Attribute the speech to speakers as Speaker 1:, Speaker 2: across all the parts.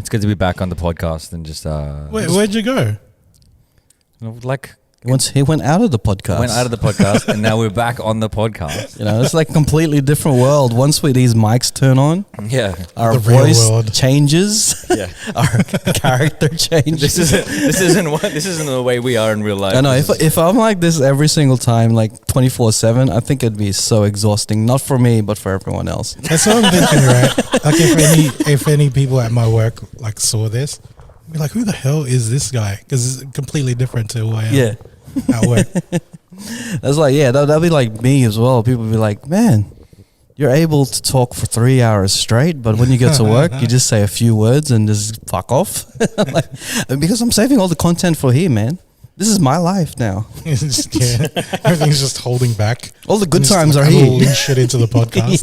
Speaker 1: It's good to be back on the podcast and just.
Speaker 2: Where'd you go?
Speaker 1: Like.
Speaker 3: He went out of the podcast.
Speaker 1: Went out of the podcast, and now we're back on the podcast.
Speaker 3: You know, it's like a completely different world. Once these mics turn on, our voice changes.
Speaker 1: Yeah,
Speaker 3: our character changes.
Speaker 1: This isn't the way we are in real life.
Speaker 3: I know. If I'm like this every single time, like 24/7, I think it'd be so exhausting. Not for me, but for everyone else.
Speaker 2: That's what I'm thinking, right? Like if any people at my work like saw this, I'd be like, who the hell is this guy? Because it's completely different to who I am.
Speaker 3: Yeah.
Speaker 2: At work.
Speaker 3: That's like, that'll be like me as well. People be like, man, you're able to talk for 3 hours straight, but when you get to work, you just say a few words and just fuck off. Like, because I'm saving all the content for here, man. This is my life now.
Speaker 2: Everything's just holding back.
Speaker 3: All the good times are here.
Speaker 2: Leak shit into the podcast.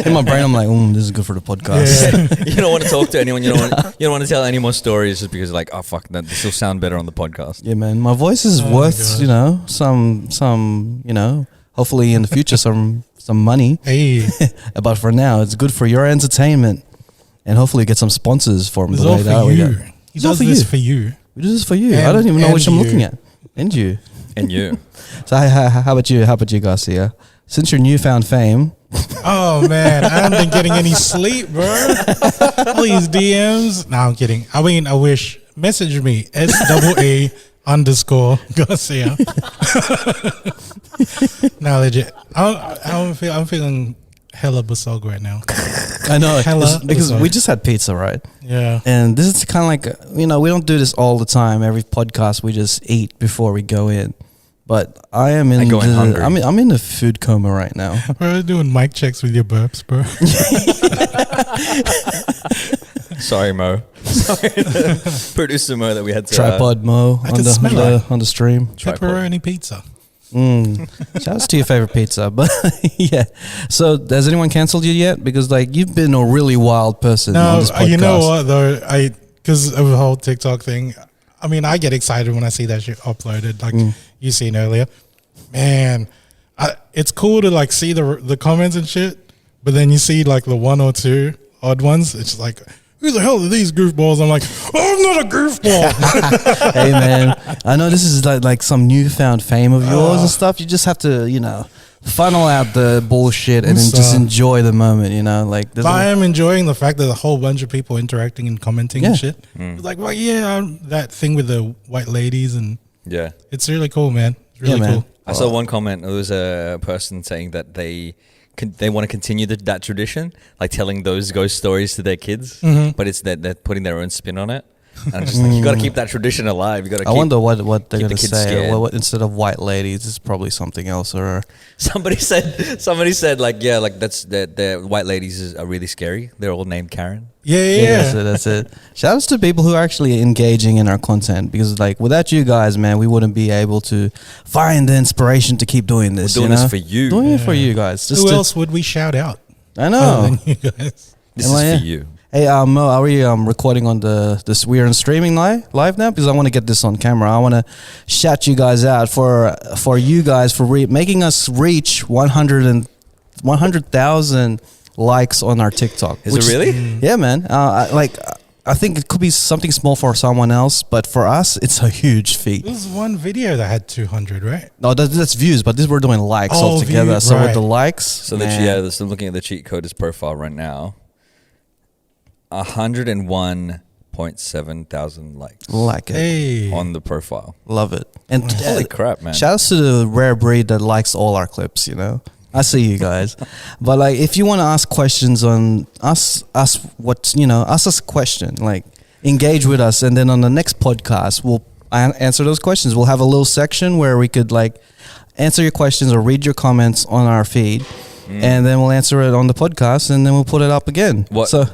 Speaker 3: In my brain, I'm like, this is good for the podcast.
Speaker 1: Yeah. You don't want to talk to anyone. You don't want to tell any more stories just because, like, oh fuck, this will sound better on the podcast.
Speaker 3: Yeah, man, my voice is worth some hopefully in the future some money.
Speaker 2: Hey,
Speaker 3: but for now, it's good for your entertainment, and hopefully get some sponsors for
Speaker 2: it's all for you. He does this for you.
Speaker 3: We do this for you. I don't even know which I'm looking at. And you.
Speaker 1: And you.
Speaker 3: So how about you? How about you, Garcia? Since your newfound fame.
Speaker 2: Oh man, I haven't been getting any sleep, bro. All these DMs. No, I'm kidding. I mean, I wish. Message me SAA_Garcia. No, legit. I'm feeling hella basog right now.
Speaker 3: I know, because we just had pizza, right?
Speaker 2: Yeah.
Speaker 3: And this is kind of like, we don't do this all the time. Every podcast we just eat before we go in. But I'm in the food coma right now.
Speaker 2: We're doing mic checks with your burps, bro.
Speaker 1: Sorry, Mo. Sorry, producer Mo that we had to
Speaker 3: tripod Mo on the stream.
Speaker 2: Pepperoni pizza.
Speaker 3: Shout out to your favorite pizza. But yeah, so has anyone cancelled you yet? Because like you've been a really wild person on this podcast.
Speaker 2: You know what though, because of the whole TikTok thing, I mean, I get excited when I see that shit uploaded, like you seen earlier. Man, it's cool to like see the comments and shit, but then you see like the one or two odd ones, it's like, who the hell are these goofballs? I'm like, I'm not a goofball.
Speaker 3: Hey man, I know this is like some newfound fame of yours and stuff. You just have to, funnel out the bullshit and then just enjoy the moment, Like
Speaker 2: I am enjoying the fact that a whole bunch of people interacting and commenting and shit. It's like, well, that thing with the white ladies and it's really cool, man. It's really cool.
Speaker 1: I saw one comment. It was a person saying that they want to continue that tradition, like telling those ghost stories to their kids, but it's that they're putting their own spin on it. And I'm just like, you got to keep that tradition alive. You got to.
Speaker 3: I wonder what they're going to say. What instead of white ladies, it's probably something else. Or
Speaker 1: somebody said like that's the white ladies are really scary. They're all named Karen.
Speaker 3: Yeah. That's it. Shout outs to people who are actually engaging in our content, because like without you guys, man, we wouldn't be able to find the inspiration to keep doing this.
Speaker 1: We're doing this for you.
Speaker 3: Doing it for you guys.
Speaker 2: Who else would we shout out?
Speaker 3: I know.
Speaker 2: You guys.
Speaker 1: This is for you.
Speaker 3: Hey, Mo, are we recording on this? We're streaming live now because I want to get this on camera. I want to shout you guys out for you guys for making us reach 100,000 likes on our TikTok.
Speaker 1: Is it really?
Speaker 3: Yeah, man. I think it could be something small for someone else, but for us, it's a huge feat.
Speaker 2: There was one video that had 200, right?
Speaker 3: No, that's views, but we're doing likes altogether.
Speaker 2: Views,
Speaker 3: so with the likes,
Speaker 1: so I'm looking at the cheat code, his profile right now. 101.7 thousand likes.
Speaker 3: Like it
Speaker 1: on the profile.
Speaker 3: Love it. And
Speaker 1: holy crap, man!
Speaker 3: Shout out to the rare breed that likes all our clips. I see you guys. But like, if you want to ask questions on ask us a question. Like, engage with us, and then on the next podcast, we'll answer those questions. We'll have a little section where we could like answer your questions or read your comments on our feed. And then we'll answer it on the podcast, and then we'll put it up again.
Speaker 1: What do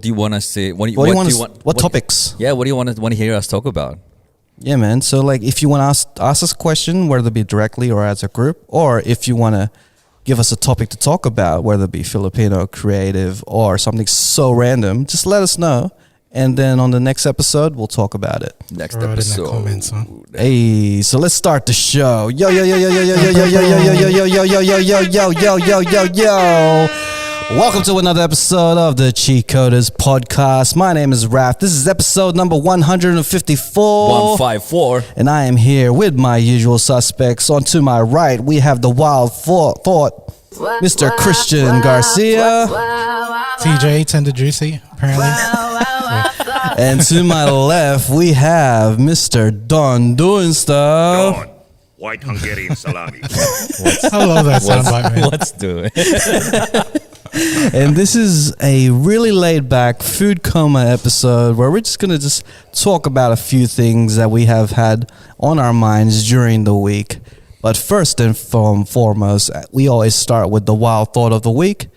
Speaker 1: you want us to? What
Speaker 3: topics?
Speaker 1: Yeah, what do you want to hear us talk about?
Speaker 3: Yeah, man. So like, if you want to ask us a question, whether it be directly or as a group, or if you want to give us a topic to talk about, whether it be Filipino, creative, or something so random, just let us know. And then on the next episode, we'll talk about it.
Speaker 1: Next episode.
Speaker 2: Comments, huh?
Speaker 3: Hey, so let's start the show. Yo. Welcome to another episode of the Cheat Coders podcast. My name is Raph. This is episode number 154.
Speaker 1: 154.
Speaker 3: And I am here with my usual suspects. On to my right, we have the wild thought, Mr. Christian Garcia.
Speaker 2: TJ, tender juicy, apparently.
Speaker 3: And to my left, we have Mr. Don Doing Stuff.
Speaker 4: Dawn, white Hungarian salami.
Speaker 2: I love that soundbite, man.
Speaker 1: Let's do it.
Speaker 3: And this is a really laid back food coma episode where we're just going to just talk about a few things that we have had on our minds during the week. But first and foremost, we always start with the wild thought of the week.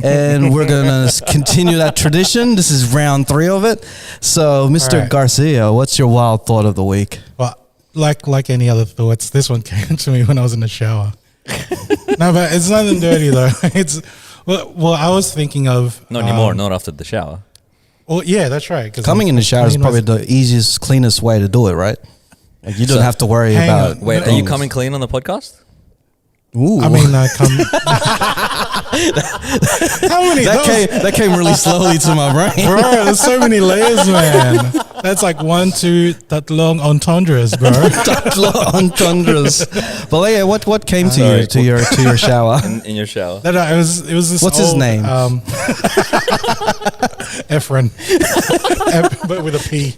Speaker 3: And we're going to continue that tradition. This is round 3 of it. So, Mr.
Speaker 2: Right.
Speaker 3: Garcia, what's your wild thought of the week?
Speaker 2: Well, like any other thoughts, this one came to me when I was in the shower. No, but it's nothing dirty though. It's well, I was thinking of
Speaker 1: Not anymore, not after the shower.
Speaker 2: Well, yeah, that's right.
Speaker 3: Coming in the shower is probably the easiest, cleanest way to do it, right? Like you don't have to worry
Speaker 2: hang
Speaker 3: about.
Speaker 2: on.
Speaker 1: Wait, are you
Speaker 2: No.
Speaker 1: coming clean on the podcast?
Speaker 3: Ooh.
Speaker 2: I mean, how many?
Speaker 3: that came really slowly to my brain.
Speaker 2: Bro, there's so many layers, man. That's like 1, 2 long entendres, bro.
Speaker 3: Entendres. But yeah, what came to you to your shower?
Speaker 1: In your shower.
Speaker 2: No, it was this.
Speaker 3: What's his name?
Speaker 2: Efren, but with a P.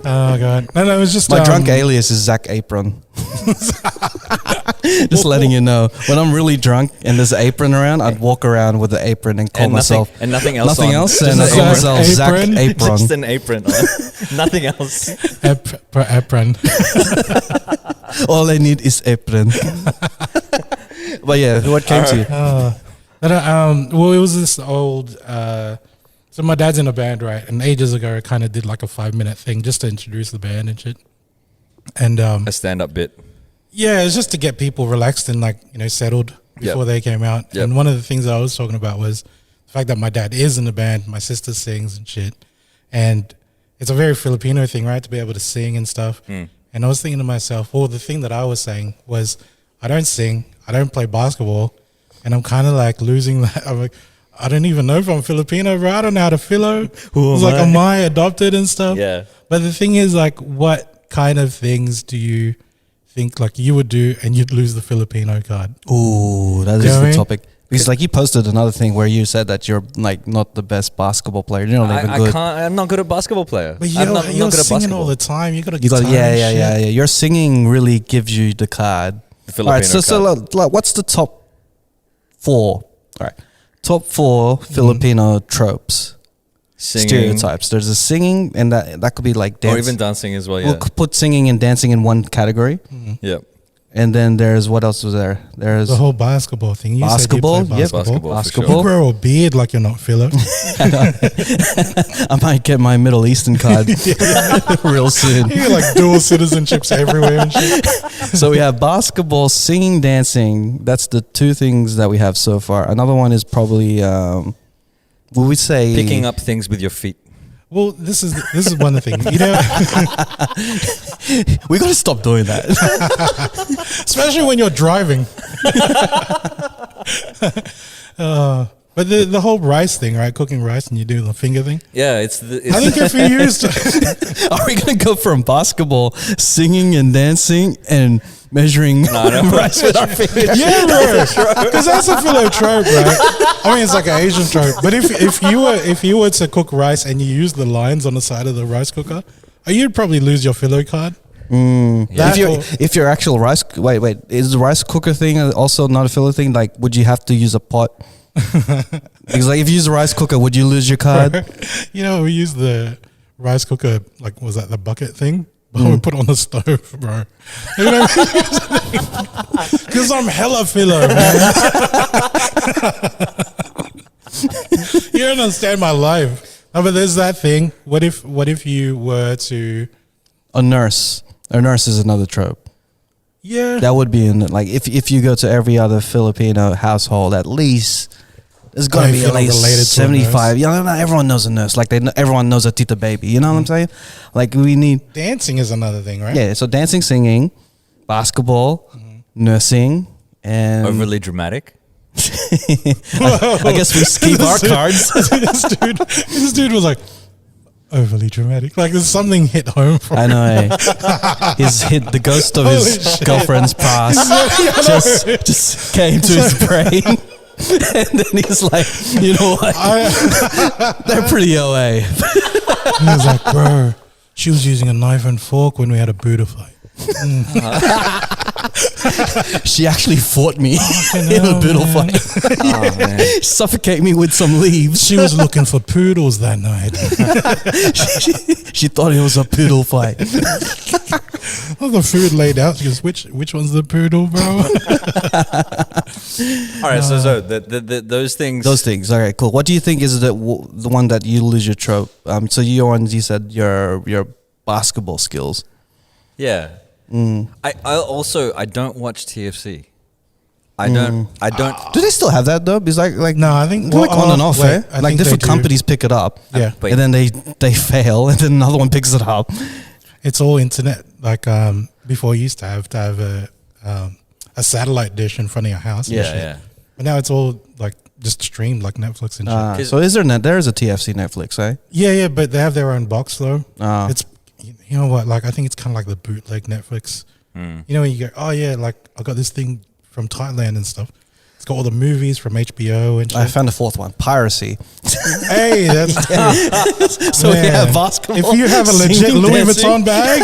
Speaker 2: Oh god, no, it was just
Speaker 3: My drunk alias is Zach Apron. Just letting you know, when I'm really drunk and there's an apron around, I'd walk around with the apron and call
Speaker 1: And
Speaker 3: myself
Speaker 1: nothing else.
Speaker 3: nothing
Speaker 1: on.
Speaker 3: else,
Speaker 1: Just
Speaker 3: and I
Speaker 1: an
Speaker 3: call
Speaker 1: apron.
Speaker 3: myself Zach
Speaker 2: Apron?
Speaker 3: Apron.
Speaker 1: Just an apron on. Nothing else.
Speaker 2: Efren.
Speaker 3: All I need is apron. But yeah, what came to you?
Speaker 2: Well, it was this old. So my dad's in a band, right? And ages ago, I kind of did like a 5-minute thing just to introduce the band and shit. And
Speaker 1: A stand-up bit.
Speaker 2: yeah, it's just to get people relaxed and like settled before they came out.
Speaker 1: Yep.
Speaker 2: And one of the things I was talking about was the fact that my dad is in the band, my sister sings and shit, and it's a very Filipino thing, right? To be able to sing and stuff. And I was thinking to myself, well, the thing that I was saying was, I don't sing, I don't play basketball, and I'm kind of like losing that. I'm like, I don't even know if I'm Filipino, bro. I don't know how to philo. It's like, am I adopted and stuff?
Speaker 1: Yeah.
Speaker 2: But the thing is, like, what kind of things do you think like you would do and you'd lose the Filipino card?
Speaker 3: Ooh, that is
Speaker 2: You know what I
Speaker 3: the
Speaker 2: mean?
Speaker 3: topic. Because like you posted another thing where you said that you're like not the best basketball player. You're not even good.
Speaker 1: I'm not good at basketball player.
Speaker 2: But
Speaker 1: I'm not
Speaker 2: you're
Speaker 1: good at
Speaker 2: singing
Speaker 1: basketball.
Speaker 2: all the time. You got to
Speaker 3: You got yeah. Your singing really gives you the card.
Speaker 1: The Filipino
Speaker 3: All right, so like, what's the top 4? All right, top 4 Filipino tropes, stereotypes. There's a singing, and that could be like dance.
Speaker 1: Or even dancing as well, yeah.
Speaker 3: We'll put singing and dancing in one category,
Speaker 1: Yep.
Speaker 3: and then there's what else was there? There's
Speaker 2: The whole basketball thing. You
Speaker 3: basketball.
Speaker 2: Said you
Speaker 3: Yep,
Speaker 2: play basketball.
Speaker 1: Basketball.
Speaker 2: You grow a beard like you're not filler.
Speaker 3: I might get my Middle Eastern card real soon.
Speaker 2: You got like dual citizenships everywhere and shit.
Speaker 3: So we have basketball, singing, dancing. That's the 2 things that we have so far. Another one is probably, would we say
Speaker 1: Picking up things with your feet.
Speaker 2: Well, this is one of the things. You know,
Speaker 3: We got to stop doing that.
Speaker 2: especially when you're driving. But the whole rice thing, right? Cooking rice and you do the finger thing.
Speaker 1: Yeah, it's
Speaker 2: I think if you used,
Speaker 3: Are we going to go from basketball, singing and dancing, and measuring rice with our fingers?
Speaker 2: yeah, bro, because that's a filler trope, right? I mean, it's like an Asian trope. But if you were to cook rice and you use the lines on the side of the rice cooker, you'd probably lose your filler card. That
Speaker 3: If your actual rice, wait, is the rice cooker thing also not a filler thing? Like, would you have to use a pot? Because like, if you use a rice cooker, would you lose your card?
Speaker 2: You know, we use the rice cooker, like, was that the bucket thing? But we put it on the stove, bro. You know what I mean? Because I'm hella filler, man. You don't understand my life. No, but there's that thing. What if you were to...
Speaker 3: A nurse. A nurse is another trope.
Speaker 2: Yeah.
Speaker 3: That would be in like if you go to every other Filipino household, at least there's got to
Speaker 2: if
Speaker 3: be
Speaker 2: you're
Speaker 3: at
Speaker 2: not related
Speaker 3: least
Speaker 2: to a nurse.
Speaker 3: 75. Yeah, not everyone knows a nurse. Like everyone knows a tita baby. You know what I'm saying? Like we need
Speaker 2: Dancing is another thing, right?
Speaker 3: so dancing, singing, basketball, nursing, and
Speaker 1: Overly dramatic.
Speaker 3: I guess we keep our cards.
Speaker 2: this dude was like overly dramatic. Like there's something hit home from
Speaker 3: I know. He's hit the ghost of his
Speaker 2: Holy shit.
Speaker 3: girlfriend's past. Just came to his brain. And then he's like, you know what? They're pretty OA.
Speaker 2: He was like, bro, she was using a knife and fork when we had a Buddha fight.
Speaker 3: She actually fought me in a poodle fight.
Speaker 1: Oh, man.
Speaker 3: Suffocate me with some leaves.
Speaker 2: She was looking for poodles that night.
Speaker 3: She thought it was a poodle fight.
Speaker 2: Well, the food laid out. She goes, which one's the poodle, bro?
Speaker 1: All right, so those things.
Speaker 3: Those things. All right, cool. What do you think is the one that you lose your trope? So you said your basketball skills.
Speaker 1: Yeah. I don't watch TFC. I don't.
Speaker 3: Do they still have that though? Because like
Speaker 2: No, I think
Speaker 3: like on and off,
Speaker 2: wait,
Speaker 3: eh?
Speaker 2: I
Speaker 3: Like
Speaker 2: think
Speaker 3: different
Speaker 2: they do.
Speaker 3: companies pick it up,
Speaker 2: Yeah,
Speaker 1: Wait.
Speaker 3: and then they fail, and then another one picks it up.
Speaker 2: it's all internet. Like before, you used to have a satellite dish in front of your house. and
Speaker 3: Yeah,
Speaker 2: shit.
Speaker 1: Yeah.
Speaker 2: But now it's all like just streamed like Netflix and shit.
Speaker 3: So is there there is a TFC Netflix, eh?
Speaker 2: Yeah, but they have their own box though.
Speaker 3: Ah.
Speaker 2: It's you know what? Like I think it's kind of like the bootleg Netflix. You know when you go, oh yeah, like I got this thing from Thailand and stuff. It's got all the movies from HBO and shit.
Speaker 3: I found a fourth one: piracy.
Speaker 2: Hey, that's
Speaker 3: So
Speaker 2: man.
Speaker 3: yeah, basketball.
Speaker 2: If you have a legit
Speaker 3: singing,
Speaker 2: Louis
Speaker 3: dancing.
Speaker 2: Vuitton bag,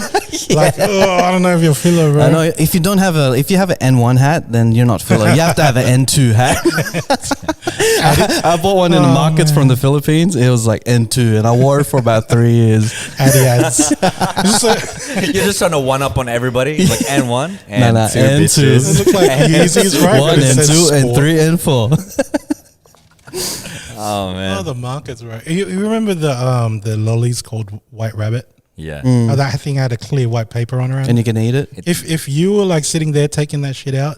Speaker 2: like I don't know if you're filler, bro.
Speaker 3: I know if you don't have if you have an N1 hat, then you're not filler. You have to have an N2 hat. I bought one in the markets from the Philippines. It was like N2, and I wore it for about 3 years.
Speaker 2: Addy ads. It's like,
Speaker 1: You're just trying to one up on everybody. Like N1 and
Speaker 3: No,
Speaker 1: two
Speaker 3: N2.
Speaker 1: bitches.
Speaker 2: it looked like Yeezys, right?
Speaker 3: One
Speaker 2: But it
Speaker 3: and
Speaker 2: says
Speaker 3: two and
Speaker 2: sport.
Speaker 3: 3 and 4.
Speaker 1: Oh man.
Speaker 2: Oh, the market's right. You remember the lollies called White Rabbit?
Speaker 1: Yeah.
Speaker 2: Oh, that thing had a clear white paper on around.
Speaker 3: And you can eat it.
Speaker 2: If you were like sitting there taking that shit out,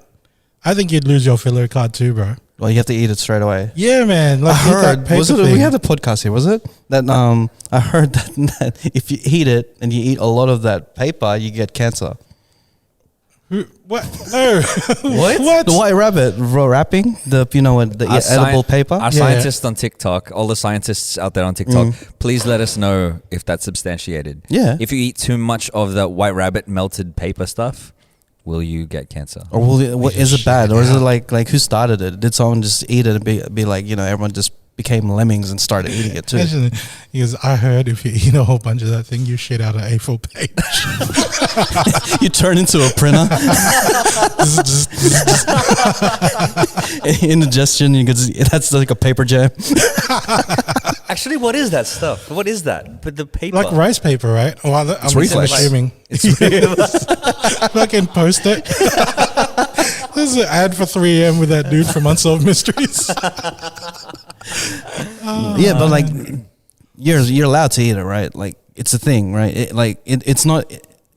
Speaker 2: I think you'd lose your filler card too, bro.
Speaker 3: Well, you have to eat it straight away.
Speaker 2: Yeah, man. Like
Speaker 3: I
Speaker 2: eat that
Speaker 3: heard.
Speaker 2: paper
Speaker 3: Was it?
Speaker 2: thing.
Speaker 3: We had a podcast here. Was it that? I heard that if you eat it and you eat a lot of that paper, you get cancer.
Speaker 2: What? No.
Speaker 3: What? The white rabbit wrapping the edible paper.
Speaker 1: Our scientists on TikTok, all the scientists out there on TikTok, please let us know if that's substantiated.
Speaker 3: Yeah.
Speaker 1: If you eat too much of the white rabbit melted paper stuff, will you get cancer?
Speaker 3: Or is it
Speaker 2: shit
Speaker 3: bad? Or is
Speaker 2: out.
Speaker 3: it like who started it? Did someone just eat it and be like, everyone just became lemmings and started eating it too?
Speaker 2: Imagine, he goes, I heard if you eat a whole bunch of that thing, you shit out an A4 page.
Speaker 3: You turn into a printer. Indigestion, that's like a paper jam.
Speaker 1: Actually, what is that stuff? What is that? But the paper.
Speaker 2: Like rice paper, right? Well, I'm
Speaker 3: reflex.
Speaker 2: assuming. Fucking post it. This is an ad for 3am with that dude from Unsolved Mysteries.
Speaker 3: Yeah, but like you're allowed to eat it, right? Like it's a thing, right?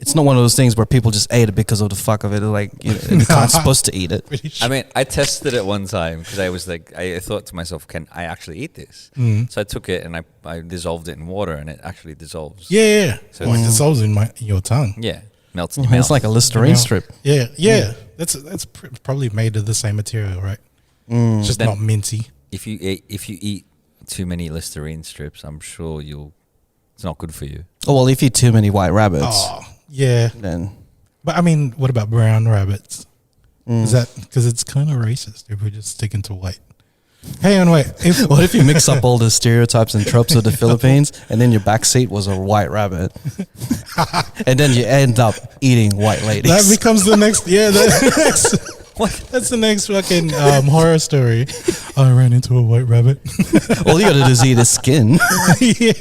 Speaker 3: It's not one of those things where people just ate it because of the fuck of it. Like you're not supposed to eat it.
Speaker 1: I mean, I tested it one time because I was like, I thought to myself, can I actually eat this? So I took it and I dissolved it in water, and it actually dissolves.
Speaker 2: Yeah.
Speaker 1: So
Speaker 2: So it dissolves in your tongue.
Speaker 1: Yeah, melts in your
Speaker 3: It's
Speaker 1: mouth.
Speaker 3: like a Listerine strip.
Speaker 2: Yeah. That's probably made of the same material, right? It's just
Speaker 1: Then-
Speaker 2: not minty.
Speaker 1: If you eat too many Listerine strips, I'm sure it's not good for you.
Speaker 3: Oh well, if you eat too many white rabbits,
Speaker 2: Oh, yeah.
Speaker 3: then
Speaker 2: But I mean, what about brown rabbits? Is that because it's kind of racist if we're just sticking to white? Hang on, wait.
Speaker 3: what if you mix up all the stereotypes and tropes of the Philippines, and then your back seat was a white rabbit, and then you end up eating white ladies?
Speaker 2: that becomes the next? Yeah, that's the next fucking horror story. I ran into a white rabbit.
Speaker 3: All you gotta do is eat his skin.
Speaker 2: Yeah.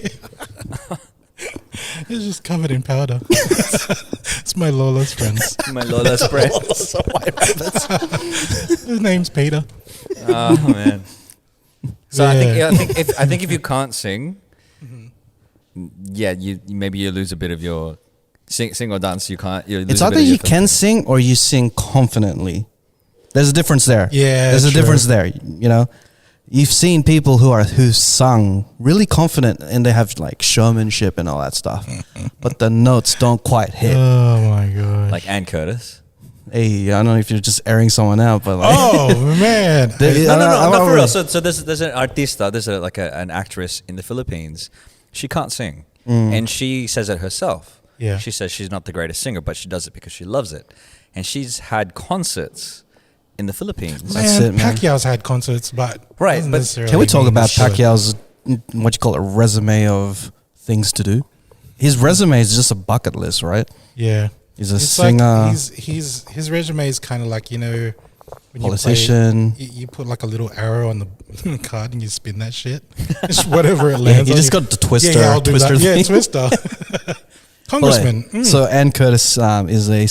Speaker 2: It's just covered in powder. It's my Lola's friends.
Speaker 1: My Lola's bread.
Speaker 2: His name's Peter.
Speaker 1: Oh man. So
Speaker 2: Yeah.
Speaker 1: I think if you can't sing, yeah, you maybe you lose a bit of your sing or dance. You can't. You lose
Speaker 3: It's
Speaker 1: a bit
Speaker 3: either
Speaker 1: of your
Speaker 3: you can sing or you sing confidently. There's a difference there.
Speaker 2: Yeah,
Speaker 3: there's a
Speaker 2: true.
Speaker 3: difference there. You've seen people who sung really confident and they have like showmanship and all that stuff, but the notes don't quite hit.
Speaker 2: Oh my god!
Speaker 1: like Ann Curtis.
Speaker 3: Hey, I don't know if you're just airing someone out, but like,
Speaker 2: Oh man.
Speaker 1: No, not for
Speaker 3: really.
Speaker 1: real. So there's an artista, an actress in the Philippines. She can't sing, and she says it herself.
Speaker 2: Yeah.
Speaker 1: She says she's not the greatest singer, but she does it because she loves it, and she's had concerts in the Philippines.
Speaker 3: That's
Speaker 2: Man,
Speaker 3: it, man.
Speaker 2: Pacquiao's had concerts, but
Speaker 1: Right,
Speaker 2: doesn't
Speaker 1: but
Speaker 2: necessarily
Speaker 3: Can we talk
Speaker 2: mean
Speaker 3: about
Speaker 2: he should.
Speaker 3: Pacquiao's what you call a resume of things to do? His resume is just a bucket list, right?
Speaker 2: Yeah.
Speaker 3: He's a
Speaker 2: It's
Speaker 3: singer,
Speaker 2: like his resume is kind of like, you know, when
Speaker 3: politician.
Speaker 2: you put like a little arrow on the card and you spin that shit. It's whatever it lands
Speaker 3: he
Speaker 2: on.
Speaker 3: just got the twister.
Speaker 2: Yeah, I'll do
Speaker 3: twister
Speaker 2: that. Yeah,
Speaker 3: thing.
Speaker 2: twister. Congressman.
Speaker 3: Well, So Ann Curtis is a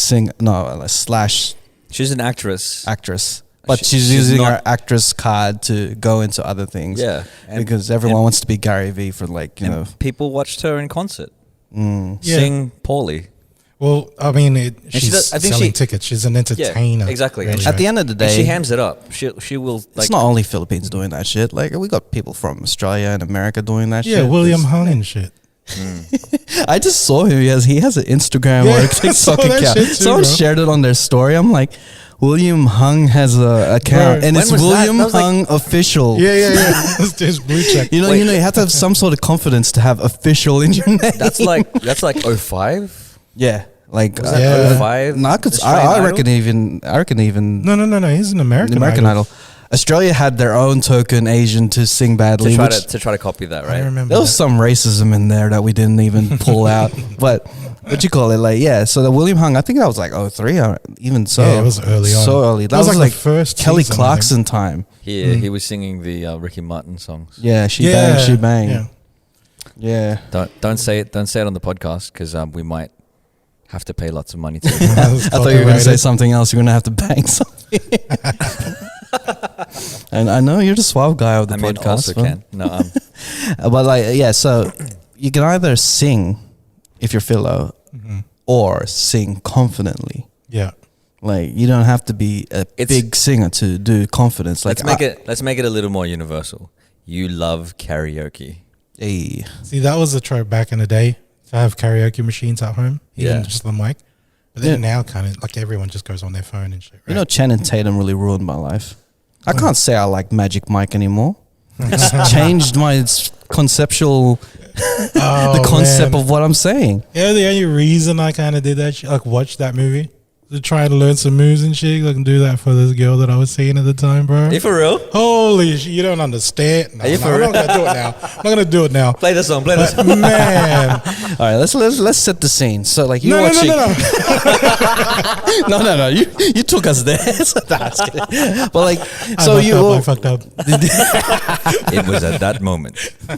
Speaker 3: slash
Speaker 1: She's an actress.
Speaker 3: actress, but
Speaker 1: She's
Speaker 3: she's using her
Speaker 1: not-
Speaker 3: actress card to go into other things.
Speaker 1: Yeah,
Speaker 3: because everyone wants to be Gary Vee for like, you know.
Speaker 1: people watched her in concert
Speaker 2: Yeah.
Speaker 1: sing poorly.
Speaker 2: Well, I mean,
Speaker 1: she
Speaker 2: she's
Speaker 1: does- I think
Speaker 2: selling
Speaker 1: she-
Speaker 2: tickets. She's an entertainer.
Speaker 1: exactly.
Speaker 2: really,
Speaker 3: At the end of the
Speaker 1: And
Speaker 3: day,
Speaker 1: she hams it up. She will like.
Speaker 3: it's not only Philippines doing that shit. Like we got people from Australia and America doing that shit.
Speaker 2: Yeah, William
Speaker 3: There's-
Speaker 2: Hung and shit.
Speaker 3: I just saw him. He has an Instagram
Speaker 2: Yeah,
Speaker 3: or a
Speaker 2: I saw
Speaker 3: TikTok
Speaker 2: that
Speaker 3: account.
Speaker 2: shit too,
Speaker 3: Someone
Speaker 2: bro.
Speaker 3: shared it on their story. I'm like, William Hung has a account,
Speaker 2: Bro,
Speaker 3: and
Speaker 1: when
Speaker 3: it's
Speaker 1: was that?
Speaker 3: William
Speaker 1: That was like-
Speaker 3: Hung official.
Speaker 2: Yeah. It's just blue check.
Speaker 3: You know,
Speaker 1: Wait.
Speaker 3: you have to have some sort of confidence to have official in your name.
Speaker 1: that's like 05.
Speaker 3: yeah, like
Speaker 1: Was that
Speaker 2: Yeah.
Speaker 1: 05?
Speaker 3: No, I
Speaker 1: Australian
Speaker 3: reckon
Speaker 1: Idol?
Speaker 3: even
Speaker 2: No. He's an American.
Speaker 3: American Idol. Australia had their own token Asian to sing badly.
Speaker 1: to try to copy that,
Speaker 2: I
Speaker 1: right?
Speaker 2: remember.
Speaker 3: There was some racism in there that we didn't even pull out. But what you call it? Like, yeah. So the William Hung, I think that was like 03 or even so.
Speaker 2: Yeah, it was early on.
Speaker 3: So early. That
Speaker 2: was
Speaker 3: was
Speaker 2: like
Speaker 3: like
Speaker 2: the first
Speaker 3: Kelly
Speaker 2: season, I think.
Speaker 3: Clarkson time.
Speaker 1: He was singing the Ricky Martin songs.
Speaker 3: Yeah, she bang.
Speaker 2: Yeah.
Speaker 3: Yeah.
Speaker 1: Don't say it on the podcast because we might have to pay lots of money to.
Speaker 3: I thought you were going to say something else. You're going to have to bang something. And I know you're the suave guy of the
Speaker 1: I mean,
Speaker 3: podcast.
Speaker 1: also
Speaker 3: bro.
Speaker 1: can. No,
Speaker 3: But like, yeah, so you can either sing if you're philo or sing confidently.
Speaker 2: Yeah.
Speaker 3: Like you don't have to be a
Speaker 1: It's-
Speaker 3: big singer to do confidence. Like
Speaker 1: let's make it a little more universal. You love karaoke.
Speaker 3: Hey,
Speaker 2: See, that was the trope back in the day to have karaoke machines at home, even
Speaker 1: Yeah.
Speaker 2: just the mic. But then now, kind of like everyone just goes on their phone and shit. Right?
Speaker 3: you know, Channing Tatum really ruined my life. I can't say I like Magic Mike anymore. It's changed my conceptual, the concept of what I'm saying.
Speaker 2: Yeah, the only reason I kind of did that, like watch that movie, to try to learn some moves and shit. I can do that for this girl that I was seeing at the time, bro.
Speaker 1: Are you for real?
Speaker 2: Holy shit, you don't understand. No,
Speaker 1: Are you
Speaker 2: no,
Speaker 1: for
Speaker 2: I'm
Speaker 1: real?
Speaker 2: not gonna do it now. I'm not gonna do it now.
Speaker 1: Play the song. Play the
Speaker 2: But
Speaker 1: song.
Speaker 2: man,
Speaker 3: All right, let's set the scene. So like you're
Speaker 2: no.
Speaker 3: watching. No. You took us there. Nah, I was kidding. But like, so
Speaker 2: I fucked up.
Speaker 1: It was at that moment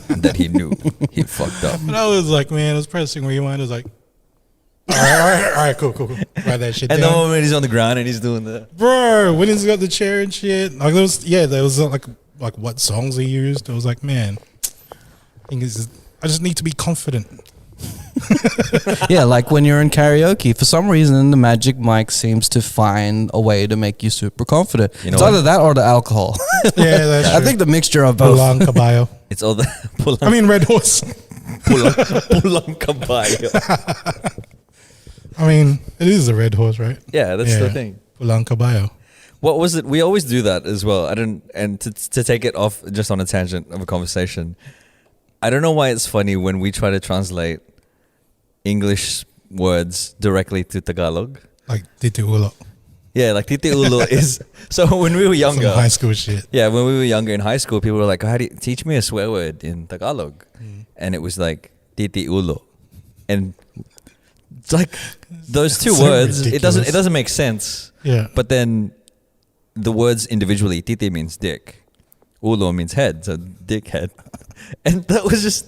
Speaker 1: that he knew he fucked up.
Speaker 2: But I was like, man, I was pressing rewind. I was like, all right, cool. Write that shit
Speaker 1: And the
Speaker 2: down.
Speaker 1: moment he's on the ground and he's doing the.
Speaker 2: Bro, when he's got the chair and shit, like there was like what songs he used. I was like, man, I just need to be confident.
Speaker 3: Yeah, like when you're in karaoke, for some reason the Magic Mike seems to find a way to make you super confident.
Speaker 1: You know
Speaker 3: It's
Speaker 1: what?
Speaker 3: either that or the alcohol.
Speaker 2: Yeah, that's
Speaker 3: I
Speaker 2: true.
Speaker 3: think the mixture of both.
Speaker 2: Pulang Caballo.
Speaker 1: It's all the.
Speaker 2: I mean, Red Horse.
Speaker 1: Pulang caballo.
Speaker 2: I mean, it is a Red Horse, right?
Speaker 1: Yeah, that's the thing.
Speaker 2: Pulang Caballo.
Speaker 1: What was it? We always do that as well. And to take it off just on a tangent of a conversation, I don't know why it's funny when we try to translate English words directly to Tagalog.
Speaker 2: Like Titi Ulo.
Speaker 1: Yeah, like Titi Ulo is. So when we were
Speaker 2: Some
Speaker 1: younger.
Speaker 2: high school shit.
Speaker 1: Yeah, when we were younger in high school, people were like, "How do you teach me a swear word in Tagalog?" And it was like Titi Ulo. And it's like those two
Speaker 2: So
Speaker 1: words, it
Speaker 2: ridiculous.
Speaker 1: doesn't make sense.
Speaker 2: Yeah.
Speaker 1: But then the words individually, titi means dick, ulo means head, so dickhead. And that was just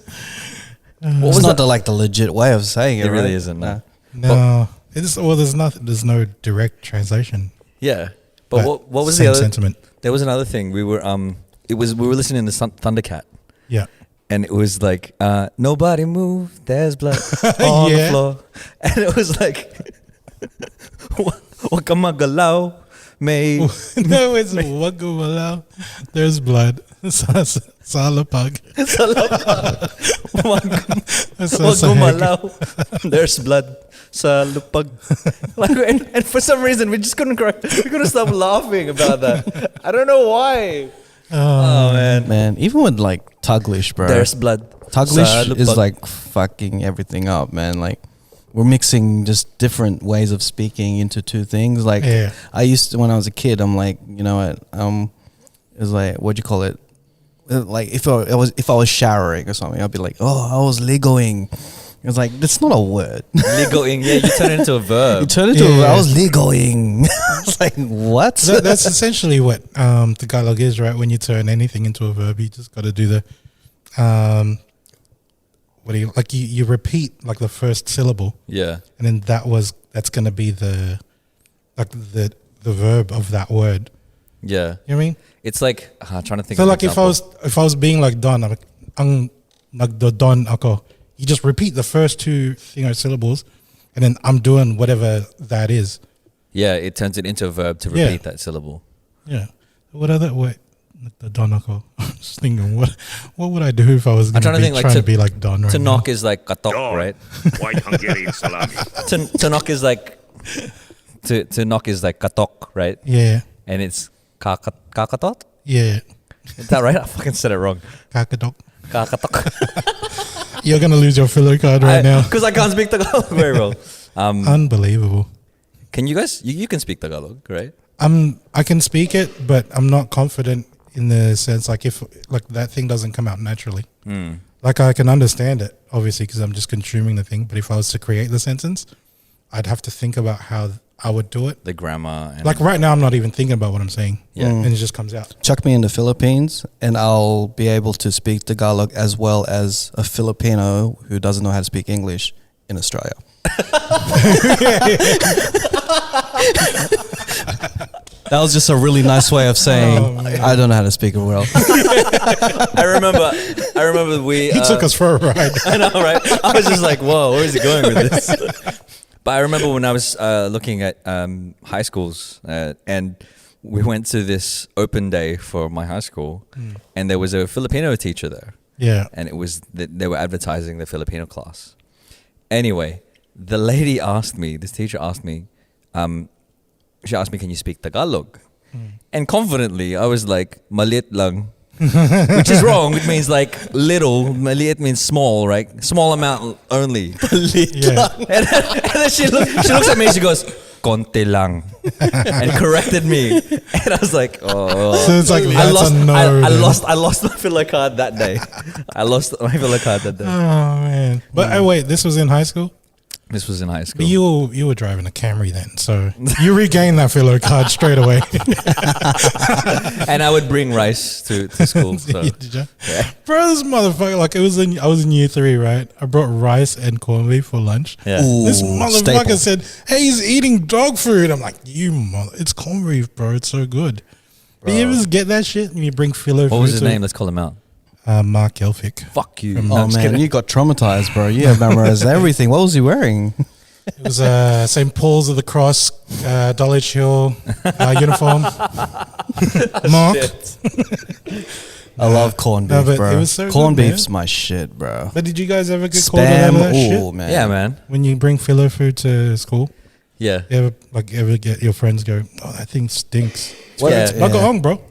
Speaker 1: what
Speaker 3: It's
Speaker 1: was
Speaker 3: not
Speaker 1: that?
Speaker 3: the legit way of saying it.
Speaker 1: It really
Speaker 3: right?
Speaker 1: isn't, no.
Speaker 2: No. There's no direct translation.
Speaker 1: Yeah. But what was the
Speaker 2: same
Speaker 1: other
Speaker 2: sentiment?
Speaker 1: There was another thing. We were listening to Thundercat.
Speaker 2: Yeah.
Speaker 1: And it was like, nobody move, there's blood on the
Speaker 2: Yeah.
Speaker 1: floor. And it was like, wakamagalaw, may.
Speaker 2: No, it's Wagumala. There's blood. Salapag.
Speaker 1: Wag
Speaker 2: That's so
Speaker 1: wag
Speaker 2: sad.
Speaker 1: gumalaw. There's blood sa lupag. Like, and for some reason we just couldn't cry. We couldn't stop laughing about that. I don't know why. Oh man.
Speaker 3: Man, even with like Tuglish, bro.
Speaker 1: There's blood.
Speaker 3: Tuglish
Speaker 1: sa
Speaker 3: is
Speaker 1: lupag.
Speaker 3: like fucking everything up, man. Like we're mixing just different ways of speaking into two things. Like
Speaker 2: Yeah.
Speaker 3: I used to when I was a kid. I'm like, you know what? It was like what do you call it? Like if I was showering or something, I'd be like, oh, I was legoing. It's like that's not a word.
Speaker 1: Legoing. Yeah, you turn it into a verb.
Speaker 3: You turn it to
Speaker 2: Yeah.
Speaker 3: I was legoing. It's like what?
Speaker 2: That's essentially what Tagalog is, right? When you turn anything into a verb, you just got to do the you repeat like the first syllable,
Speaker 1: Yeah.
Speaker 2: and then that's gonna be the verb of that word.
Speaker 1: Yeah.
Speaker 2: You know what I mean?
Speaker 1: It's like I'm trying to think.
Speaker 2: So
Speaker 1: of an
Speaker 2: like if I was being like Don, I'm like, ang nagdodon ako. You just repeat the first two syllables, and then I'm doing whatever that is.
Speaker 1: yeah, it turns it into a verb to
Speaker 2: Yeah.
Speaker 1: repeat that syllable.
Speaker 2: Yeah. What other way? Nagdodon ako. I'm just thinking, what would I do if I was
Speaker 1: I'm
Speaker 2: going
Speaker 1: trying to think, like,
Speaker 2: to be like Don right
Speaker 1: To
Speaker 2: now?
Speaker 1: knock is like katok,
Speaker 4: Dog.
Speaker 1: right?
Speaker 4: White Hungarian salami.
Speaker 1: To knock is like to knock is like katok, right?
Speaker 2: Yeah.
Speaker 1: And it's kakatot.
Speaker 2: Yeah.
Speaker 1: Is that right? I fucking said it wrong.
Speaker 2: Kakadok.
Speaker 1: Kakatok.
Speaker 2: You're going to lose your filler card right now.
Speaker 1: Because I can't speak Tagalog very well.
Speaker 2: Unbelievable.
Speaker 1: Can you guys? You can speak Tagalog, right?
Speaker 2: I can speak it, but I'm not confident in the sense like if like that thing doesn't come out naturally. Like I can understand it obviously because I'm just consuming the thing, but if I was to create the sentence, I'd have to think about how I would do it.
Speaker 1: The grammar. And
Speaker 2: Like right now, I'm not even thinking about what I'm saying.
Speaker 1: Yeah.
Speaker 2: And it just comes out.
Speaker 3: Chuck me in the Philippines and I'll be able to speak Tagalog as well as a Filipino who doesn't know how to speak English in Australia. That was just a really nice way of saying I don't know how to speak it well.
Speaker 1: I remember we.
Speaker 2: He took us for a ride.
Speaker 1: I know, right? I was just like, whoa, where is he going with this? But I remember when I was looking at high schools and we went to this open day for my high school and there was a Filipino teacher there.
Speaker 2: Yeah.
Speaker 1: And it was they were advertising the Filipino class. Anyway, the lady asked me, this teacher asked me, she asked me, can you speak Tagalog? And confidently, I was like, maliit lang. Which is wrong. It means like little. Maliit means small, right? Small amount only.
Speaker 2: Yeah.
Speaker 1: And then she looks at me and she goes, konti lang. And corrected me. And I was like, oh.
Speaker 2: So it's like,
Speaker 1: I
Speaker 2: that's
Speaker 1: lost,
Speaker 2: a no.
Speaker 1: I lost my filler card that day. I lost my filler card that day.
Speaker 2: Oh, man. But wait, this was in high school?
Speaker 1: This was in high school.
Speaker 2: But you were driving a Camry then, so you regained that filler card straight away.
Speaker 1: And I would bring rice to school. So.
Speaker 2: Did you? Bro, this motherfucker, like I was in year 3, right? I brought rice and corned beef for lunch.
Speaker 1: Yeah.
Speaker 2: This
Speaker 3: Ooh,
Speaker 2: motherfucker
Speaker 3: staple.
Speaker 2: said, "Hey, he's eating dog food." I'm like, it's corned beef, bro. It's so good. But you ever get that shit when you bring filler?
Speaker 1: What was his
Speaker 2: food to-
Speaker 1: name? Let's call him out.
Speaker 2: Mark Elphick.
Speaker 1: Fuck you.
Speaker 3: Oh man, you got traumatized, bro. You have memorized everything. What was he wearing?
Speaker 2: It was St. Paul's of the Cross, Dulwich Hill uniform. Mark.
Speaker 3: I love corned beef,
Speaker 2: No, but
Speaker 3: bro.
Speaker 2: it was so
Speaker 3: Corned
Speaker 2: good, man.
Speaker 3: beef's my shit, bro.
Speaker 2: But did you guys ever get called on
Speaker 3: Spam,
Speaker 2: that shit?
Speaker 3: ooh man.
Speaker 1: Yeah, man.
Speaker 2: When you bring filler food to school?
Speaker 1: Yeah.
Speaker 2: You ever get your friends go, "Oh, that thing stinks."
Speaker 1: What-
Speaker 2: It's
Speaker 1: Yeah,
Speaker 2: bagahong, bro.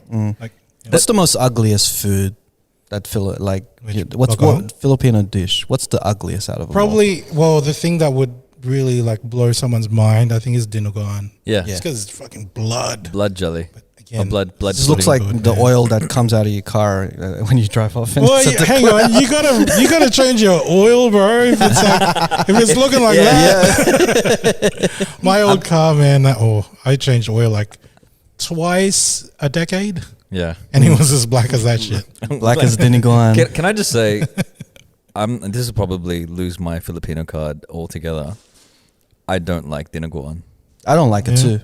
Speaker 2: Like,
Speaker 3: What's the most ugliest food that what's
Speaker 2: bagahong?
Speaker 3: what Filipino dish? What's the ugliest out of them all?
Speaker 2: probably, well, the thing that would really like blow someone's mind, I think, is dinuguan.
Speaker 1: Yeah.
Speaker 2: It's because it's fucking blood.
Speaker 1: Blood jelly.
Speaker 2: Again,
Speaker 1: Blood
Speaker 3: This looks like
Speaker 2: pudding,
Speaker 3: the
Speaker 2: yeah.
Speaker 3: oil that comes out of your car when you drive off. And
Speaker 2: Well,
Speaker 3: it's at the
Speaker 2: hang on, you gotta change your oil, bro. If it's looking like that. My old car, man. I changed oil like twice a decade,
Speaker 1: Yeah.
Speaker 2: and it was as black as that shit.
Speaker 3: black as Dinigon.
Speaker 1: Can I just say, this will probably lose my Filipino card altogether. I don't like dinuguan.
Speaker 3: I don't like it
Speaker 2: Yeah.
Speaker 3: too.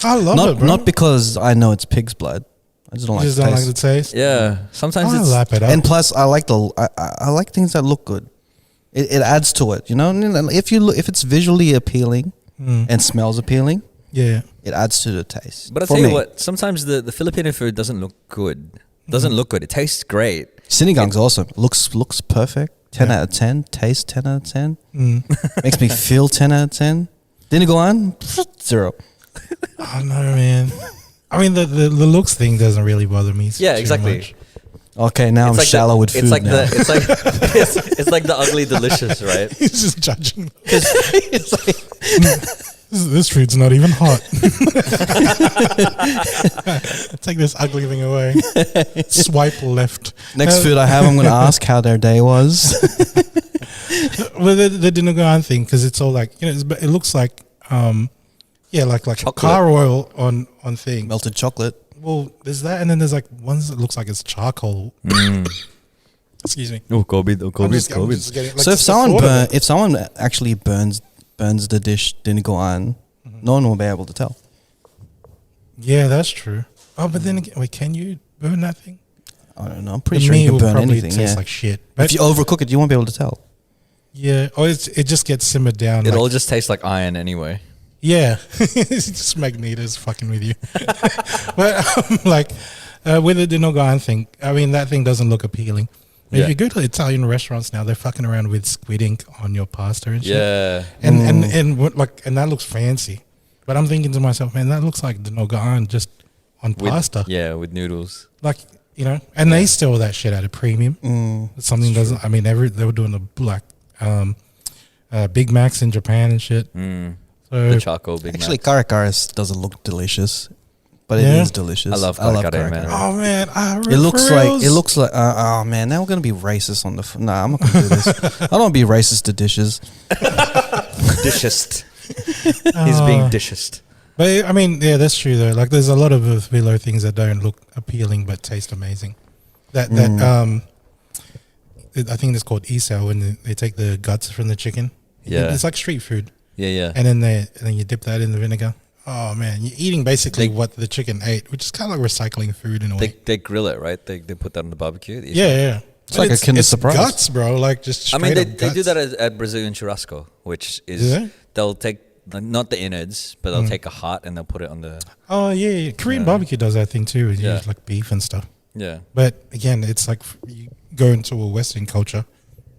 Speaker 2: I love it, bro.
Speaker 3: Not because I know it's pig's blood. I just don't
Speaker 2: You
Speaker 3: like
Speaker 2: just
Speaker 3: the
Speaker 2: don't
Speaker 3: taste.
Speaker 2: like the taste.
Speaker 1: Yeah. Sometimes
Speaker 2: I
Speaker 1: it's
Speaker 2: lap it up.
Speaker 3: And plus, I like I like things that look good. It adds to it, you know. If it's visually appealing and smells appealing,
Speaker 2: yeah.
Speaker 3: it adds to the taste.
Speaker 1: But I'll
Speaker 3: For
Speaker 1: tell you
Speaker 3: me.
Speaker 1: what, sometimes the Filipino food doesn't look good. Doesn't look good. It tastes great.
Speaker 3: Sinigang's awesome. Looks perfect. 10 out of 10. Taste 10 out of 10. Makes me feel 10 out of 10. Dinigoan 0.
Speaker 2: Oh no, man. I mean, the looks thing doesn't really bother me.
Speaker 1: Yeah,
Speaker 2: too
Speaker 1: exactly.
Speaker 2: much.
Speaker 3: Okay, now I'm
Speaker 1: like
Speaker 3: shallow with food
Speaker 1: it's like
Speaker 3: now.
Speaker 1: it's like the ugly delicious, right?
Speaker 2: He's just judging.
Speaker 3: It's like,
Speaker 2: This food's not even hot. Take this ugly thing away. Swipe left.
Speaker 3: next food I have, I'm going to ask how their day was.
Speaker 2: Well, the Dinogan thing, because it's all like, you know, it looks like, like
Speaker 1: Chocolate.
Speaker 2: car oil on thing.
Speaker 3: Melted chocolate.
Speaker 2: Well, there's that, and then there's like ones that looks like it's charcoal. Excuse me.
Speaker 1: Oh, COVID.
Speaker 2: I'm just getting, like,
Speaker 3: So if
Speaker 2: just the thought of it.
Speaker 3: someone actually burns the dish dinigoan, no one will be able to tell.
Speaker 2: Yeah, that's true. Oh, but then again, wait, can you burn that thing?
Speaker 3: I don't know. I'm pretty
Speaker 2: To
Speaker 3: sure
Speaker 2: me,
Speaker 3: you
Speaker 2: it
Speaker 3: can
Speaker 2: would
Speaker 3: burn
Speaker 2: probably
Speaker 3: anything.
Speaker 2: taste
Speaker 3: Yeah.
Speaker 2: like shit. But
Speaker 3: If you overcook it, you won't be able to tell.
Speaker 2: yeah, or it just gets simmered down.
Speaker 1: It
Speaker 2: like,
Speaker 1: all just tastes like iron anyway.
Speaker 2: yeah, it's just Magneto's fucking with you. But with the Dinogan thing, I mean, that thing doesn't look appealing. But
Speaker 1: Yeah.
Speaker 2: if you go to Italian restaurants now, they're fucking around with squid ink on your pasta and shit.
Speaker 1: Yeah.
Speaker 2: And that looks fancy. But I'm thinking to myself, man, that looks like Dinogan just on
Speaker 1: With,
Speaker 2: pasta.
Speaker 1: Yeah, with noodles.
Speaker 2: Like, you know, and they sell that shit at a premium. Something doesn't. I mean, they were doing Big Macs in Japan and shit. So
Speaker 1: The charcoal Big
Speaker 3: Actually,
Speaker 1: Mac.
Speaker 3: kare kares doesn't look delicious, but
Speaker 2: Yeah?
Speaker 3: it is delicious.
Speaker 1: I love kare kare, man.
Speaker 2: oh man,
Speaker 3: It looks like oh man, now we're gonna be racist on the nah, I'm not gonna do this. I don't want to be racist to dishes.
Speaker 1: Dishest. He's being dishest.
Speaker 2: But I mean, yeah, that's true though. Like, there's a lot of Velo things that don't look appealing but taste amazing. I think it's called isao, when they take the guts from the chicken.
Speaker 1: Yeah.
Speaker 2: It's like street food,
Speaker 1: Yeah.
Speaker 2: and then you dip that in the vinegar. Oh man, you're eating basically what the chicken ate, which is kind of like recycling food in a way.
Speaker 1: They grill it, right? They put that on the barbecue.
Speaker 2: Yeah.
Speaker 3: It's like a Kinder Surprise.
Speaker 2: Guts, bro. Like, just
Speaker 1: I
Speaker 2: straight
Speaker 1: mean,
Speaker 2: up
Speaker 1: they do
Speaker 2: guts.
Speaker 1: that at Brazilian churrasco, which
Speaker 2: Do
Speaker 1: is
Speaker 2: they?
Speaker 1: they'll take not the innards, but they'll take a heart and they'll put it on the
Speaker 2: Oh yeah. Korean barbecue does that thing too. You
Speaker 1: Yeah.
Speaker 2: use like beef and stuff.
Speaker 1: yeah.
Speaker 2: But again, it's like you go into a Western culture,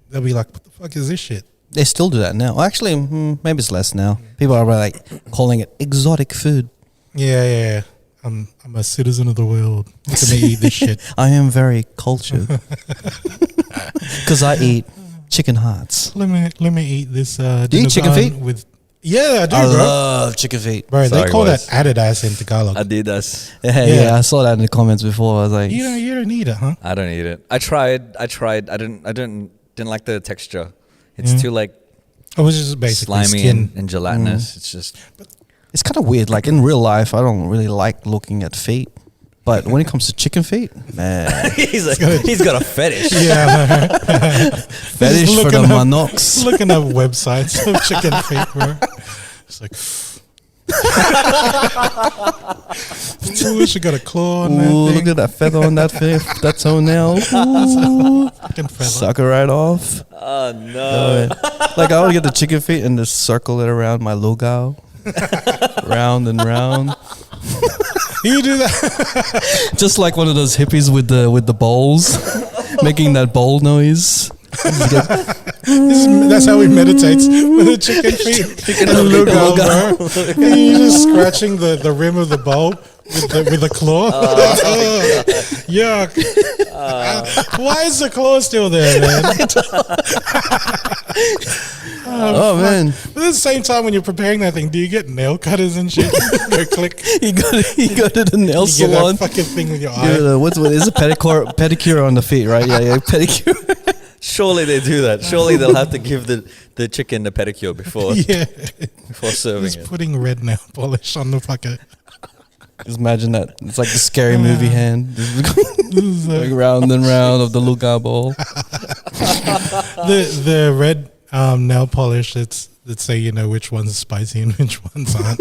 Speaker 2: they'll be like, "What the fuck is this shit?"
Speaker 3: They still do that now. Well, actually, maybe it's less now. People are like calling it exotic food.
Speaker 2: Yeah. I'm a citizen of the world. Look at me eat this shit.
Speaker 3: I am very cultured because I eat chicken hearts.
Speaker 2: Let me eat this.
Speaker 3: Do you eat chicken
Speaker 2: Dinogan
Speaker 3: feet?
Speaker 2: with? Yeah, I do,
Speaker 3: I
Speaker 2: bro.
Speaker 3: love chicken feet.
Speaker 2: Bro, they
Speaker 1: Sorry,
Speaker 2: call
Speaker 1: boys.
Speaker 2: that Adidas in Tagalog.
Speaker 1: Adidas.
Speaker 3: Yeah, I saw that in the comments before. I was like,
Speaker 2: you don't need it, huh?
Speaker 1: I don't eat it. I tried. I didn't like the texture. It's too like
Speaker 2: It was just basically
Speaker 1: slimy
Speaker 2: skin.
Speaker 1: and gelatinous. It's just
Speaker 3: it's kind of weird. Like in real life, I don't really like looking at feet, but when it comes to chicken feet, man,
Speaker 1: he's got a fetish.
Speaker 2: Yeah,
Speaker 3: fetish for the
Speaker 2: looking up-
Speaker 3: manox.
Speaker 2: looking up websites of chicken feet, bro. It's like, ooh, she got a claw on
Speaker 3: Ooh,
Speaker 2: that
Speaker 3: look
Speaker 2: thing.
Speaker 3: at that feather on that that toenail. Ooh,
Speaker 2: Fucking fella.
Speaker 3: suck it right off.
Speaker 1: Oh no.
Speaker 3: Like I would get the chicken feet and just circle it around my lugao, round and round,
Speaker 2: You do that?
Speaker 3: just like one of those hippies with the bowls, making that bowl noise.
Speaker 2: That's how he meditates with the chicken feet. And look out, bro. And you're just scratching the rim of the bowl with the claw. Yuck. Why is the claw still there, man?
Speaker 3: Oh man,
Speaker 2: But at the same time, when you're preparing that thing, do you get nail cutters and shit? Go click.
Speaker 3: you go to the nail
Speaker 2: You get
Speaker 3: salon.
Speaker 2: that fucking thing with your
Speaker 3: Yeah,
Speaker 2: eye.
Speaker 3: what is a pedicure on the feet, right? Yeah, pedicure.
Speaker 1: Surely they do that. Surely they'll have to give the chicken a pedicure before
Speaker 2: Yeah.
Speaker 1: before serving
Speaker 2: Just
Speaker 1: it.
Speaker 2: putting red nail polish on the fucking.
Speaker 3: Just imagine that. It's like the scary movie hand, going round and round of the lugao bowl.
Speaker 2: The red nail polish that say, you know, which one's spicy and which ones aren't.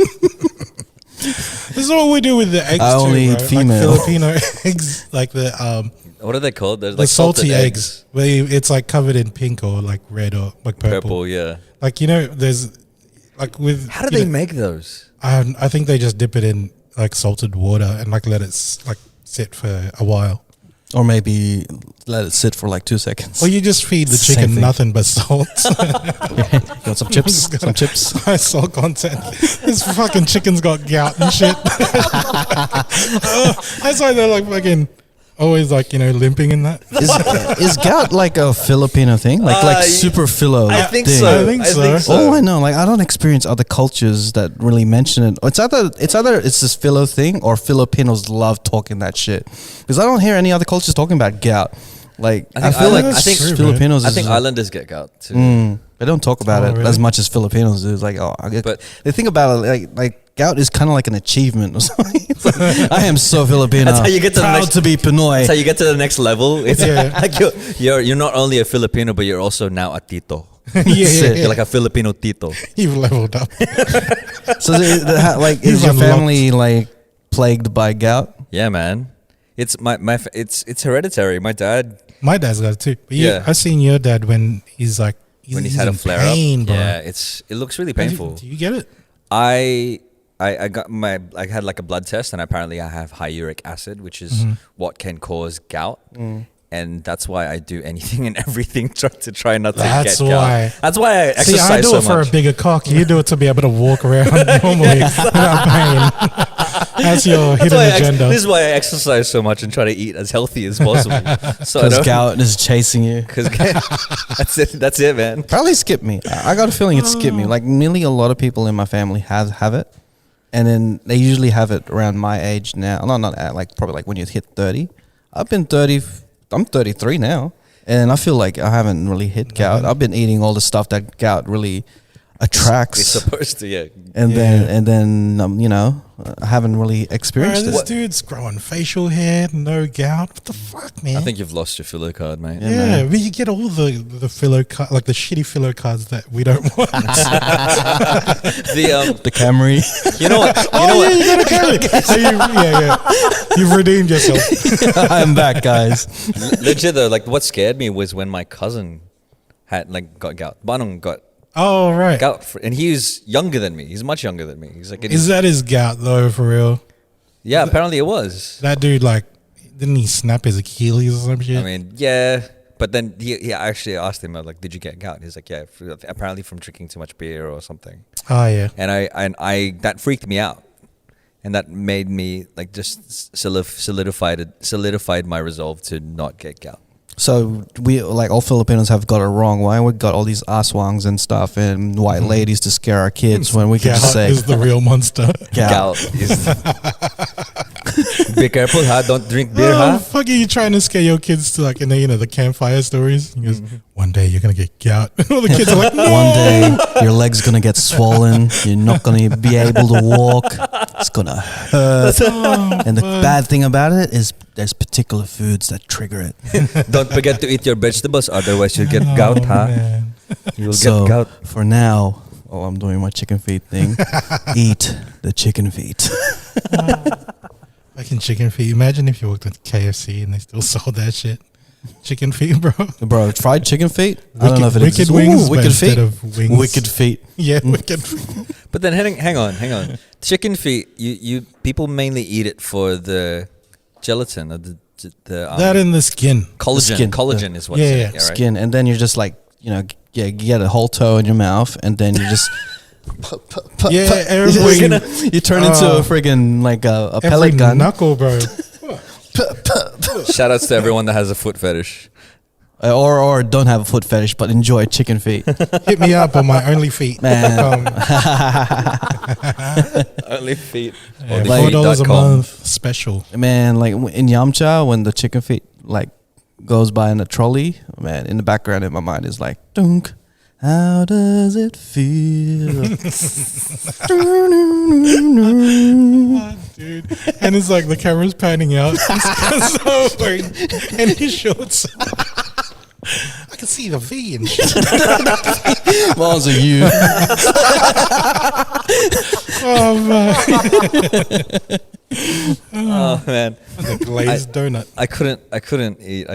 Speaker 2: This is what we do with the eggs
Speaker 3: I
Speaker 2: too,
Speaker 3: only
Speaker 2: bro.
Speaker 3: eat female.
Speaker 2: Like Filipino eggs, like the
Speaker 1: What are they called? There's
Speaker 2: the
Speaker 1: like
Speaker 2: salty
Speaker 1: salted
Speaker 2: eggs. Where it's like covered in pink or like red or like purple.
Speaker 1: Purple, yeah.
Speaker 2: Like, you know, there's like with
Speaker 1: How do
Speaker 2: you
Speaker 1: they
Speaker 2: know,
Speaker 1: make those?
Speaker 2: I think they just dip it in like salted water and like let it like sit for a while.
Speaker 3: Or maybe let it sit for like 2 seconds.
Speaker 2: Or you just feed the
Speaker 3: Same
Speaker 2: chicken
Speaker 3: thing.
Speaker 2: nothing but salt.
Speaker 3: You want some chips? Some chips?
Speaker 2: High salt content. This fucking chicken's got gout and shit. That's why they're like fucking always like, limping in that.
Speaker 3: Is gout like a Filipino thing? Like super philo
Speaker 1: I think
Speaker 3: thing?
Speaker 1: so.
Speaker 2: I think so.
Speaker 3: Oh, I know. Like I don't experience other cultures that really mention it. It's either it's this philo thing or Filipinos love talking that shit. Because I don't hear any other cultures talking about gout. Like I feel like
Speaker 2: That's true,
Speaker 3: Filipinos.
Speaker 1: I think
Speaker 3: is
Speaker 1: islanders get gout too.
Speaker 3: they don't talk about
Speaker 2: Oh,
Speaker 3: it
Speaker 2: really?
Speaker 3: as much as Filipinos do. It's like
Speaker 1: But-
Speaker 3: they think about it like gout is kind of like an achievement or something. It's like, I am so Filipino.
Speaker 1: That's how you get to the
Speaker 3: proud
Speaker 1: next-
Speaker 3: to be Pinoy.
Speaker 1: That's how you get to the next level. It's
Speaker 2: Yeah.
Speaker 1: like you're not only a Filipino, but you're also now a tito.
Speaker 2: Yeah.
Speaker 1: You're like a Filipino tito.
Speaker 2: You've leveled up.
Speaker 3: So like
Speaker 2: He's
Speaker 3: is your
Speaker 2: unlocked.
Speaker 3: family like plagued by gout?
Speaker 1: Yeah, man. It's it's hereditary. My dad,
Speaker 2: My dad's got it too. But
Speaker 1: Yeah.
Speaker 2: I've seen your dad when he's like,
Speaker 1: when he's had a
Speaker 2: in
Speaker 1: flare
Speaker 2: pain,
Speaker 1: up,
Speaker 2: bro.
Speaker 1: yeah, it looks really painful.
Speaker 2: Do you get it?
Speaker 1: I had like a blood test, and apparently I have high uric acid, which is
Speaker 2: Mm-hmm.
Speaker 1: what can cause gout. And that's why I do anything and everything to try not to
Speaker 2: That's
Speaker 1: get
Speaker 2: why.
Speaker 1: gout. That's why I
Speaker 2: See,
Speaker 1: exercise
Speaker 2: I do
Speaker 1: so
Speaker 2: it for
Speaker 1: much.
Speaker 2: a bigger cock. You do it to be able to walk around normally without pain. That's your hidden agenda.
Speaker 1: This is why I exercise so much and try to eat as healthy as possible. So I
Speaker 3: Because
Speaker 1: don't.
Speaker 3: gout is chasing you.
Speaker 1: Because that's it. That's it, man.
Speaker 3: Probably skip me. I got a feeling it skipped me. Like nearly a lot of people in my family have it, and then they usually have it around my age now. No, not at, like probably like when you hit 30. I've been 30. I'm 33 now, and I feel like I haven't really hit gout. I've been eating all the stuff that gout really attracts,
Speaker 1: It's supposed to, yeah.
Speaker 3: and
Speaker 2: Yeah.
Speaker 3: then I haven't really
Speaker 2: Bro,
Speaker 3: experienced
Speaker 2: this
Speaker 3: it.
Speaker 2: dude's growing facial hair, no gout. What the fuck, man?
Speaker 1: I think you've lost your filler card, mate.
Speaker 3: Yeah,
Speaker 2: yeah,
Speaker 3: man.
Speaker 2: but you get all the filler card, like the shitty filler cards that we don't want.
Speaker 3: The Camry.
Speaker 1: You know what? You know
Speaker 2: yeah,
Speaker 1: what?
Speaker 2: you got a carry. So you've redeemed yourself.
Speaker 3: I'm back, guys.
Speaker 1: Legit though, like what scared me was when my cousin had got gout. Banong got
Speaker 2: Oh right,
Speaker 1: gout, and he's younger than me. He's much younger than me. He's like,
Speaker 2: is that his gout though? For real,
Speaker 1: yeah. Apparently it was.
Speaker 2: that dude like didn't he snap his Achilles or some shit?
Speaker 1: I mean, yeah. But then he actually asked him, like, did you get gout? He's like, yeah, apparently from drinking too much beer or something.
Speaker 2: Oh yeah,
Speaker 1: And I that freaked me out, and that made me like just solidified my resolve to not get gout.
Speaker 3: So we like all Filipinos have got it wrong. Why we got all these aswangs and stuff and white ladies to scare our kids when we can
Speaker 2: gout
Speaker 3: just say
Speaker 2: is the real monster.
Speaker 3: gout.
Speaker 1: Gout is. Be careful, huh? Don't drink beer,
Speaker 2: Oh,
Speaker 1: huh?
Speaker 2: fuck are you trying to scare your kids to like in the campfire stories? He goes, one day you're gonna get gout. All the kids are like, no.
Speaker 3: One day your leg's gonna get swollen. You're not gonna be able to walk. It's gonna hurt. And the bad thing about it is there's particular foods that trigger it.
Speaker 1: Don't forget to eat your vegetables, otherwise you'll get gout, huh?
Speaker 2: Man.
Speaker 1: You'll
Speaker 3: So
Speaker 1: get gout.
Speaker 3: for now, while I'm doing my chicken feet thing, eat the chicken feet.
Speaker 2: Fucking chicken feet. Imagine if you worked at KFC and they still sold that shit. Chicken feet, bro.
Speaker 3: Bro, fried chicken feet? I don't know if it
Speaker 2: Wicked
Speaker 3: exists.
Speaker 2: wings,
Speaker 3: Ooh,
Speaker 2: but
Speaker 3: wicked
Speaker 2: instead
Speaker 3: feet.
Speaker 2: of wings.
Speaker 3: Wicked feet.
Speaker 2: Yeah, wicked feet.
Speaker 1: But then hang on. Chicken feet, you people mainly eat it for the gelatin or the
Speaker 2: That in the skin.
Speaker 1: collagen.
Speaker 3: skin.
Speaker 1: Collagen is what's
Speaker 2: Yeah,
Speaker 1: in
Speaker 2: yeah.
Speaker 1: it, right?
Speaker 3: Skin. And then you're just like, you get a whole toe in your mouth and then you just...
Speaker 2: Yeah,
Speaker 3: You're
Speaker 2: every,
Speaker 3: you turn into a friggin' like a
Speaker 2: every
Speaker 3: pellet gun.
Speaker 2: knuckle, bro.
Speaker 1: Shout outs to everyone that has a foot fetish.
Speaker 3: Or don't have a foot fetish but enjoy chicken feet.
Speaker 2: Hit me up on my only feet.
Speaker 3: Man.
Speaker 1: Only feet.
Speaker 2: Yeah,
Speaker 3: Like-
Speaker 2: $4 a
Speaker 1: onlyfeet.com.
Speaker 2: month special.
Speaker 3: Man, like in Yamcha, when the chicken feet like goes by in a trolley, man, in the background in my mind is like, dunk. How does it feel?
Speaker 2: Dude. And it's like the camera's panning out. He's so wearing any shorts. I can see the V and shit.
Speaker 3: Miles are you.
Speaker 2: Oh man.
Speaker 1: Oh man,
Speaker 2: The glazed donut.
Speaker 1: I couldn't eat.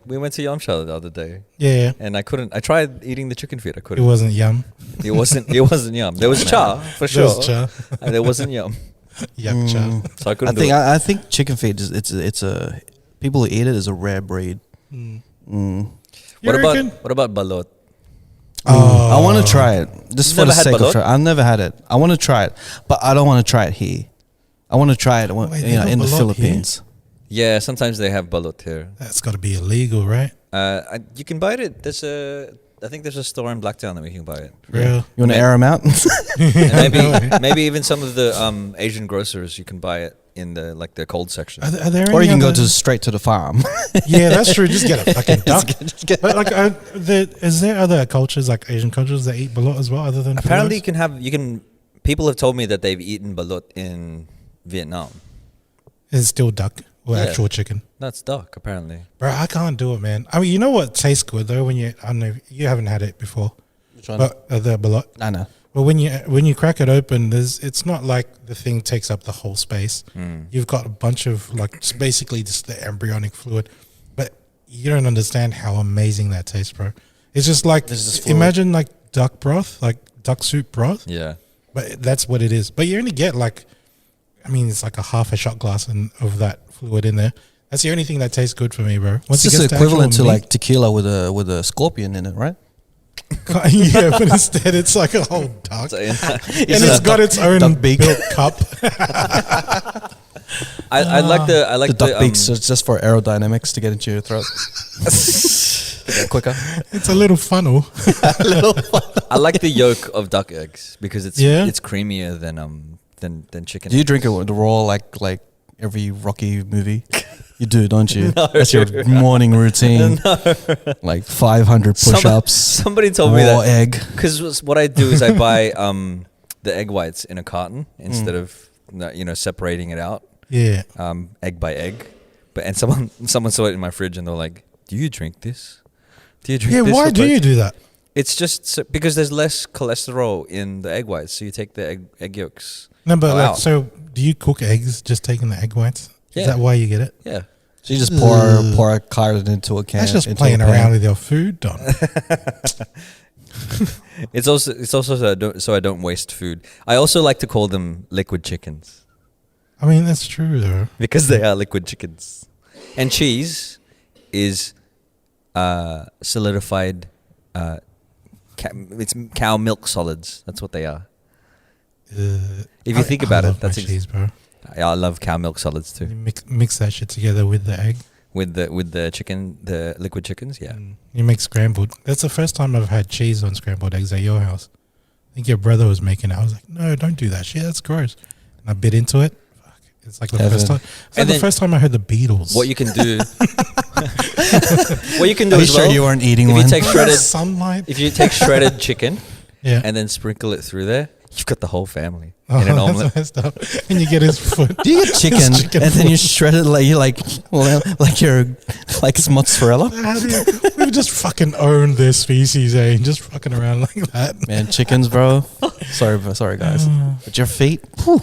Speaker 1: We went to Yamcha the other day,
Speaker 2: Yeah.
Speaker 1: and I couldn't. I tried eating the chicken feet. I
Speaker 2: It
Speaker 1: couldn't.
Speaker 2: wasn't yum.
Speaker 1: It wasn't yum. There was cha for
Speaker 2: There
Speaker 1: sure.
Speaker 2: was cha.
Speaker 1: And there wasn't yum.
Speaker 2: Yup, cha.
Speaker 1: So I couldn't do it.
Speaker 3: I think chicken feet is it's a people who eat it is a rare breed.
Speaker 2: You
Speaker 1: What
Speaker 2: reckon?
Speaker 1: about balot?
Speaker 3: I want to try it just for
Speaker 1: Never
Speaker 3: the
Speaker 1: had
Speaker 3: sake of
Speaker 1: balut?
Speaker 3: try. I've never had it. I want to try it, but I don't want to try it here. I want to try it
Speaker 2: Wait, they got
Speaker 3: in the
Speaker 2: balut
Speaker 3: Philippines.
Speaker 1: Yeah, sometimes they have balot here.
Speaker 2: That's got to be illegal, right?
Speaker 1: You can buy it. I think there's a store in Blacktown that we can buy it.
Speaker 2: Real.
Speaker 3: You want to air them out?
Speaker 1: And maybe even some of the Asian grocers you can buy it in the cold section.
Speaker 2: Are there
Speaker 3: Or
Speaker 2: any
Speaker 3: you can go
Speaker 2: other-
Speaker 3: straight to the farm.
Speaker 2: Yeah, that's true. Just get a fucking duck.
Speaker 3: Just get-
Speaker 2: But like, is there other cultures like Asian cultures that eat balut as well, other than
Speaker 1: Apparently,
Speaker 2: Filipinos?
Speaker 1: People have told me that they've eaten balut in Vietnam.
Speaker 2: It's still duck or
Speaker 1: Yeah.
Speaker 2: actual chicken,
Speaker 1: That's duck, apparently.
Speaker 2: bro. I can't do it, man. I mean, you know what tastes good though when I don't know, you haven't had it before,
Speaker 3: Which one?
Speaker 2: but the balut.
Speaker 3: I know.
Speaker 2: But when you crack it open, it's not like the thing takes up the whole space. You've got a bunch of like just basically just the embryonic fluid, but you don't understand how amazing that tastes, bro. It's just like
Speaker 3: This is fluid.
Speaker 2: imagine like duck broth, like duck soup broth,
Speaker 1: Yeah.
Speaker 2: but that's what it is. But you only get like, I mean, it's like a half a shot glass of that fluid in there. That's the only thing that tastes good for me, bro.
Speaker 3: It's
Speaker 2: it
Speaker 3: just
Speaker 2: gets
Speaker 3: equivalent to
Speaker 2: actual
Speaker 3: like tequila with a scorpion in it, right?
Speaker 2: meat- yeah, but instead it's like a whole duck.
Speaker 1: So,
Speaker 2: And it's got its own
Speaker 3: duck beak?
Speaker 2: built cup.
Speaker 1: I like the
Speaker 3: The duck beaks is just for aerodynamics to get into your throat. Get quicker.
Speaker 2: It's a little funnel.
Speaker 1: I like the yolk of duck eggs because it's
Speaker 2: Yeah?
Speaker 1: it's creamier than chicken.
Speaker 3: Do you drink it with the raw like every Rocky movie? You do, don't you? That's your morning routine. Like 500 push-ups.
Speaker 1: Somebody told me
Speaker 3: raw
Speaker 1: that
Speaker 3: egg.
Speaker 1: because what I do is I buy the egg whites in a carton instead of separating it out
Speaker 2: Yeah.
Speaker 1: egg by egg. And someone saw it in my fridge and they were like, "Do you drink this? Do you drink
Speaker 2: Yeah,
Speaker 1: this?"
Speaker 2: why
Speaker 1: for
Speaker 2: do you
Speaker 1: protein?"
Speaker 2: do that?
Speaker 1: It's just because there's less cholesterol in the egg whites, so you take the egg yolks.
Speaker 2: No, but
Speaker 1: Wow.
Speaker 2: like, so do you cook eggs just taking the egg whites?
Speaker 1: Yeah.
Speaker 2: Is that why you get it?
Speaker 1: Yeah.
Speaker 3: So you just pour a carton into a can.
Speaker 2: That's just
Speaker 3: into
Speaker 2: playing
Speaker 3: a pan.
Speaker 2: around with your food, Don.
Speaker 1: It's also so I don't waste food. I also like to call them liquid chickens
Speaker 2: I mean, that's true though.
Speaker 1: because they are liquid chickens. And cheese is solidified. It's cow milk solids. That's what they are. If you think about it, that's
Speaker 2: my cheese, bro.
Speaker 1: I love cow milk solids too.
Speaker 2: You mix that shit together with the egg.
Speaker 1: With the chicken, the liquid chickens, yeah.
Speaker 2: You make scrambled. That's the first time I've had cheese on scrambled eggs at your house. I think your brother was making it. I was like, no, don't do that shit. That's gross. And I bit into it. Fuck. It's like the
Speaker 3: Heaven.
Speaker 2: first time. It's like
Speaker 1: And
Speaker 2: the
Speaker 1: then-
Speaker 2: first time I heard the Beatles.
Speaker 1: What you can do, what you can do
Speaker 3: Are you
Speaker 1: as
Speaker 3: sure
Speaker 1: well,
Speaker 3: you weren't eating
Speaker 1: if
Speaker 3: one?
Speaker 1: you take shredded,
Speaker 2: sunlight.
Speaker 1: if you take shredded chicken
Speaker 2: Yeah.
Speaker 1: and then sprinkle it through there, you've got the whole family
Speaker 2: Oh,
Speaker 1: in an
Speaker 2: that's
Speaker 1: omelet.
Speaker 2: messed up. And you get his foot.
Speaker 3: Do you get chicken,
Speaker 2: chicken
Speaker 3: and then you shred it like it's mozzarella?
Speaker 2: How do you, we've just fucking owned their species, eh? And just fucking around like that.
Speaker 3: Man, chickens, bro. Sorry, guys. But your feet. Whew.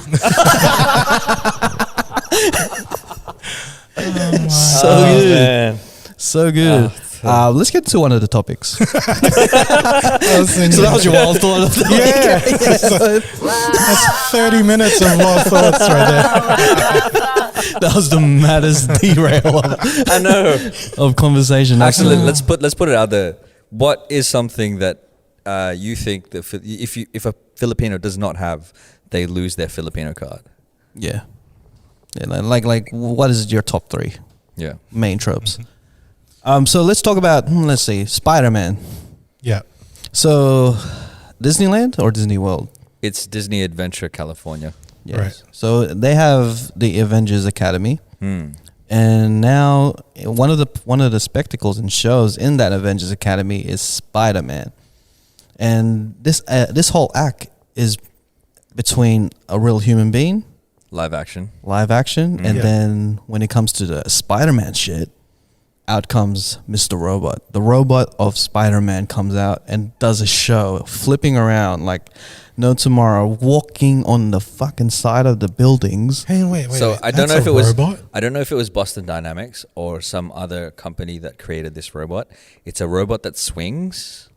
Speaker 3: So good.
Speaker 1: Man.
Speaker 3: So good. Let's get to one of the topics.
Speaker 2: I was thinking,
Speaker 3: So that was your wild thought of the
Speaker 2: yeah.
Speaker 3: week.
Speaker 2: That's 30 minutes of wild thoughts right there.
Speaker 3: That was the maddest derail
Speaker 1: I know.
Speaker 3: of conversation.
Speaker 1: Actually, let's put it out there. What is something that you think that if a Filipino does not have, they lose their Filipino card?
Speaker 3: Yeah. Like what is your top 3
Speaker 1: Yeah.
Speaker 3: main tropes? So let's talk about, let's see, Spider-Man.
Speaker 2: Yeah.
Speaker 3: So Disneyland or Disney World?
Speaker 1: It's Disney Adventure California.
Speaker 3: Yes.
Speaker 2: Right.
Speaker 3: So they have the Avengers Academy. And now one of the spectacles and shows in that Avengers Academy is Spider-Man. And this whole act is between a real human being,
Speaker 1: Live action.
Speaker 3: live action, and
Speaker 2: Yeah.
Speaker 3: then when it comes to the Spider-Man shit, out comes Mr. Robot. The robot of Spider-Man comes out and does a show, flipping around like no tomorrow, walking on the fucking side of the buildings.
Speaker 2: Hey, wait.
Speaker 1: So I don't
Speaker 2: That's
Speaker 1: know if
Speaker 2: a
Speaker 1: it was
Speaker 2: robot?
Speaker 1: I don't know if it was Boston Dynamics or some other company that created this robot. It's a robot that swings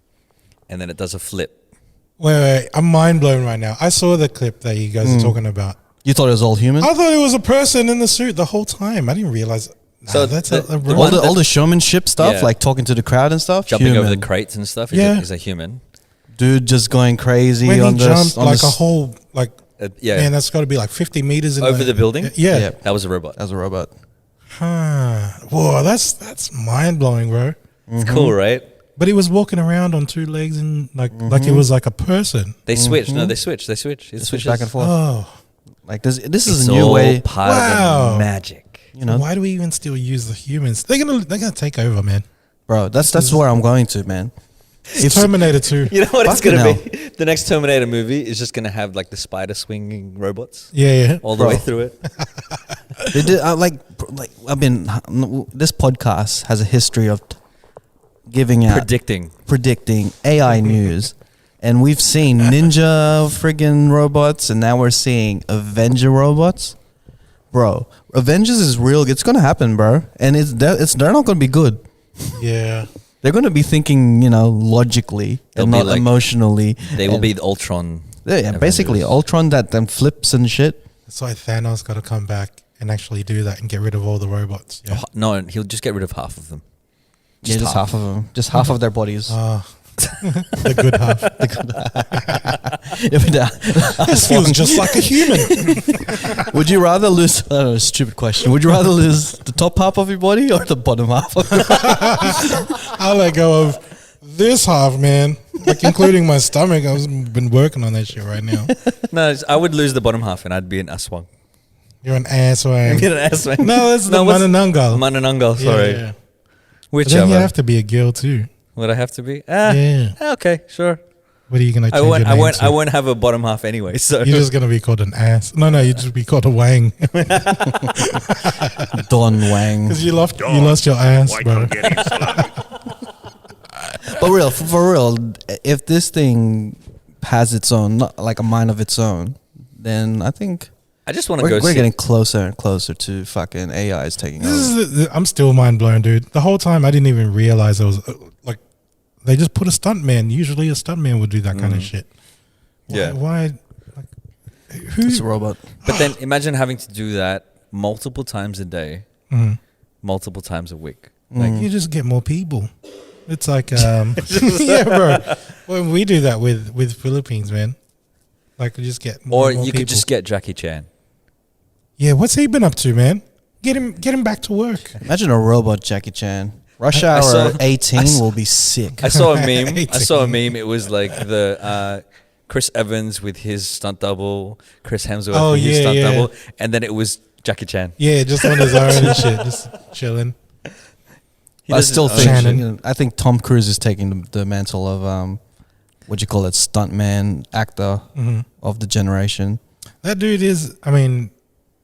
Speaker 1: and then it does a flip.
Speaker 2: Wait. I'm mind blown right now. I saw the clip that you guys are talking about.
Speaker 3: You thought it was all human?
Speaker 2: I thought it was a person in the suit the whole time. I didn't realize.
Speaker 1: So
Speaker 2: that's
Speaker 1: the
Speaker 2: a
Speaker 1: one
Speaker 3: all the
Speaker 1: that-
Speaker 3: all the showmanship stuff,
Speaker 1: Yeah.
Speaker 3: like talking to the crowd and stuff.
Speaker 1: jumping over the
Speaker 3: human.
Speaker 1: crates and stuff
Speaker 2: Yeah.
Speaker 1: is a human.
Speaker 3: Dude just going crazy
Speaker 2: when
Speaker 3: on
Speaker 2: he
Speaker 3: the
Speaker 2: jumped
Speaker 3: on
Speaker 2: like
Speaker 3: the
Speaker 2: a whole like
Speaker 1: Yeah,
Speaker 2: man, that's got to be like 50 meters in
Speaker 1: over the building.
Speaker 2: Yeah.
Speaker 3: Yeah.
Speaker 1: That was a robot.
Speaker 3: as a robot.
Speaker 2: Huh. Whoa, that's mind blowing, bro.
Speaker 1: It's cool, right?
Speaker 2: But he was walking around on two legs and like it was like a person.
Speaker 1: They switch. No, they switch. It
Speaker 3: Switch
Speaker 1: switches
Speaker 3: back and forth.
Speaker 2: Oh,
Speaker 3: Like this
Speaker 1: It's
Speaker 3: is a new
Speaker 1: all
Speaker 3: way.
Speaker 1: part
Speaker 2: Wow.
Speaker 1: of the magic.
Speaker 3: You know,
Speaker 2: why do we even still use the humans? They're gonna take over, man.
Speaker 3: bro. That's where I'm going to, man.
Speaker 2: It's Terminator 2.
Speaker 1: You know what it's
Speaker 3: Fucking
Speaker 1: gonna be? The next Terminator movie is just gonna have like the spider swinging robots
Speaker 2: Yeah.
Speaker 1: all the
Speaker 3: Bro.
Speaker 1: way through it.
Speaker 3: They did, like I've been. This podcast has a history of giving out predicting AI news, and we've seen ninja friggin' robots, and now we're seeing Avenger robots. Bro, Avengers is real. It's gonna happen, bro, and they're not gonna be good.
Speaker 2: Yeah.
Speaker 3: They're gonna be thinking, logically
Speaker 1: They'll
Speaker 3: and
Speaker 1: be
Speaker 3: not
Speaker 1: like-
Speaker 3: emotionally.
Speaker 1: They will
Speaker 3: And-
Speaker 1: be the Ultron.
Speaker 3: yeah, basically
Speaker 1: Avengers.
Speaker 3: Ultron that then flips and shit.
Speaker 2: That's why Thanos got to come back and actually do that and get rid of all the robots. Yeah.
Speaker 1: No, he'll just get rid of half of them.
Speaker 3: Just half of them, just half of their bodies.
Speaker 2: The good half. This feels just like a human.
Speaker 3: Would you rather lose? I don't know, stupid question. Would you rather lose the top half of your body or the bottom half?
Speaker 2: I'll let go of this half, man. Like including my stomach. I've been working on that shit right now.
Speaker 1: No, I would lose the bottom half and I'd be an aswang.
Speaker 2: You're an asswang.
Speaker 1: Be an aswang.
Speaker 2: No, it's the
Speaker 1: what's-
Speaker 2: Mananangal.
Speaker 1: Mananangal, sorry.
Speaker 2: Yeah. But
Speaker 1: Whichever.
Speaker 2: then you have to be a girl too.
Speaker 1: Would I have to be?
Speaker 2: Yeah.
Speaker 1: Okay, sure.
Speaker 2: What are you gonna change
Speaker 1: I
Speaker 2: your
Speaker 1: won't.
Speaker 2: name
Speaker 1: I won't.
Speaker 2: to?
Speaker 1: I won't have a bottom half anyway. So
Speaker 2: You're just gonna be called an ass. No, you'd just be called a wang
Speaker 3: Don Wang.
Speaker 2: because you lost your ass,
Speaker 4: Why
Speaker 2: bro.
Speaker 4: come getting salami?
Speaker 3: But real, for real, if this thing has its own, like a mind of its own, then I think
Speaker 1: I just want to go.
Speaker 3: we're
Speaker 1: see.
Speaker 3: getting closer and closer to fucking AIs taking
Speaker 2: This
Speaker 3: over.
Speaker 2: is I'm still mind blown, dude. The whole time I didn't even realize it was like they just put a stuntman. Usually a stuntman would do that kind of shit.
Speaker 1: Yeah.
Speaker 2: Why? Like, who?
Speaker 3: It's a robot.
Speaker 1: But then imagine having to do that multiple times a day,
Speaker 2: Mhm.
Speaker 1: multiple times a week.
Speaker 2: Like you just get more people. It's like yeah, bro. When we do that with Philippines, man. Like we just get more
Speaker 1: Or
Speaker 2: and more
Speaker 1: you
Speaker 2: people.
Speaker 1: could just get Jackie Chan.
Speaker 2: Yeah, what's he been up to, man? Get him back to work.
Speaker 3: Imagine a robot Jackie Chan. Rush
Speaker 1: I
Speaker 3: Hour
Speaker 1: saw-
Speaker 3: 18 will be sick.
Speaker 1: I saw a meme. I saw a meme. It was like the Chris Evans with his stunt double, Chris Hemsworth
Speaker 2: Oh,
Speaker 1: with his
Speaker 2: yeah,
Speaker 1: stunt
Speaker 2: yeah.
Speaker 1: double, and then it was Jackie Chan.
Speaker 2: Yeah, just on his own and shit, just chilling.
Speaker 1: He
Speaker 3: I
Speaker 1: does his
Speaker 3: still
Speaker 1: own
Speaker 3: think
Speaker 2: Shannon.
Speaker 3: I think Tom Cruise is taking the mantle of what you call it, stuntman actor of the generation.
Speaker 2: That dude is, I mean,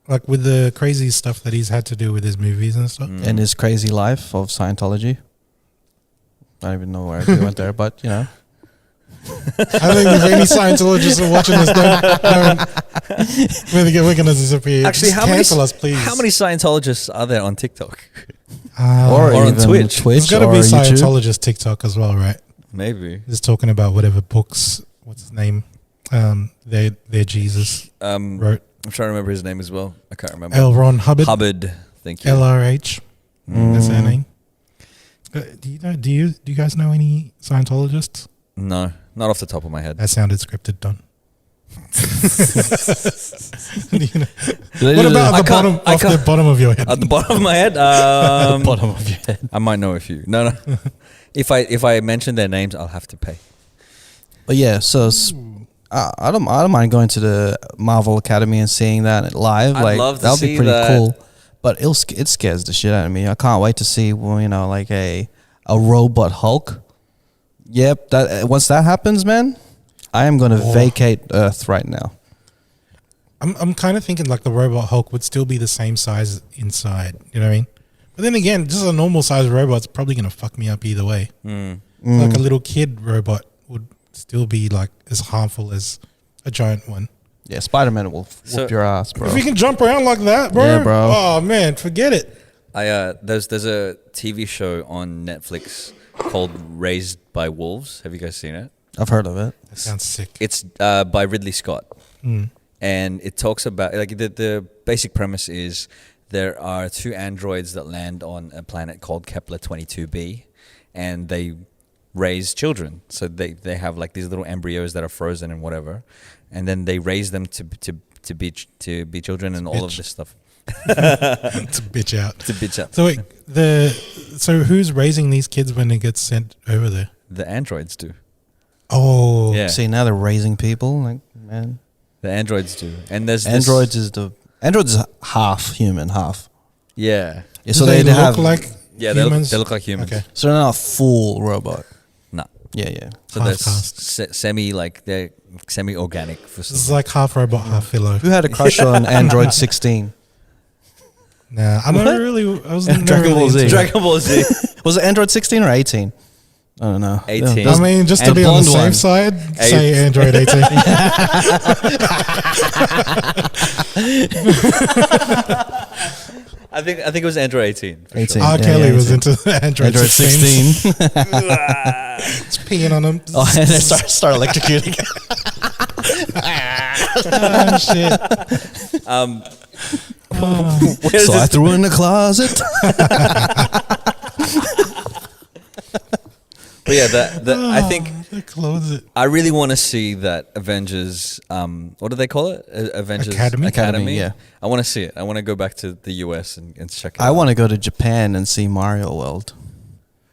Speaker 2: like with the crazy stuff that he's had to do with his movies and stuff.
Speaker 3: And his crazy life of Scientology. I don't even know where I went there, but
Speaker 2: I think if any Scientologists are watching this, we're going to disappear.
Speaker 1: Actually,
Speaker 2: Just
Speaker 1: how many
Speaker 2: cancel us, please.
Speaker 1: How many Scientologists are there on TikTok?
Speaker 3: or
Speaker 1: on
Speaker 3: even
Speaker 1: Twitch.
Speaker 2: There's got to
Speaker 3: or
Speaker 2: be
Speaker 3: YouTube.
Speaker 2: Scientologist TikTok as well, right?
Speaker 1: Maybe.
Speaker 2: Just talking about whatever books, what's his name? Their Jesus wrote.
Speaker 1: I'm trying to remember his name as well. I can't remember.
Speaker 2: L. Ron Hubbard.
Speaker 1: Hubbard. Thank you.
Speaker 2: LRH. That's their name. Do you guys know any Scientologists?
Speaker 1: No, not off the top of my head.
Speaker 2: That sounded scripted, Don.
Speaker 3: They
Speaker 2: What
Speaker 3: do
Speaker 2: about
Speaker 1: I
Speaker 2: the
Speaker 1: can't-
Speaker 2: bottom
Speaker 1: I
Speaker 2: off the
Speaker 1: can't-
Speaker 2: bottom of your head?
Speaker 1: At the bottom of my head,
Speaker 3: the bottom of your head?
Speaker 1: I might know a few. No. If I mention their names, I'll have to pay.
Speaker 3: But yeah, so I don't mind going to the Marvel Academy and seeing that live.
Speaker 1: I'd
Speaker 3: like
Speaker 1: love to
Speaker 3: that'll be
Speaker 1: see
Speaker 3: pretty
Speaker 1: that.
Speaker 3: cool. But it scares the shit out of me. I can't wait to see like a robot Hulk. Yep, that once that happens, man, I am going to vacate Earth right now.
Speaker 2: I'm kind of thinking like the robot Hulk would still be the same size inside. You know what I mean? But then again, just a normal size robot's probably gonna fuck me up either way. Like a little kid robot would still be like as harmful as a giant one.
Speaker 3: Yeah, Spider-Man will whoop your ass, bro.
Speaker 2: If he can jump around like that, bro.
Speaker 3: Yeah, bro.
Speaker 2: Oh man, forget it.
Speaker 1: There's a TV show on Netflix called Raised by Wolves. Have you guys seen it?
Speaker 3: I've heard of it.
Speaker 2: That sounds sick.
Speaker 1: It's by Ridley Scott, and it talks about like the basic premise is there are 2 androids that land on a planet called Kepler 22b, and they raise children. So they have like these little embryos that are frozen and whatever, and then they raise them to be children and all of this stuff.
Speaker 2: It's a bitch out.
Speaker 1: To bitch out.
Speaker 2: So wait, so who's raising these kids when they get sent over there?
Speaker 1: The androids do.
Speaker 2: Oh,
Speaker 1: Yeah.
Speaker 3: See, now they're raising people. Like, man,
Speaker 1: The androids do. And there's
Speaker 3: Androids is half human, half.
Speaker 1: Yeah.
Speaker 3: Yeah, so
Speaker 2: do
Speaker 3: they
Speaker 2: look
Speaker 3: have
Speaker 2: like
Speaker 1: Yeah,
Speaker 2: humans?
Speaker 1: they look like humans.
Speaker 2: Okay.
Speaker 3: So they're not a full robot.
Speaker 1: No.
Speaker 3: Yeah.
Speaker 1: So
Speaker 2: Half
Speaker 1: they're
Speaker 2: cast.
Speaker 1: they're semi-organic. For
Speaker 2: This is like half robot, half philo.
Speaker 3: Who had a crush on Android 16?
Speaker 2: Nah, I never really. I was never
Speaker 3: Dragon
Speaker 2: really
Speaker 3: Ball Z.
Speaker 2: into it.
Speaker 1: Dragon Ball Z.
Speaker 3: Was it Android 16 or 18? I don't know.
Speaker 1: 18.
Speaker 2: I mean, just to
Speaker 3: And
Speaker 2: be on the
Speaker 3: blonde
Speaker 2: safe
Speaker 3: one.
Speaker 2: side, say Android 18.
Speaker 1: I think it was Android 18. for
Speaker 3: 18.
Speaker 1: sure.
Speaker 2: R.
Speaker 3: Yeah,
Speaker 2: Kelly
Speaker 3: yeah,
Speaker 2: was
Speaker 3: 18.
Speaker 2: into the Android,
Speaker 3: Android
Speaker 2: 16.
Speaker 3: 16.
Speaker 2: It's peeing on him.
Speaker 3: Oh, and then start electrocuting.
Speaker 2: Oh, shit.
Speaker 1: Where's
Speaker 3: So I
Speaker 1: this?
Speaker 3: threw it in the closet.
Speaker 1: But yeah, I think
Speaker 2: They close it.
Speaker 1: I really want to see that Avengers. What do they call it? Avengers
Speaker 2: Academy?
Speaker 3: Yeah.
Speaker 1: I want to see it. I want to go back to the US and check it out.
Speaker 3: I want to go to Japan and see Mario World.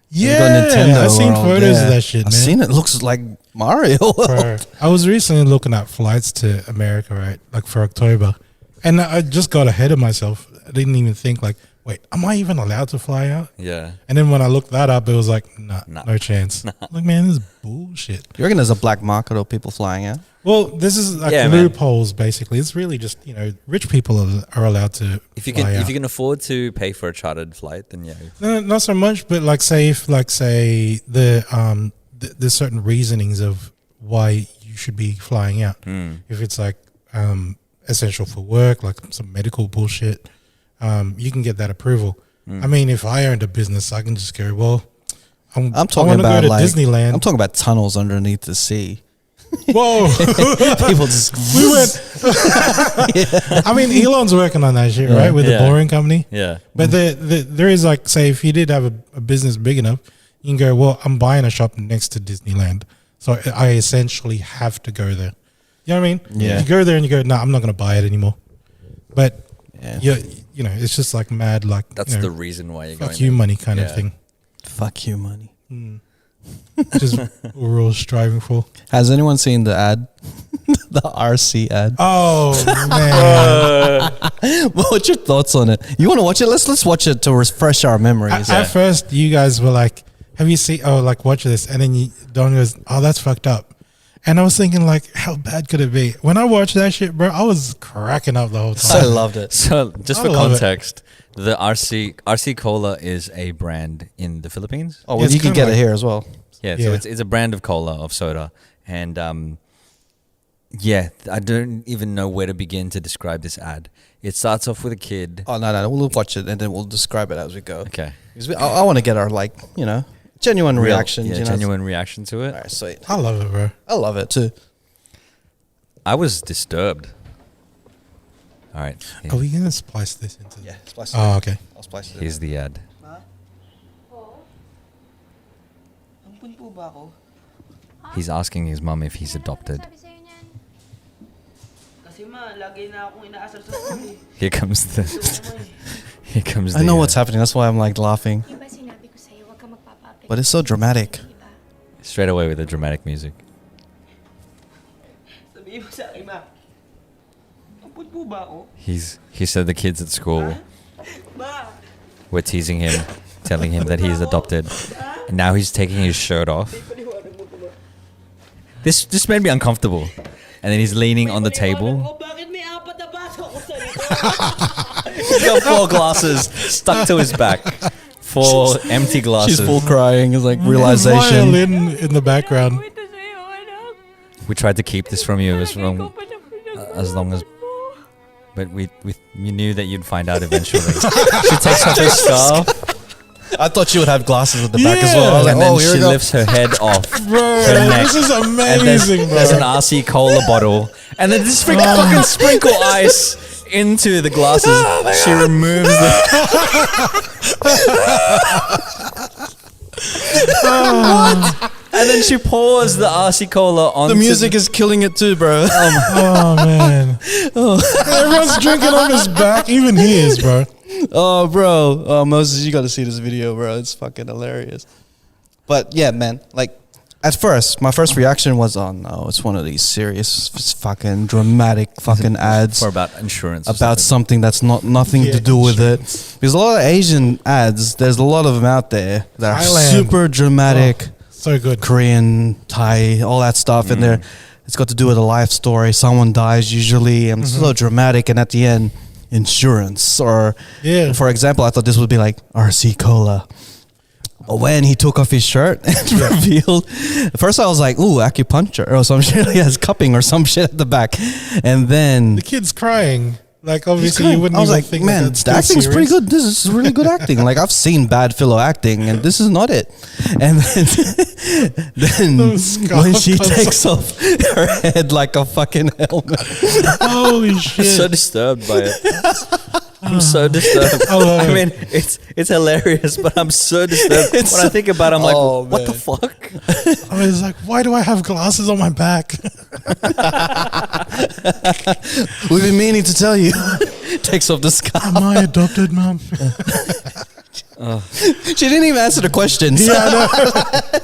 Speaker 2: Yeah, I've seen
Speaker 3: World,
Speaker 2: photos
Speaker 3: yeah.
Speaker 2: of that shit, man.
Speaker 3: I've seen it. Looks like Mario World.
Speaker 2: Bro, I was recently looking at flights to America, right? Like for October. And I just got ahead of myself. I didn't even think like, wait, am I even allowed to fly out?
Speaker 1: Yeah.
Speaker 2: And then when I looked that up, it was like,
Speaker 1: Nah.
Speaker 2: no chance. Like, man, this is bullshit.
Speaker 3: You reckon there's a black market of people flying out?
Speaker 2: Well, this is like
Speaker 1: Yeah, man.
Speaker 2: loopholes, basically. It's really just, rich people are allowed to
Speaker 1: If you
Speaker 2: fly
Speaker 1: can
Speaker 2: out.
Speaker 1: if you can afford to pay for a chartered flight, then yeah.
Speaker 2: No, not so much, but like say if there's certain reasonings of why you should be flying out. If it's like essential for work, like some medical bullshit, you can get that approval. I mean, if I owned a business, I can just go, well,
Speaker 3: I'm
Speaker 2: I
Speaker 3: talking
Speaker 2: want to
Speaker 3: about
Speaker 2: go to
Speaker 3: like
Speaker 2: Disneyland.
Speaker 3: I'm talking about tunnels underneath the sea.
Speaker 2: Whoa,
Speaker 3: People just
Speaker 2: we went. I mean, Elon's working on that shit, right, with
Speaker 1: Yeah.
Speaker 2: the Boring Company.
Speaker 1: Yeah.
Speaker 2: But there is like, say, if you did have a business big enough, you can go, well, I'm buying a shop next to Disneyland. So I essentially have to go there. You know what I mean?
Speaker 3: Yeah.
Speaker 2: You go there and you go, no, I'm not going to buy it anymore. But,
Speaker 3: Yeah.
Speaker 2: it's just like mad, like,
Speaker 1: That's the reason why you're
Speaker 2: fuck
Speaker 1: going
Speaker 2: you
Speaker 1: there.
Speaker 2: money kind of
Speaker 1: Yeah.
Speaker 2: thing.
Speaker 3: fuck you money.
Speaker 2: Which is what we're all striving for.
Speaker 3: Has anyone seen the ad? The RC ad.
Speaker 2: Oh, man.
Speaker 3: What's your thoughts on it? You want to watch it? Let's watch it to refresh our memories.
Speaker 2: At first, you guys were like, have you seen, watch this. And then Don goes, oh, that's fucked up. And I was thinking, like, how bad could it be? When I watched that shit, bro, I was cracking up the whole
Speaker 3: I
Speaker 2: time.
Speaker 3: loved it.
Speaker 1: So just
Speaker 2: I
Speaker 1: for
Speaker 2: love it.
Speaker 1: context, the RC Cola is a brand in the Philippines.
Speaker 3: Oh, well,
Speaker 2: It's
Speaker 3: you can
Speaker 2: kinda
Speaker 3: get it
Speaker 2: like-
Speaker 3: here as well.
Speaker 1: Yeah,
Speaker 2: Yeah.
Speaker 1: so it's a brand of cola, of soda, and I don't even know where to begin to describe this ad. It starts off with a kid.
Speaker 3: Oh no, we'll watch it and then we'll describe it as we go.
Speaker 1: Okay,
Speaker 3: Because I want to get our genuine
Speaker 1: Real-
Speaker 3: reactions.
Speaker 1: yeah, genuine reaction to it.
Speaker 3: All right, sweet.
Speaker 2: I love it, bro.
Speaker 3: I love it too.
Speaker 1: I was disturbed. All right,
Speaker 2: Are we going to splice this into
Speaker 3: Yeah, splice it.
Speaker 2: Oh, okay.
Speaker 3: I'll splice it.
Speaker 1: here's the ad. He's asking his mum if he's adopted.
Speaker 5: Kasi ma, lagi na akong inaasar sa school eh.
Speaker 1: Here comes the. Here comes the.
Speaker 3: I know what's happening. That's why I'm like laughing.
Speaker 6: Diba sinabi ko sa'yo, huwag ka magpapa-update.
Speaker 3: But it's so dramatic.
Speaker 6: Diba?
Speaker 1: Straight away with the dramatic music.
Speaker 5: Sabihin mo sa akin, ma. Ampun po ba ako?
Speaker 1: He said the kids at school
Speaker 5: Ma!
Speaker 1: were teasing him, telling him that he's adopted, and now he's taking his shirt off. This made me uncomfortable. And then he's leaning on the table.
Speaker 5: Oh, bakit may apat na baso ako sa nito?
Speaker 1: He's got 4 glasses stuck to his back. 4 empty glasses.
Speaker 3: She's full crying. It's like realization.
Speaker 2: Violin in the background.
Speaker 5: Ito sa'yo, anak.
Speaker 1: We tried to keep this from you as
Speaker 5: Ikaw
Speaker 1: long
Speaker 5: pa na
Speaker 1: as long as, but we knew that you'd find out eventually. She takes off her scarf
Speaker 3: I thought she would have glasses at the back as
Speaker 2: Yeah.
Speaker 3: well. I was like,
Speaker 1: and then
Speaker 3: oh, here
Speaker 1: she
Speaker 3: we go.
Speaker 1: lifts her head off.
Speaker 2: Bro,
Speaker 1: Her neck.
Speaker 2: this is
Speaker 1: And
Speaker 2: amazing,
Speaker 1: there's an
Speaker 2: bro.
Speaker 1: RC cola bottle, and then this fucking sprinkle ice into the glasses. She removes the. What? And then she pours the RC cola on.
Speaker 3: The music is killing it too, bro.
Speaker 2: Oh man. Everyone's drinking on his back. Even he is, bro.
Speaker 3: Oh, bro. Oh, Moses, you got to see this video, bro. It's fucking hilarious. But yeah, man. Like, at first, my first reaction was, oh no, it's one of these serious, fucking dramatic fucking ads
Speaker 1: for about insurance.
Speaker 3: about something that's nothing
Speaker 2: Yeah,
Speaker 3: to do with it.
Speaker 2: insurance.
Speaker 3: Because a lot of Asian ads, there's a lot of them out there that are
Speaker 2: Thailand.
Speaker 3: super dramatic.
Speaker 2: So good.
Speaker 3: Korean, Thai, all that stuff, and there, it's got to do with a life story. Someone dies usually, and it's so dramatic. And at the end, insurance, or
Speaker 2: Yeah.
Speaker 3: for example, I thought this would be like RC Cola. But when he took off his shirt and revealed, at first I was like, "Ooh, acupuncture or some shit." He has cupping or some shit at the back, and then
Speaker 2: The kid's crying. Like obviously
Speaker 3: crying.
Speaker 2: you wouldn't
Speaker 3: I was
Speaker 2: even
Speaker 3: like,
Speaker 2: think
Speaker 3: man,
Speaker 2: that's
Speaker 3: the acting's pretty good. This is really good acting. Like I've seen bad filler acting, and this is not it. And then
Speaker 2: The scarf
Speaker 3: when she
Speaker 2: comes
Speaker 3: takes off her head like a fucking helmet,
Speaker 2: Holy
Speaker 1: I'm
Speaker 2: shit.
Speaker 1: so disturbed by it. I'm so disturbed.
Speaker 2: I love
Speaker 1: I
Speaker 2: it.
Speaker 1: mean, it's hilarious, but I'm so disturbed. When I think about it, I'm like,
Speaker 3: Oh,
Speaker 1: what the
Speaker 3: man.
Speaker 1: fuck?
Speaker 2: I mean, it's like, why do I have glasses on my back?
Speaker 3: we've been meaning to tell you. Takes off the scarf.
Speaker 2: Am I adopted, mom?
Speaker 3: She didn't even answer the question. So
Speaker 2: Yeah, I know.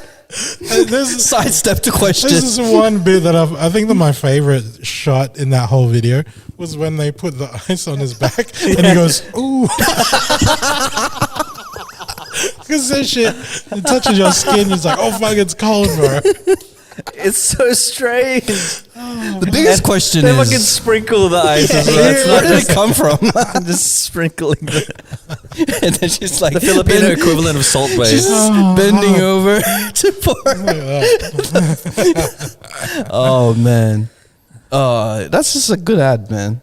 Speaker 2: This
Speaker 3: sidestep the question.
Speaker 2: is one bit that I think that my favorite shot in that whole video was when they put the ice on his back and he goes, ooh. Because that shit, it touches your skin. He's like, oh, fuck, it's cold, bro.
Speaker 1: It's so strange.
Speaker 3: The biggest question
Speaker 1: They fucking
Speaker 3: is,
Speaker 1: sprinkle the ice as well. It's
Speaker 3: where
Speaker 1: not
Speaker 3: did it
Speaker 1: just,
Speaker 3: come from?
Speaker 1: just sprinkling the
Speaker 3: And then she's like,
Speaker 1: Filipino equivalent of Salt Bay.
Speaker 3: she's bending over to pour. Oh man, that's just a good ad, man.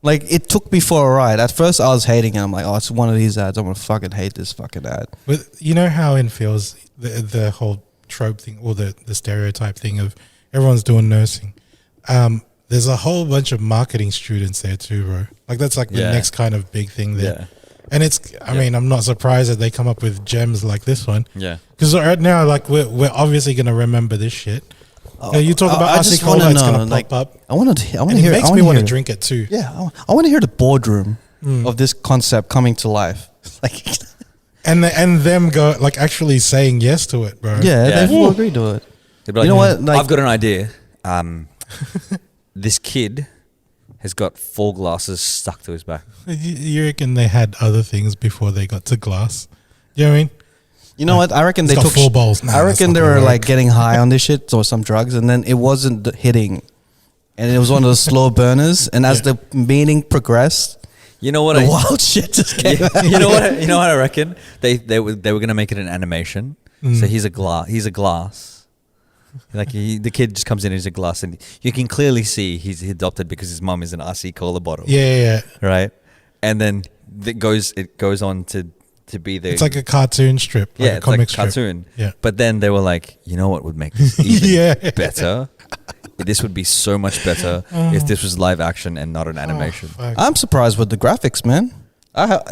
Speaker 3: Like it took me for a ride. At first, I was hating it. I'm like, oh, it's one of these ads. I'm gonna fucking hate this fucking ad.
Speaker 2: But you know how in feels the whole trope thing or the stereotype thing of everyone's doing nursing. There's a whole bunch of marketing students there too, bro. Like that's like the
Speaker 1: Yeah.
Speaker 2: next kind of big thing there.
Speaker 1: Yeah.
Speaker 2: And it's, I mean, I'm not surprised that they come up with gems like this one.
Speaker 1: Yeah.
Speaker 2: Because right now, like we're obviously gonna remember this shit. You talk about
Speaker 3: I
Speaker 2: RC
Speaker 3: just
Speaker 2: Cola,
Speaker 3: wanna
Speaker 2: it's
Speaker 3: know,
Speaker 2: gonna
Speaker 3: like,
Speaker 2: pop up.
Speaker 3: I want to
Speaker 2: And
Speaker 3: hear.
Speaker 2: it makes
Speaker 3: I
Speaker 2: me
Speaker 3: wanna
Speaker 2: want to
Speaker 3: hear-
Speaker 2: drink it too.
Speaker 3: Yeah, I want to hear the boardroom of this concept coming to life. Like,
Speaker 2: And them go like actually saying yes to it, bro.
Speaker 3: yeah,
Speaker 1: Yeah.
Speaker 3: they've all agreed to it.
Speaker 1: They'd be like,
Speaker 3: You know what, like-
Speaker 1: I've got an idea. This kid has got 4 glasses stuck to his back.
Speaker 2: You reckon they had other things before they got to glass? You know what I mean?
Speaker 3: You know what? I reckon
Speaker 2: It's
Speaker 3: they
Speaker 2: got
Speaker 3: took.
Speaker 2: 4 bowls. Nah,
Speaker 3: I
Speaker 2: that's
Speaker 3: reckon
Speaker 2: not
Speaker 3: they
Speaker 2: gonna
Speaker 3: were
Speaker 2: work.
Speaker 3: like getting high on this shit or some drugs, and then it wasn't hitting, and it was one of those slow burners. And as the meeting progressed,
Speaker 1: You know what?
Speaker 3: the wild shit just came out.
Speaker 1: You know what? You know what I reckon? They were gonna make it an animation.
Speaker 2: Mm.
Speaker 1: So he's a glass. Like the kid just comes in and he's a glass, and you can clearly see he's adopted because his mum is an RC Cola bottle.
Speaker 2: Yeah.
Speaker 1: Right. And then it goes on to be the.
Speaker 2: It's like a cartoon strip. Like
Speaker 1: yeah,
Speaker 2: a
Speaker 1: it's
Speaker 2: comic
Speaker 1: like a
Speaker 2: strip.
Speaker 1: cartoon.
Speaker 2: Yeah.
Speaker 1: But then they were like, you know what would make this even
Speaker 2: Yeah.
Speaker 1: better? This would be so much better if this was live action and not an animation.
Speaker 2: Oh, fuck.
Speaker 3: I'm surprised with the graphics, man.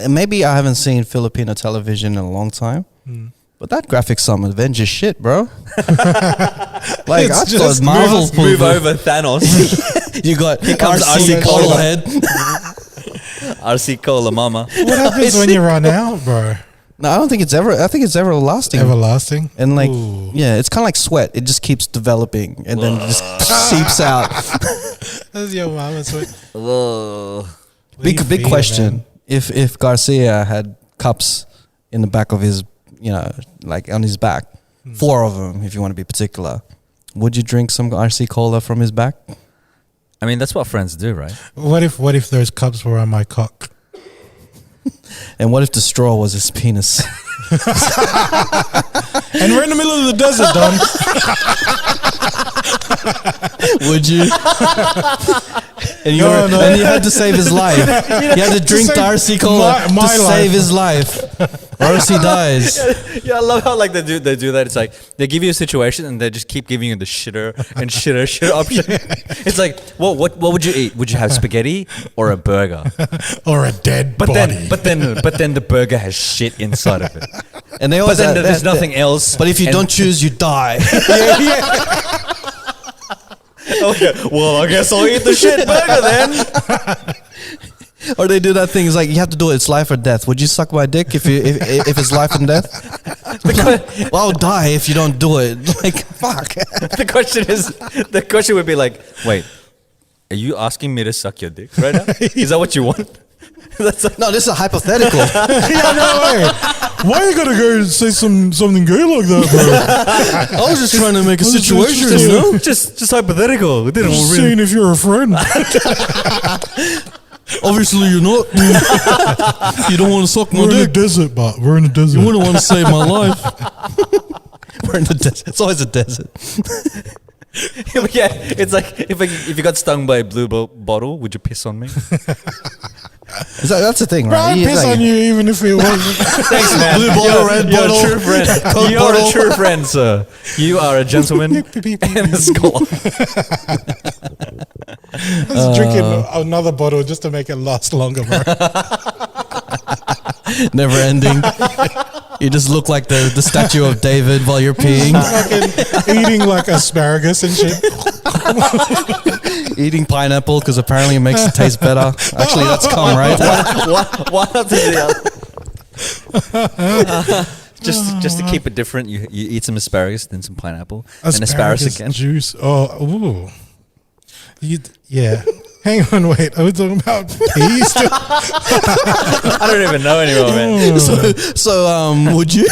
Speaker 3: Maybe I haven't seen Filipino television in a long time, but that graphics some Avengers shit, bro. Like
Speaker 2: It's
Speaker 3: I
Speaker 2: just
Speaker 3: thought Marvel
Speaker 1: Move over Thanos.
Speaker 3: You got
Speaker 1: Here comes
Speaker 3: RC
Speaker 1: RC
Speaker 3: Cola
Speaker 1: Cola.
Speaker 3: head.
Speaker 1: RC Cola Mama.
Speaker 2: What happens when you run out, bro?
Speaker 3: No, I don't think it's ever. I think it's everlasting.
Speaker 2: Everlasting.
Speaker 3: And like,
Speaker 2: Ooh.
Speaker 3: yeah, it's kind of like sweat. It just keeps developing and then it just seeps out.
Speaker 2: That's your mama sweat.
Speaker 1: Ugh.
Speaker 3: Big question. If Garcia had cups in the back of his, like on his back, 4 of them, if you want to be particular, would you drink some RC Cola from his back?
Speaker 1: I mean, that's what friends do, right?
Speaker 2: What if those cups were on my cock?
Speaker 3: And what if the straw was his penis?
Speaker 2: And we're in the middle of the desert, Don.
Speaker 3: Would you? And you,
Speaker 2: No, no.
Speaker 3: and you had to save his life. You had to drink the
Speaker 2: save
Speaker 3: RC Cola
Speaker 2: my
Speaker 3: to
Speaker 2: life.
Speaker 3: save his life. or else he dies.
Speaker 1: Yeah, I love how like they do that. It's like they give you a situation and they just keep giving you the shitter and shitter option. It's like, what would you eat? Would you have spaghetti or a burger?
Speaker 2: Or a dead
Speaker 1: But
Speaker 2: body.
Speaker 1: then the burger has shit inside of it.
Speaker 3: And they
Speaker 1: But
Speaker 3: always
Speaker 1: then
Speaker 3: have
Speaker 1: there's
Speaker 3: that-
Speaker 1: nothing else.
Speaker 3: But if you
Speaker 1: and-
Speaker 3: don't choose, you die.
Speaker 1: Okay, well, I guess I'll eat the shit burger then.
Speaker 3: Or they do that thing. It's like you have to do it. It's life or death. Would you suck my dick if it's life and death? Well, I'll die if you don't do it. Like fuck.
Speaker 1: The question would be like, wait, are you asking me to suck your dick right now? Is that what you want?
Speaker 3: No, this is a hypothetical.
Speaker 2: Yeah, no way. Why you gotta go and say something gay like that, bro?
Speaker 3: I was just trying to make a
Speaker 2: Well, it's
Speaker 3: situation,
Speaker 2: just-
Speaker 3: you know.
Speaker 1: just hypothetical. It didn't
Speaker 2: Just
Speaker 1: really.
Speaker 2: seeing if you're a friend.
Speaker 3: Obviously, you're not. You don't want to suck my
Speaker 2: We're in a
Speaker 3: dick.
Speaker 2: desert, but we're in a desert.
Speaker 3: You wouldn't want to save my life. We're in the desert. It's always a desert.
Speaker 1: Yeah, it's like if you got stung by a blue bottle, would you piss on me?
Speaker 3: That's the thing,
Speaker 2: Bro,
Speaker 3: right?
Speaker 2: I'd
Speaker 3: He's
Speaker 2: piss
Speaker 3: like-
Speaker 2: on you even if it wasn't.
Speaker 1: Thanks, man.
Speaker 3: Blue bottle, red
Speaker 1: you're
Speaker 3: bottle,
Speaker 1: a true friend.
Speaker 3: Coke
Speaker 1: You're
Speaker 3: bottle.
Speaker 1: a true friend, sir. You are a gentleman and a scholar.
Speaker 2: I was drinking another bottle just to make it last longer, bro.
Speaker 3: Never ending. You just look like the statue of David while you're peeing,
Speaker 2: Fucking eating like asparagus and shit.
Speaker 3: eating pineapple because apparently it makes it taste better. Actually, that's cum, right?
Speaker 1: One after the other. Just to keep it different, you eat some asparagus, then some pineapple, and asparagus again.
Speaker 2: Juice. Oh, ooh. Yeah. Hang on, wait. Are we talking about pee still?
Speaker 1: I don't even know anymore, man.
Speaker 3: So, would you?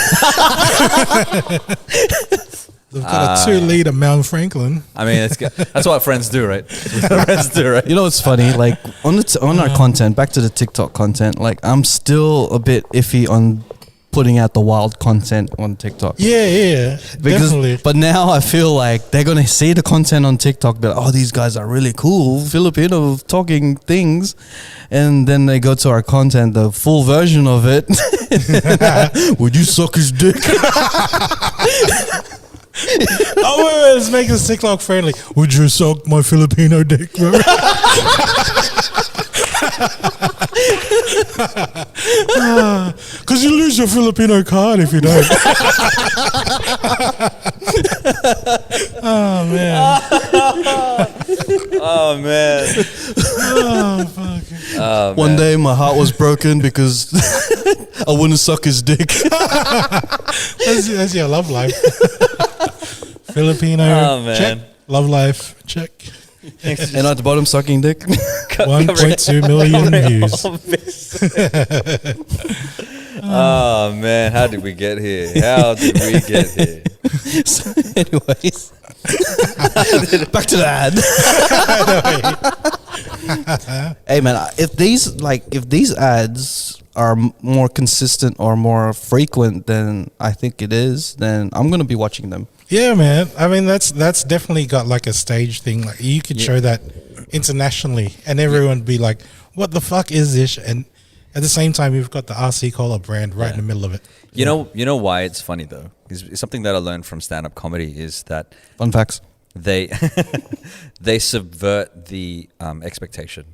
Speaker 2: They've got a 2-liter Mount Franklin.
Speaker 1: I mean, that's what friends do, right? That's what friends do, right?
Speaker 3: You know what's funny? Like on our content, back to the TikTok content. Like I'm still a bit iffy on putting out the wild content on TikTok.
Speaker 2: Yeah, definitely.
Speaker 3: But now I feel like they're gonna see the content on TikTok, but oh, these guys are really cool, Filipino talking things, and then they go to our content, the full version of it. Would you suck his dick?
Speaker 2: Oh, wait, let's make this TikTok friendly. Would you suck my Filipino dick, bro? Because you lose your Filipino card if you don't. Oh, man.
Speaker 1: Oh man.
Speaker 2: Oh, fuck.
Speaker 1: Oh,
Speaker 3: One
Speaker 1: man.
Speaker 3: day my heart was broken because I wouldn't suck his dick.
Speaker 2: That's your love life. Filipino,
Speaker 1: Oh, man.
Speaker 2: check. Love life, check.
Speaker 3: And at the bottom, sucking dick.
Speaker 2: 1.2 million views.
Speaker 1: Oh man, how did we get here? How did we get here?
Speaker 3: So anyways, back to the ad. Hey man, if these ads are more consistent or more frequent than I think it is, then I'm gonna be watching them.
Speaker 2: Yeah, man. I mean, that's definitely got like a stage thing. Like you could show that internationally, and everyone would be like, "What the fuck is this?" And at the same time, you've got the RC Cola brand right in the middle of it.
Speaker 1: You know why it's funny though? It's something that I learned from stand-up comedy is that
Speaker 3: Fun facts.
Speaker 1: they they subvert the expectation.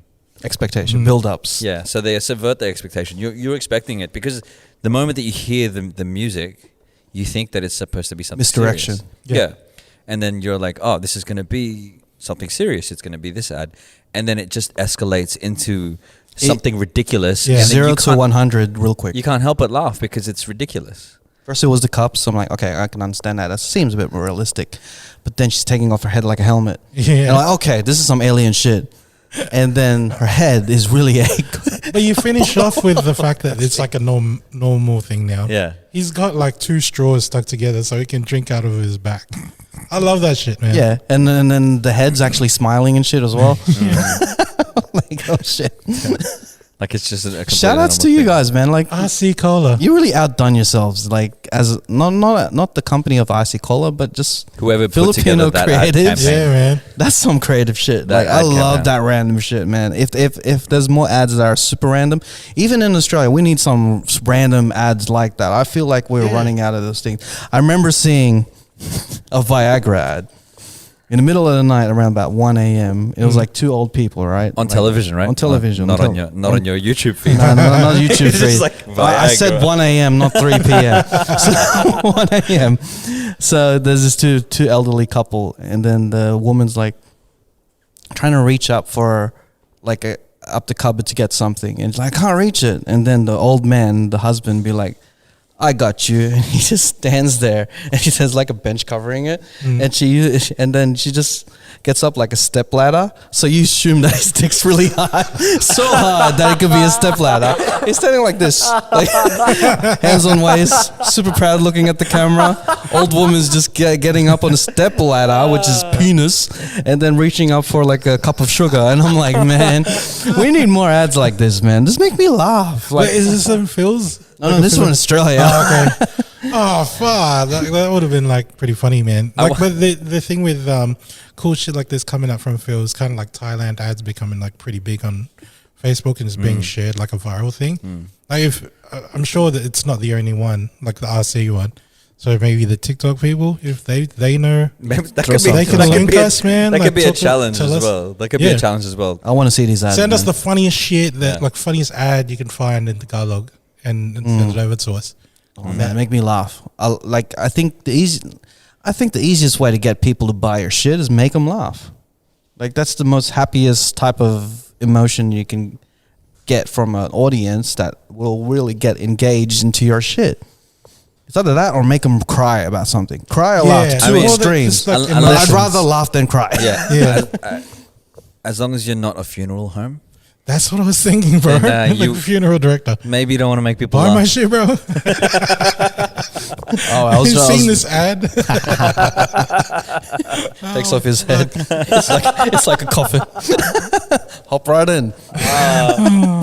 Speaker 3: Expectation, build-ups.
Speaker 1: Yeah, so they subvert the expectation. You're expecting it because the moment that you hear the music, you think that it's supposed to be something
Speaker 3: Misdirection.
Speaker 1: serious.
Speaker 2: Yeah.
Speaker 1: Yeah. And then you're like, oh, this is going to be something serious. It's going to be this ad. And then it just escalates into something ridiculous.
Speaker 2: Yeah.
Speaker 1: And then
Speaker 3: 0
Speaker 1: you
Speaker 3: to
Speaker 1: can't-
Speaker 3: 100 real quick.
Speaker 1: You can't help but laugh because it's ridiculous.
Speaker 3: First it was the cups. I'm like, okay, I can understand that. That seems a bit more realistic. But then she's taking off her head like a helmet.
Speaker 2: Yeah.
Speaker 3: And I'm like, okay, this is some alien shit. And then her head is really a
Speaker 2: But you finish off with the fact that it's like a normal thing now.
Speaker 1: Yeah.
Speaker 2: He's got like 2 straws stuck together so he can drink out of his back. I love that shit, man.
Speaker 3: yeah. And then the head's actually smiling and shit as well. Like, oh shit.
Speaker 1: Like it's just a complete
Speaker 3: Shout outs to
Speaker 1: animal
Speaker 3: you
Speaker 1: thing.
Speaker 3: guys, man. Like
Speaker 2: RC Cola.
Speaker 3: you really outdone yourselves. Like as not the company of IC Cola, but just
Speaker 1: Whoever put
Speaker 3: Filipino
Speaker 1: together that ad
Speaker 3: creatives.
Speaker 1: campaign.
Speaker 2: Yeah, man.
Speaker 3: that's some creative shit.
Speaker 1: That
Speaker 3: Like I
Speaker 1: ad
Speaker 3: love
Speaker 1: campaign.
Speaker 3: that random shit, man. If there's more ads that are super random, even in Australia, we need some random ads like that. I feel like we're running out of those things. I remember seeing a Viagra ad in the middle of the night around about 1 a.m. It was like two old people, right?
Speaker 1: On
Speaker 3: Like,
Speaker 1: television, right?
Speaker 3: On television.
Speaker 1: Not on your YouTube feed.
Speaker 3: No, not YouTube
Speaker 1: It's just
Speaker 3: feed.
Speaker 1: like
Speaker 3: I said
Speaker 1: Viagra.
Speaker 3: 1 a.m., not 3 p.m. So 1 a.m. So there's this two elderly couple, and then the woman's like trying to reach up for like up the cupboard to get something, and she's like, I can't reach it. And then the old man, the husband, be like, I got you. And he just stands there, and he has like a bench covering it, and then she just gets up like a step ladder. So you assume that his dick's really high, so hard that it could be a step ladder. He's standing like this, like hands on waist, super proud, looking at the camera. Old woman's just getting up on a step ladder, which is penis, and then reaching up for like a cup of sugar. And I'm like, man, we need more ads like this, man. Just make me laugh. Like,
Speaker 2: Wait, is this in Phil's?
Speaker 3: no, this one in Australia.
Speaker 2: Oh, okay. Oh, fuck. That would have been like pretty funny, man. Like, but the thing with cool shit like this coming up from Phil is kind of like Thailand ads becoming like pretty big on Facebook and it's being shared like a viral thing. Like, if I'm sure that it's not the only one, like the RC one. So maybe the TikTok people, if they know,
Speaker 1: Maybe that
Speaker 3: Throw
Speaker 1: could be,
Speaker 3: something.
Speaker 2: they can
Speaker 1: that could
Speaker 2: link
Speaker 1: be a-
Speaker 2: us, man.
Speaker 1: That
Speaker 2: like,
Speaker 1: could be a
Speaker 2: talk-
Speaker 1: challenge
Speaker 2: tell
Speaker 1: as
Speaker 2: us.
Speaker 1: well. That could be
Speaker 2: Yeah.
Speaker 1: a challenge as well.
Speaker 3: I want to see these ads.
Speaker 2: Send us
Speaker 3: man.
Speaker 2: the funniest shit that,
Speaker 1: Yeah.
Speaker 2: like, funniest ad you can find in Tagalog and send it over to us.
Speaker 3: Oh man, make me laugh. I think the easiest way to get people to buy your shit is make them laugh. Like that's the most happiest type of emotion you can get from an audience that will really get engaged into your shit. It's either that or make them cry about something. Cry or laugh, two
Speaker 1: I mean,
Speaker 3: extremes.
Speaker 2: Well, it's like
Speaker 1: Unless-
Speaker 3: I'd
Speaker 2: emotions.
Speaker 3: rather laugh than cry.
Speaker 1: Yeah.
Speaker 2: Yeah.
Speaker 1: As long as you're not a funeral home,
Speaker 2: That's what I was thinking, bro.
Speaker 1: Then,
Speaker 2: Like
Speaker 1: you-
Speaker 2: funeral director.
Speaker 1: maybe you don't want to make people
Speaker 2: Buy
Speaker 1: laugh.
Speaker 2: my shit, bro.
Speaker 3: Oh, I was,
Speaker 2: You've
Speaker 3: I
Speaker 2: seen
Speaker 3: was
Speaker 2: this ad?
Speaker 3: takes off his head. It's like a coffin. Hop right in.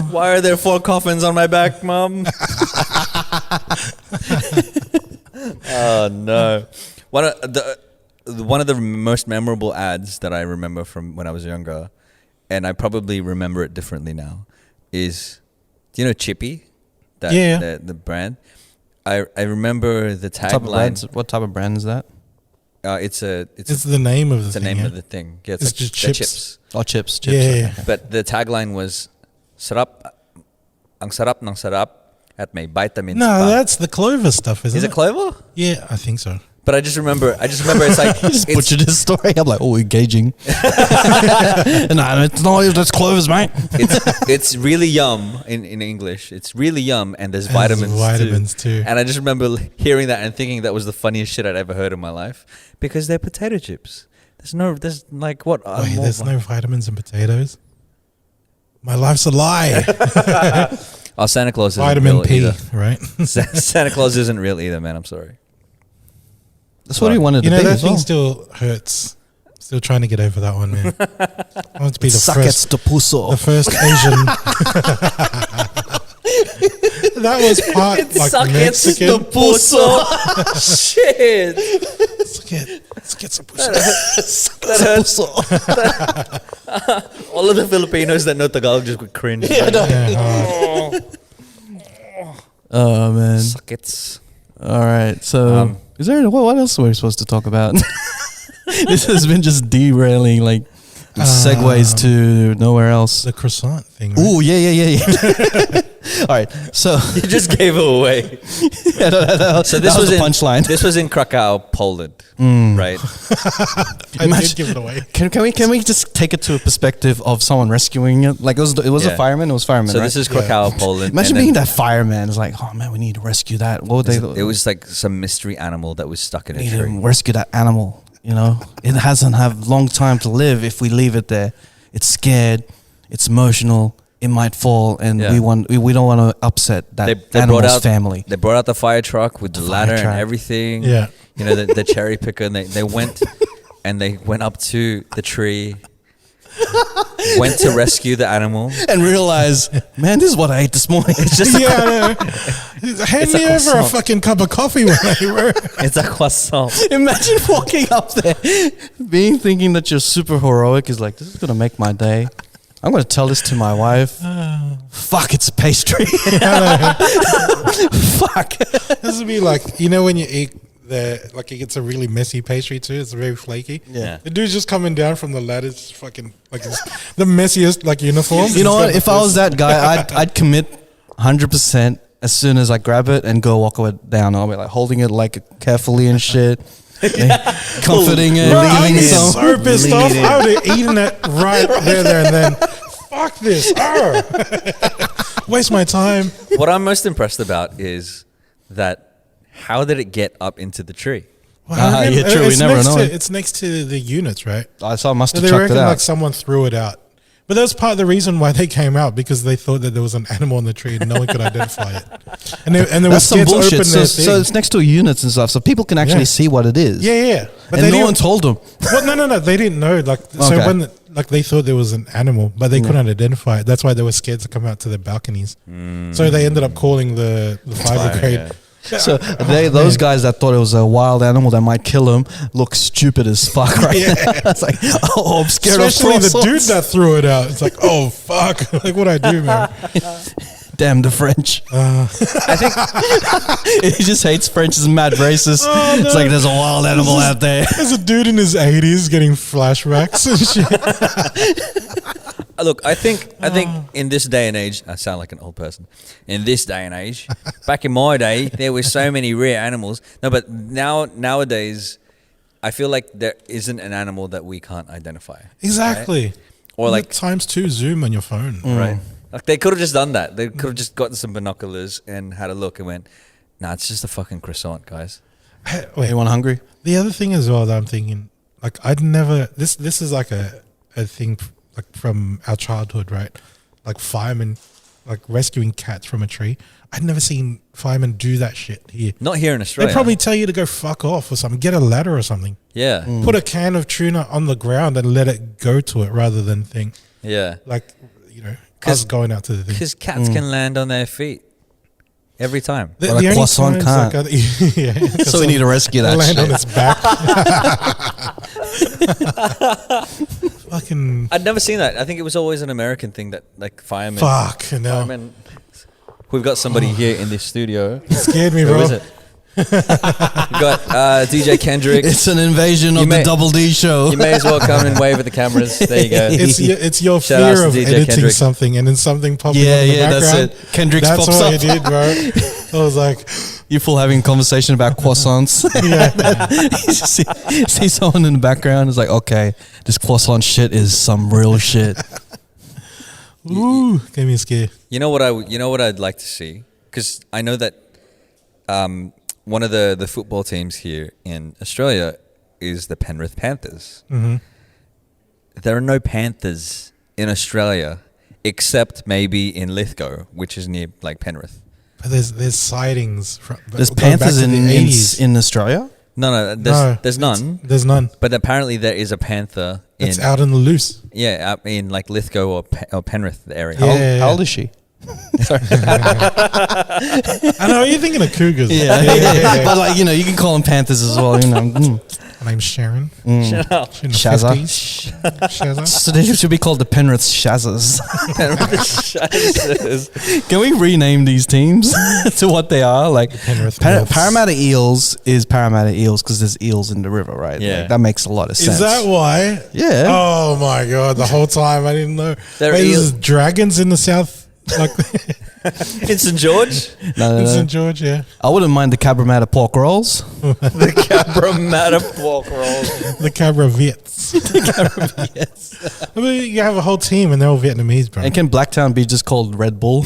Speaker 1: Why are there 4 coffins on my back, Mom? Oh no! One of the most memorable ads that I remember from when I was younger, and I probably remember it differently now, is, do you know Chippy? That,
Speaker 2: Yeah.
Speaker 1: the brand. I remember the tagline.
Speaker 3: What type of brand is that?
Speaker 1: It's
Speaker 2: It's the name of the
Speaker 1: the
Speaker 2: thing.
Speaker 1: name
Speaker 2: yeah?
Speaker 1: of the thing. Yeah,
Speaker 2: It's
Speaker 1: like
Speaker 2: just
Speaker 1: they're
Speaker 2: chips.
Speaker 3: Oh, chips.
Speaker 2: Yeah.
Speaker 1: But the tagline was, "Sarap, ang sarap ng sarap at may vitamins
Speaker 2: No,
Speaker 1: pa."
Speaker 2: that's the Clover stuff, isn't
Speaker 1: Is it Clover?
Speaker 2: Yeah, I think so.
Speaker 1: But I just remember it's like
Speaker 3: Just
Speaker 1: it's,
Speaker 3: butchered his story. I'm like, oh, engaging. No, it's not. That's clovers, mate.
Speaker 1: it's really yum in English. It's really yum, and there's vitamins,
Speaker 2: vitamins too.
Speaker 1: And I just remember hearing that and thinking that was the funniest shit I'd ever heard in my life, because they're potato chips. There's like what?
Speaker 2: Wait,
Speaker 1: more
Speaker 2: there's no vitamins in potatoes? My life's a lie.
Speaker 1: Oh, Santa Claus isn't
Speaker 2: Vitamin
Speaker 1: real
Speaker 2: P,
Speaker 1: either.
Speaker 2: right?
Speaker 1: Santa Claus isn't real either, man. I'm sorry.
Speaker 3: That's what he wanted
Speaker 2: You
Speaker 3: to
Speaker 2: know,
Speaker 3: be
Speaker 2: that
Speaker 3: as well.
Speaker 2: thing still hurts. Still trying to get over that one, man. I want to be the
Speaker 3: Sakits
Speaker 2: first,
Speaker 3: to Puso.
Speaker 2: the first Asian. That was part like Mexican.
Speaker 1: Puso. Shit.
Speaker 2: Let's get some pussy.
Speaker 1: That hurts. All of the Filipinos that know Tagalog just would cringe.
Speaker 2: Yeah,
Speaker 3: Oh man.
Speaker 1: Sakits.
Speaker 3: All right. So, is there what else were we supposed to talk about? This has been just derailing, like segues to nowhere else.
Speaker 2: the croissant thing. Right?
Speaker 3: Oh yeah. All right. So,
Speaker 1: You just gave it away. So this
Speaker 3: that was
Speaker 1: was
Speaker 3: the
Speaker 1: in
Speaker 3: punchline.
Speaker 1: This was in Krakow, Poland, right?
Speaker 2: I did give it away.
Speaker 3: Can we just take it to a perspective of someone rescuing it? Like it was
Speaker 1: Yeah.
Speaker 3: a fireman. It was fireman.
Speaker 1: So
Speaker 3: right?
Speaker 1: this is Krakow, Poland.
Speaker 3: Imagine
Speaker 1: and
Speaker 3: being
Speaker 1: then
Speaker 3: that fireman. It's like, oh man, we need to rescue that. What would they?
Speaker 1: It was like some mystery animal that was stuck in a
Speaker 3: We need
Speaker 1: tree.
Speaker 3: to rescue that animal. You know, it hasn't have long time to live if we leave it there. It's scared. It's emotional. It might fall, and
Speaker 1: Yeah.
Speaker 3: we don't want to upset that animal's family.
Speaker 1: They brought out the fire truck with the
Speaker 3: fire
Speaker 1: ladder
Speaker 3: truck.
Speaker 1: and everything.
Speaker 2: Yeah.
Speaker 1: You know, the cherry picker, and they went and they went up to the tree, went to rescue the animal.
Speaker 3: And realize, man, this is what I ate this morning. It's just
Speaker 2: Yeah, I know. Hand me
Speaker 1: a
Speaker 2: over a
Speaker 1: croissant.
Speaker 2: fucking cup of coffee when I were.
Speaker 1: It's a croissant.
Speaker 3: imagine walking up there, thinking that you're super heroic. Is like, this is gonna make my day. I'm gonna tell this to my wife. Fuck, it's a pastry. Fuck.
Speaker 2: This would be like, you know, when you eat like it gets a really messy pastry too. It's very flaky.
Speaker 1: Yeah.
Speaker 2: The dude's just coming down from the ladder, it's fucking like it's the messiest like uniform.
Speaker 3: You know
Speaker 2: He's
Speaker 3: what?
Speaker 2: got
Speaker 3: If I was that guy, I'd commit 100% as soon as I grab it and go walk it down. I'll be like holding it like carefully and shit, comforting it,
Speaker 2: Bro, I'd
Speaker 3: leaving
Speaker 2: be
Speaker 3: some.
Speaker 2: so pissed off.
Speaker 3: leaving it.
Speaker 2: I would have eaten it right there and then. Fuck this. Waste my time.
Speaker 1: What I'm most impressed about is that how did it get up into the tree?
Speaker 2: Well,
Speaker 3: Yeah, true. We
Speaker 2: it's
Speaker 3: never
Speaker 2: next
Speaker 3: know.
Speaker 2: It's next to the units, right?
Speaker 3: I saw. I must
Speaker 2: So
Speaker 3: have
Speaker 2: they
Speaker 3: chucked
Speaker 2: reckon
Speaker 3: it
Speaker 2: like
Speaker 3: out.
Speaker 2: someone threw it out. But that was part of the reason why they came out, because they thought that there was an animal in the tree and no one could identify it. And there
Speaker 3: That's
Speaker 2: was
Speaker 3: some
Speaker 2: scared to
Speaker 3: bullshit.
Speaker 2: open
Speaker 3: So,
Speaker 2: their
Speaker 3: so
Speaker 2: thing.
Speaker 3: it's next to units and stuff, so people can actually
Speaker 2: Yeah.
Speaker 3: see what it is.
Speaker 2: Yeah. But
Speaker 3: And
Speaker 2: they
Speaker 3: no
Speaker 2: didn't-
Speaker 3: one told them.
Speaker 2: Well, no, they didn't know. Like, so
Speaker 3: Okay.
Speaker 2: when like they thought there was an animal, but they couldn't identify it. That's why they were scared to come out to their balconies. So they ended up calling the fire brigade.
Speaker 1: yeah.
Speaker 3: So those guys that thought it was a wild animal that might kill them look stupid as fuck right now. It's like, oh, I'm scared
Speaker 2: Especially
Speaker 3: of
Speaker 2: the
Speaker 3: croissants.
Speaker 2: dude that threw it out. It's like, oh fuck! Like what I do, man.
Speaker 3: Damn the French.
Speaker 1: I think
Speaker 3: He just hates French. Is mad racist. It's like there's a wild animal out there.
Speaker 2: There's a dude in his 80s getting flashbacks and shit.
Speaker 1: look, I think in this day and age, I sound like an old person. In this day and age, back in my day, there were so many rare animals. No, but nowadays, I feel like there isn't an animal that we can't identify.
Speaker 2: Exactly.
Speaker 1: Right? Or like
Speaker 2: times 2 zoom on your phone.
Speaker 1: right, like they could have just done that. They could have just gotten some binoculars and had a look and went, "Nah, it's just a fucking croissant, guys."
Speaker 2: Wait,
Speaker 3: Anyone hungry?
Speaker 2: the other thing as well that I'm thinking, like I'd never. This is like a thing like from our childhood, right? Like firemen, like rescuing cats from a tree. I'd never seen firemen do that shit here.
Speaker 1: Not here in Australia.
Speaker 2: They'd probably tell you to go fuck off or something. Get a ladder or something.
Speaker 1: yeah,
Speaker 2: Put a can of tuna on the ground and let it go to it rather than think
Speaker 1: yeah.
Speaker 2: like, you know, us going out to the thing.
Speaker 1: Because cats can land on their feet every time.
Speaker 2: The,
Speaker 3: But a
Speaker 2: the only
Speaker 3: croissant
Speaker 2: times,
Speaker 3: can't.
Speaker 2: like, yeah,
Speaker 3: So we need to rescue that
Speaker 2: land
Speaker 3: shit.
Speaker 2: on its back. Fucking
Speaker 1: I'd never seen that. I think it was always an American thing that like firemen.
Speaker 2: fuck. No,
Speaker 1: Firemen. We've got somebody here in this studio.
Speaker 2: scared me,
Speaker 1: Who
Speaker 2: bro.
Speaker 1: is it? We've got DJ Kendrick.
Speaker 3: It's an invasion of
Speaker 1: You may-
Speaker 3: the Double D show.
Speaker 1: You may as well come and wave at the cameras. There you go.
Speaker 2: It's your
Speaker 1: Shout outs
Speaker 2: fear
Speaker 1: to
Speaker 2: of
Speaker 1: DJ
Speaker 2: editing
Speaker 1: Kendrick.
Speaker 2: something and then something popping
Speaker 3: Yeah,
Speaker 2: up in the
Speaker 3: yeah, that's
Speaker 2: background.
Speaker 3: it. Kendrick's
Speaker 2: That's
Speaker 3: pops
Speaker 2: what
Speaker 3: up.
Speaker 2: you did, bro. I was like,
Speaker 3: You full having a conversation about croissants. You see someone in the background. It's like, okay, this croissant shit is some real shit.
Speaker 2: ooh, gave me a scare.
Speaker 1: You know what I'd like to see, because I know that one of the football teams here in Australia is the Penrith Panthers.
Speaker 2: Mm-hmm.
Speaker 1: There are no Panthers in Australia except maybe in Lithgow, which is near like Penrith.
Speaker 2: But there's sightings.
Speaker 3: There's
Speaker 2: going back
Speaker 3: panthers
Speaker 2: to the
Speaker 3: in
Speaker 2: 80s.
Speaker 3: Australia.
Speaker 1: No,
Speaker 2: No,
Speaker 1: there's none.
Speaker 2: There's none.
Speaker 1: But apparently there is a panther
Speaker 2: It's
Speaker 1: in
Speaker 2: out in the loose.
Speaker 1: out in like Lithgow or Penrith area.
Speaker 2: Yeah.
Speaker 3: How old is she?
Speaker 2: I know you're thinking of cougars.
Speaker 3: But like, you know, you can call them panthers as well. You know.
Speaker 2: My name's Sharon.
Speaker 1: Shut up.
Speaker 2: She's in the
Speaker 3: Shazza.
Speaker 2: 50s. Shazza.
Speaker 3: So they should be called the Penrith Shazzers.
Speaker 1: Shazas.
Speaker 3: Can we rename these teams to what they are? Like
Speaker 2: Penrith Milfs.
Speaker 3: Parramatta Eels is Parramatta Eels because there's eels in the river, right?
Speaker 1: Yeah.
Speaker 3: Like, that makes a lot of sense.
Speaker 2: Is that why?
Speaker 3: Yeah.
Speaker 2: Oh my god! The whole time I didn't know.
Speaker 1: They're
Speaker 2: Wait,
Speaker 1: eel-
Speaker 2: there's dragons in the south, like
Speaker 1: In St George,
Speaker 3: No,
Speaker 2: in
Speaker 3: no, no.
Speaker 2: St George. Yeah,
Speaker 3: I wouldn't mind the Cabramatta pork rolls.
Speaker 1: the Cabramatta pork rolls.
Speaker 2: the Cabra Viets. I mean, you have a whole team and they're all Vietnamese, bro.
Speaker 3: And can Blacktown be just called Red Bull?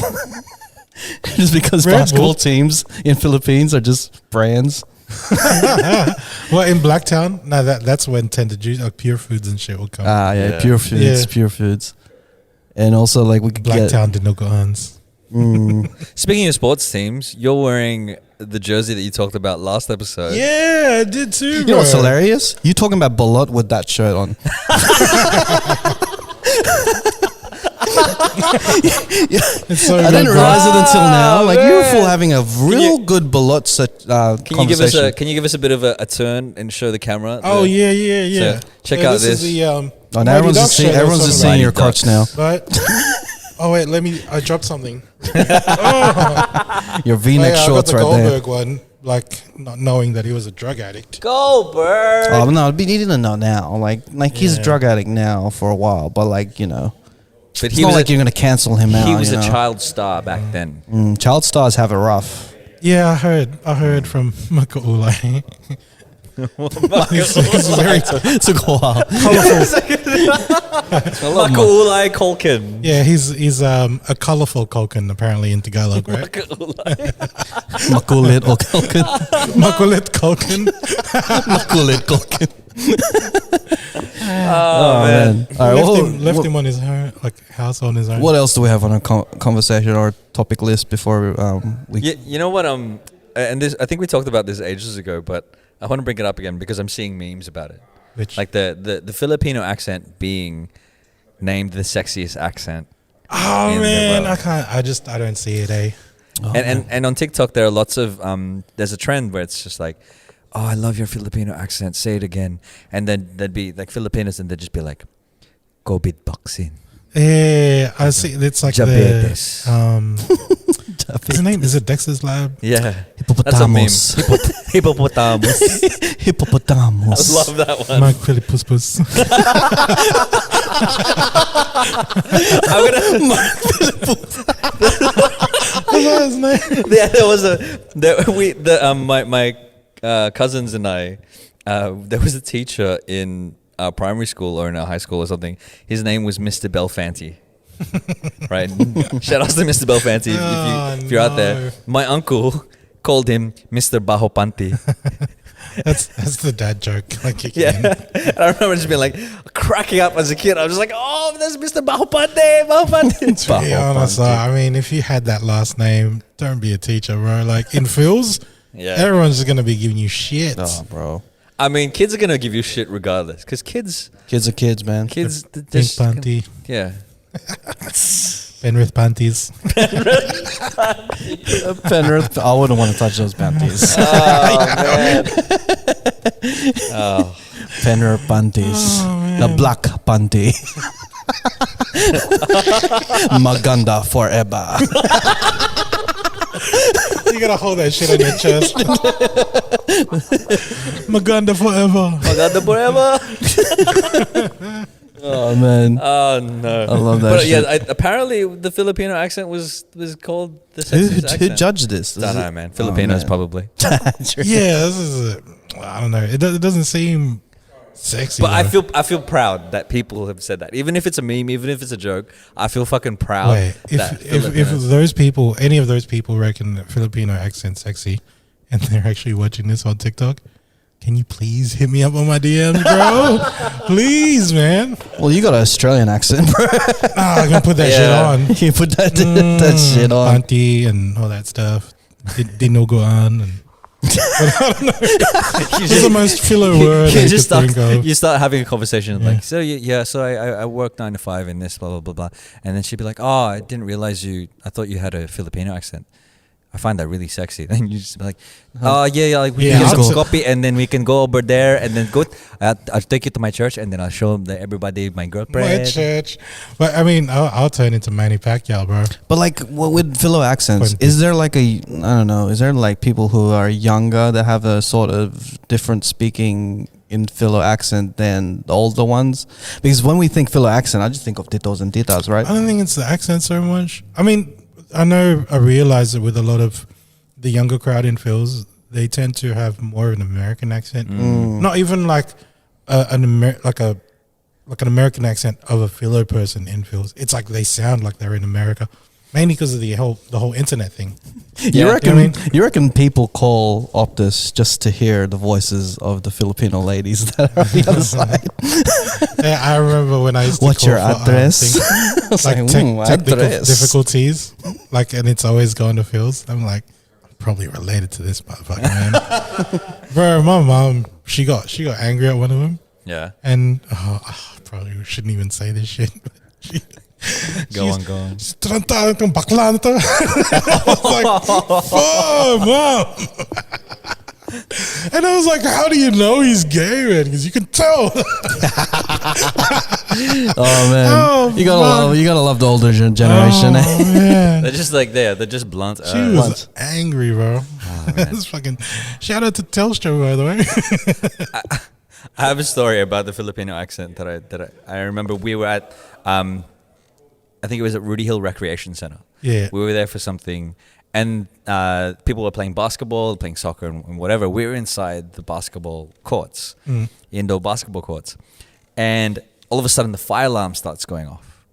Speaker 3: Just because
Speaker 2: Red
Speaker 3: basketball
Speaker 2: Bull?
Speaker 3: teams in Philippines are just brands.
Speaker 2: Well, in Blacktown, no, that's when tender juice, like Pure Foods and shit will come.
Speaker 3: Ah, yeah,
Speaker 1: Yeah.
Speaker 3: pure foods,
Speaker 2: Yeah.
Speaker 3: pure foods. And also, like, we could
Speaker 2: Blacktown did not go on.
Speaker 1: Speaking of sports teams, you're wearing the jersey that you talked about last episode.
Speaker 2: Yeah, I did too, bro.
Speaker 3: You know what's hilarious? You talking about Bolot with that shirt on.
Speaker 2: It's so
Speaker 3: I
Speaker 2: good,
Speaker 3: didn't
Speaker 2: bro.
Speaker 3: realize it until now. Like you were
Speaker 1: man.
Speaker 3: full having a real good Bolotsa
Speaker 1: Can you give us
Speaker 3: conversation.
Speaker 1: a Can you give us a bit of a turn and show the camera?
Speaker 2: Oh
Speaker 1: The-
Speaker 2: yeah.
Speaker 1: So, check
Speaker 2: Yeah,
Speaker 1: out
Speaker 2: this.
Speaker 1: this.
Speaker 2: Is the
Speaker 3: Oh, now
Speaker 2: Mighty
Speaker 3: everyone's
Speaker 2: Ducks
Speaker 3: just
Speaker 2: show
Speaker 3: seeing,
Speaker 2: that was
Speaker 3: everyone's just
Speaker 2: talking
Speaker 3: seeing your
Speaker 1: Mighty
Speaker 3: crotch now.
Speaker 2: But oh wait, I dropped something. Oh,
Speaker 3: Your V-neck
Speaker 2: yeah, I got
Speaker 3: shorts
Speaker 2: the
Speaker 3: right there.
Speaker 2: Goldberg one, like not knowing that he was a drug addict.
Speaker 1: Goldberg.
Speaker 3: Oh no, it'd be needing to know now. Like he's a
Speaker 2: Yeah.
Speaker 3: drug addict now for a while, but like you know,
Speaker 1: But
Speaker 3: it's not like you're gonna cancel him out.
Speaker 1: he was
Speaker 3: you
Speaker 1: a
Speaker 3: know?
Speaker 1: child star back then.
Speaker 3: Child stars have it rough.
Speaker 2: Yeah, I heard from Makaulai. He's very
Speaker 3: It's a while.
Speaker 1: Makaulai Culkin.
Speaker 2: yeah. He's a colourful Culkin apparently in Tagalog, right?
Speaker 3: Makulit or Culkin.
Speaker 2: Makulit Culkin.
Speaker 3: Makulit Culkin.
Speaker 1: Oh, man.
Speaker 3: All right,
Speaker 2: Left him on his own, like house on his own.
Speaker 3: what else do we have on our conversation or topic list before we?
Speaker 1: You know what? And this, I think we talked about this ages ago, but I want to bring it up again because I'm seeing memes about it.
Speaker 2: Which,
Speaker 1: Like the Filipino accent being named the sexiest accent.
Speaker 2: oh
Speaker 1: in the
Speaker 2: man,
Speaker 1: world.
Speaker 2: I don't see it, eh?
Speaker 1: And on TikTok there are lots of there's a trend where it's just like, oh, I love your Filipino accent, say it again. And then there'd be like Filipinos and they'd just be like, go beatboxing.
Speaker 2: Yeah, I see. It's like
Speaker 1: Diabetes.
Speaker 2: what's his name? Is it Dexter's Lab?
Speaker 1: Yeah. That's a meme.
Speaker 3: Hippopotamus.
Speaker 1: Hippopotamus. I
Speaker 3: Hippopotamus.
Speaker 1: love that one.
Speaker 2: Mike Philip Puss Puss.
Speaker 1: I'm gonna
Speaker 2: What's his name?
Speaker 1: yeah, there was my cousins and I, there was a teacher in our primary school or in our high school or something. His name was Mr. Belfanti. Right? Shout out to Mr. Belfanti if you're out there. My uncle called him Mr. Bahopanti.
Speaker 2: That's the dad joke. Like
Speaker 1: Yeah. And I remember just being like cracking up as a kid. I was just like, oh, there's Mr. Bahopanti.
Speaker 2: To be honest, I mean, if you had that last name, don't be a teacher, bro. Like in Phil's,
Speaker 1: Yeah.
Speaker 2: everyone's just gonna be giving you shit.
Speaker 3: Oh, bro.
Speaker 1: I mean, kids are going to give you shit regardless. Because kids,
Speaker 3: Kids are kids, man.
Speaker 2: Pink
Speaker 1: just-
Speaker 2: panty,
Speaker 1: yeah.
Speaker 2: Penrith panties.
Speaker 3: Penrith, I wouldn't want to touch those panties.
Speaker 1: Oh, man. Oh.
Speaker 3: Penrith panties. The black panty. Maganda forever.
Speaker 2: You gotta hold that shit on your chest. Maganda forever.
Speaker 1: Maganda forever.
Speaker 3: Oh, man.
Speaker 1: Oh, no.
Speaker 3: I love that
Speaker 1: But
Speaker 3: shit.
Speaker 1: yeah, apparently the Filipino accent was called the
Speaker 3: Who,
Speaker 1: sexiest
Speaker 3: who
Speaker 1: accent.
Speaker 3: judged this?
Speaker 1: I don't know, man. Filipinos probably.
Speaker 2: Yeah, this is. I don't know. It doesn't seem sexy.
Speaker 1: But
Speaker 2: though.
Speaker 1: I feel proud that people have said that. Even if it's a meme, even if it's a joke, I feel fucking proud.
Speaker 2: Wait,
Speaker 1: that
Speaker 2: if
Speaker 1: Filipinos-
Speaker 2: those people, any of those people reckon that Filipino accent sexy, and they're actually watching this on TikTok, can you please hit me up on my DMs, bro? Please, man.
Speaker 3: Well, you got an Australian accent, bro.
Speaker 2: Nah, I can put that shit
Speaker 1: Yeah.
Speaker 2: on.
Speaker 3: You put that shit on.
Speaker 2: Auntie and all that stuff. Dinogoan and. But I don't know. It's the most filler word I could think of.
Speaker 1: You start having a conversation
Speaker 2: Yeah.
Speaker 1: like, so I work 9 to 5 in this, blah blah blah blah, and then she'd be like, oh, I didn't realize I thought you had a Filipino accent. I find that really sexy. Then you just be like, oh yeah, like we
Speaker 2: Yeah,
Speaker 1: can
Speaker 2: I'll
Speaker 1: just
Speaker 2: t-
Speaker 1: copy, and then we can go over there, and then I'll take you to my church, and then I'll show everybody my
Speaker 2: My
Speaker 1: girlfriend.
Speaker 2: church. But I mean, I'll turn into Manny Pacquiao, bro.
Speaker 3: But like with Philo accents, is there like I don't know, is there like people who are younger that have a sort of different speaking in Philo accent than the older ones? Because when we think Philo accent, I just think of titos and titas, right?
Speaker 2: I don't think it's the accent so much. I mean, I realize that with a lot of the younger crowd in Phil's, they tend to have more of an American accent. Not even like an American accent of a Philo person in Phil's. It's like they sound like they're in America, mainly because of the whole internet thing.
Speaker 3: You reckon?
Speaker 2: I mean-
Speaker 3: You reckon people call Optus just to hear the voices of the Filipino ladies that are on the other side?
Speaker 2: Yeah, I remember when I used to
Speaker 3: What's
Speaker 2: call
Speaker 3: your
Speaker 2: for,
Speaker 3: address?
Speaker 2: things,
Speaker 3: I was
Speaker 2: like
Speaker 3: like,
Speaker 2: technical
Speaker 3: address.
Speaker 2: difficulties, like, and it's always going to Phil's. I'm like, I'm probably related to this motherfucker, man. Bro, my mom, she got angry at one of them,
Speaker 1: Yeah.
Speaker 2: and I probably shouldn't even say this shit.
Speaker 1: Go on.
Speaker 2: Tarantado itong bakla na to. I was like, fuck, mom. And I was like, how do you know he's gay, man? Because you can tell.
Speaker 3: Oh man,
Speaker 2: Oh,
Speaker 3: you gotta love the older generation.
Speaker 2: Oh, man.
Speaker 1: They're just like they're just blunt.
Speaker 2: She was angry, bro. It's fucking shout out to Telstra, by the way.
Speaker 1: I have a story about the Filipino accent that I remember. We were at I think it was at Rudy Hill Recreation Center.
Speaker 2: Yeah.
Speaker 1: We were there for something, and people were playing basketball, playing soccer, and whatever. We were inside the basketball courts, indoor basketball courts, and all of a sudden the fire alarm starts going off,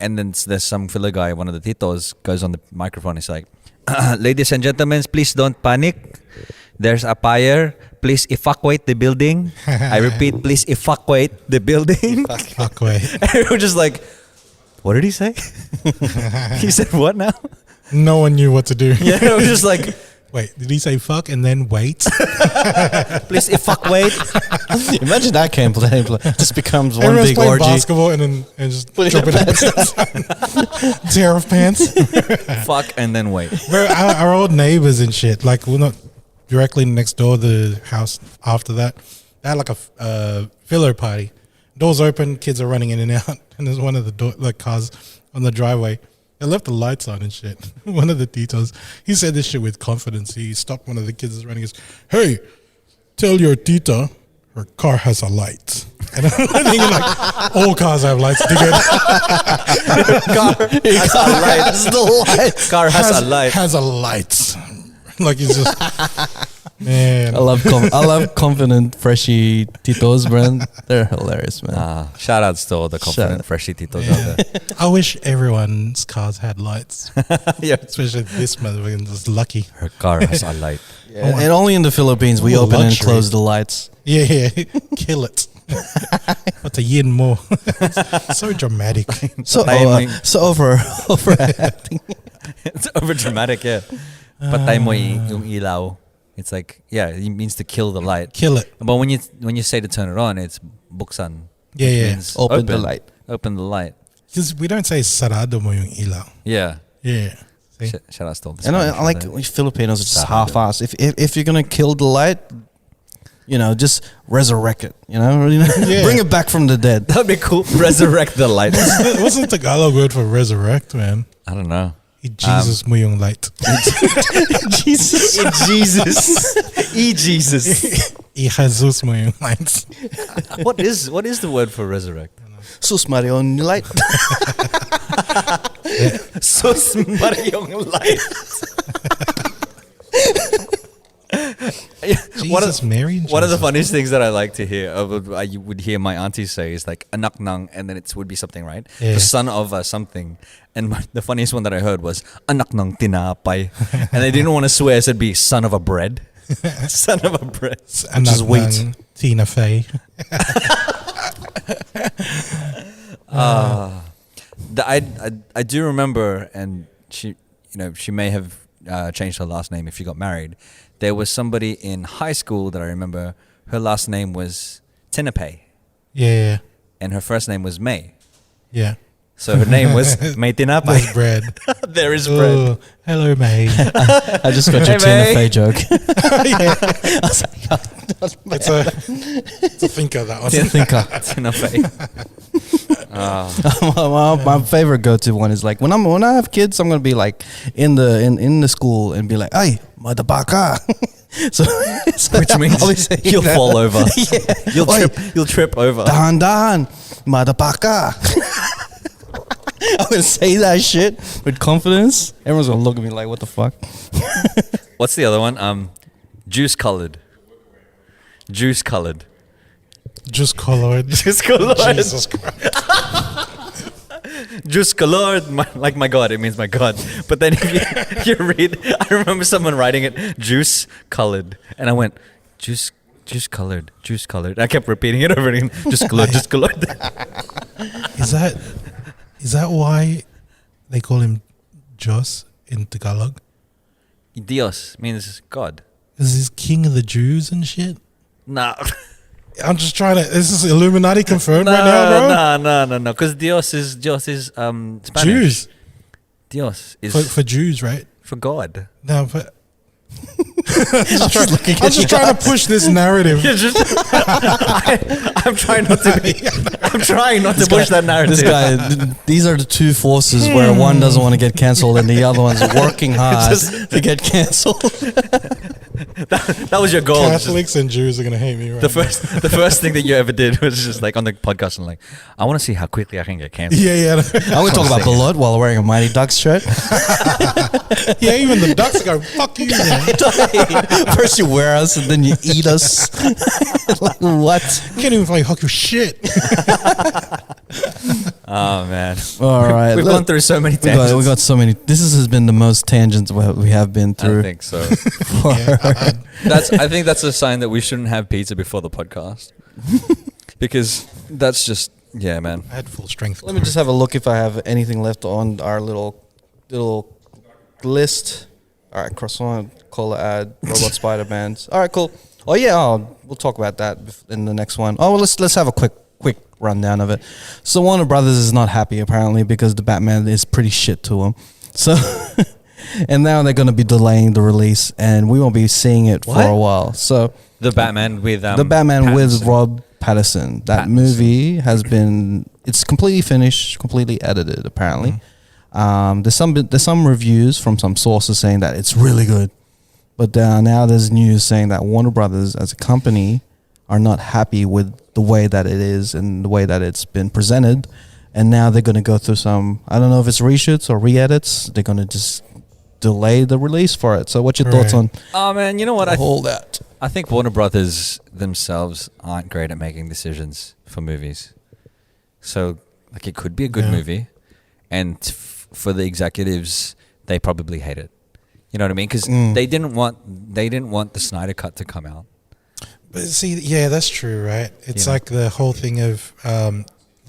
Speaker 1: and then there's some filler guy, one of the titos, goes on the microphone. He's like, "Ladies and gentlemen, please don't panic. There's a fire. Please evacuate the building. I repeat, please evacuate the building."
Speaker 2: Fuck way.
Speaker 1: And we were just like, what did he say? He said what now?
Speaker 2: No one knew what to do.
Speaker 1: Yeah, it was just like,
Speaker 2: Wait, did he say fuck and then wait?
Speaker 1: please evacuate.
Speaker 3: Imagine that gameplay just becomes one
Speaker 2: Everyone's
Speaker 3: big
Speaker 2: playing
Speaker 3: orgy.
Speaker 2: basketball and just drop it in. Tear of pants.
Speaker 1: Fuck and then wait.
Speaker 2: Bro, our old neighbors and shit, like we're not directly next door, the house after that, they had like a filler party. Doors open, kids are running in and out, and there's one of the cars on the driveway. They left the lights on and shit. One of the titos, he said this shit with confidence. He stopped one of the kids that's running. He goes, "Hey, tell your tita her car has a light." And I'm thinking like, all cars have lights.
Speaker 1: Car has a light.
Speaker 2: Has a light. Like it's just, man.
Speaker 3: I love confident freshy titos, brand. They're hilarious, man.
Speaker 1: Shout outs to all the confident freshie titos out there.
Speaker 2: I wish everyone's cars had lights.
Speaker 1: Yeah.
Speaker 2: Especially this motherfucker is lucky.
Speaker 1: Her car has a light.
Speaker 3: And only in the Philippines we
Speaker 2: Oh,
Speaker 3: open and
Speaker 2: luxury.
Speaker 3: close the lights.
Speaker 2: Yeah. Kill it. What's a yin more? So dramatic.
Speaker 3: So so overacting.
Speaker 1: It's over dramatic, yeah. Patay mo yung ilaw. It's like, yeah, it means to kill the light.
Speaker 2: Kill it.
Speaker 1: But when you say to turn it on, it's buksan.
Speaker 2: Yeah,
Speaker 1: It
Speaker 2: yeah.
Speaker 1: means
Speaker 3: Open the light.
Speaker 1: Open the light.
Speaker 2: Because we don't say sarado mo yung ilaw.
Speaker 1: Yeah.
Speaker 2: Yeah. See?
Speaker 1: Shout out to all the
Speaker 3: And I
Speaker 1: Spanish
Speaker 3: like
Speaker 1: out there.
Speaker 3: Filipinos are just
Speaker 1: Sarado.
Speaker 3: half-assed. If you're gonna kill the light, just resurrect it.
Speaker 2: Yeah.
Speaker 3: Bring it back from the dead.
Speaker 1: That'd be cool. Resurrect the light.
Speaker 2: What's the Tagalog word for resurrect, man?
Speaker 1: I don't know.
Speaker 2: Jesus mo yung light.
Speaker 3: Jesus.
Speaker 1: Jesus.
Speaker 2: Jesus mo yung light.
Speaker 1: What is the word for resurrect?
Speaker 3: Sus Marion light.
Speaker 1: Sus Mariong light.
Speaker 2: Jesus, Mary. and
Speaker 1: One of the
Speaker 2: Jesus.
Speaker 1: funniest things that I like to hear, I would hear my aunties say is like anak nang, and then it would be something, right?
Speaker 2: Yeah.
Speaker 1: The son of something. And the funniest one that I heard was anak nang tinapay, and they didn't want to swear, so it'd be son of a bread, son of a bread.
Speaker 2: Anak
Speaker 3: is wheat.
Speaker 2: ng Tina Fey.
Speaker 1: I do remember, and she may have changed her last name if she got married. There was somebody in high school that I remember. Her last name was Tinapay,
Speaker 2: Yeah.
Speaker 1: and her first name was May.
Speaker 2: Yeah.
Speaker 1: So her name was May Tinapay.
Speaker 2: There's bread.
Speaker 1: There is bread.
Speaker 2: Oh, hello, May.
Speaker 3: I just got your
Speaker 1: Hey,
Speaker 3: Tina
Speaker 1: May.
Speaker 3: Fey joke.
Speaker 2: It's a thinker, that one.
Speaker 3: Thinker.
Speaker 1: Tinapay.
Speaker 3: my favorite go-to one is like when I have kids, I'm gonna be like in the school and be like, "Hey, motherfucker." so
Speaker 1: Which means
Speaker 3: I'll be saying
Speaker 1: you'll
Speaker 3: that.
Speaker 1: fall over.
Speaker 3: Yeah.
Speaker 1: You'll trip over.
Speaker 3: Dahan, motherfucker. I'm gonna say that shit with confidence. Everyone's gonna look at me like, "What the fuck?"
Speaker 1: What's the other one? Juice colored. Juice colored.
Speaker 2: Just colored.
Speaker 1: Juice colored.
Speaker 2: Jesus Christ.
Speaker 1: Juice colored. My God, it means my God. But then if you read, I remember someone writing it juice colored, and I went juice colored, juice colored. I kept repeating it over again. Juice colored, juice colored.
Speaker 2: Is that why they call him Jos in Tagalog?
Speaker 1: Dios means God.
Speaker 2: Is he king of the Jews and shit?
Speaker 1: Nah.
Speaker 2: I'm just trying to. This is Illuminati confirmed right now, bro.
Speaker 1: No. Because Dios is Spanish.
Speaker 2: Jews
Speaker 1: Dios is
Speaker 2: for Jews, right?
Speaker 1: for God.
Speaker 2: No, but I'm just trying to push this narrative.
Speaker 1: I'm trying not to. I'm trying not to push that narrative.
Speaker 3: This guy, these are the two forces where one doesn't want to get cancelled and the other one's working hard to get cancelled.
Speaker 1: That was your goal.
Speaker 2: Catholics and Jews are gonna hate me. Right
Speaker 1: The first thing that you ever did was just like on the podcast and like, I want to see how quickly I can get cancelled.
Speaker 2: Yeah.
Speaker 3: I'm going to talk about blood while wearing a Mighty Ducks shirt.
Speaker 2: Yeah, even the ducks go, fuck you. Man.
Speaker 3: First you wear us and then you eat us. Like, what?
Speaker 2: Can't even fucking huck your shit.
Speaker 1: Oh man!
Speaker 3: All right,
Speaker 1: We've gone through so many tangents.
Speaker 3: We got so many. This has been the most tangents we have been through.
Speaker 1: I think so.
Speaker 2: Yeah,
Speaker 1: I think that's a sign that we shouldn't have pizza before the podcast, because that's just man.
Speaker 2: I had full strength.
Speaker 3: Let me just have a look if I have anything left on our little list. All right, croissant, cola ad, robot Spider-Mans. All right, cool. Oh yeah, we'll talk about that in the next one. Oh, well, let's have a quick rundown of it. So Warner Brothers is not happy apparently because the Batman is pretty shit to them. So, and now they're going to be delaying the release, and we won't be seeing it for a while. So
Speaker 1: The Batman with
Speaker 3: with Rob Pattinson. That movie has been it's completely finished, completely edited. Apparently, there's some reviews from some sources saying that it's really good, but now there's news saying that Warner Brothers as a company are not happy with the way that it is and the way that it's been presented, and now they're going to go through some, I don't know if it's reshoots or re-edits. They're going to just delay the release for it. So what's your thoughts on
Speaker 1: Oh man, you know what?
Speaker 3: I
Speaker 1: I think Warner Brothers themselves aren't great at making decisions for movies. So like it could be a good movie, and for the executives, they probably hate it. You know what I mean? Because they didn't want the Snyder Cut to come out.
Speaker 2: But see, yeah, that's true, right? It's like the whole thing of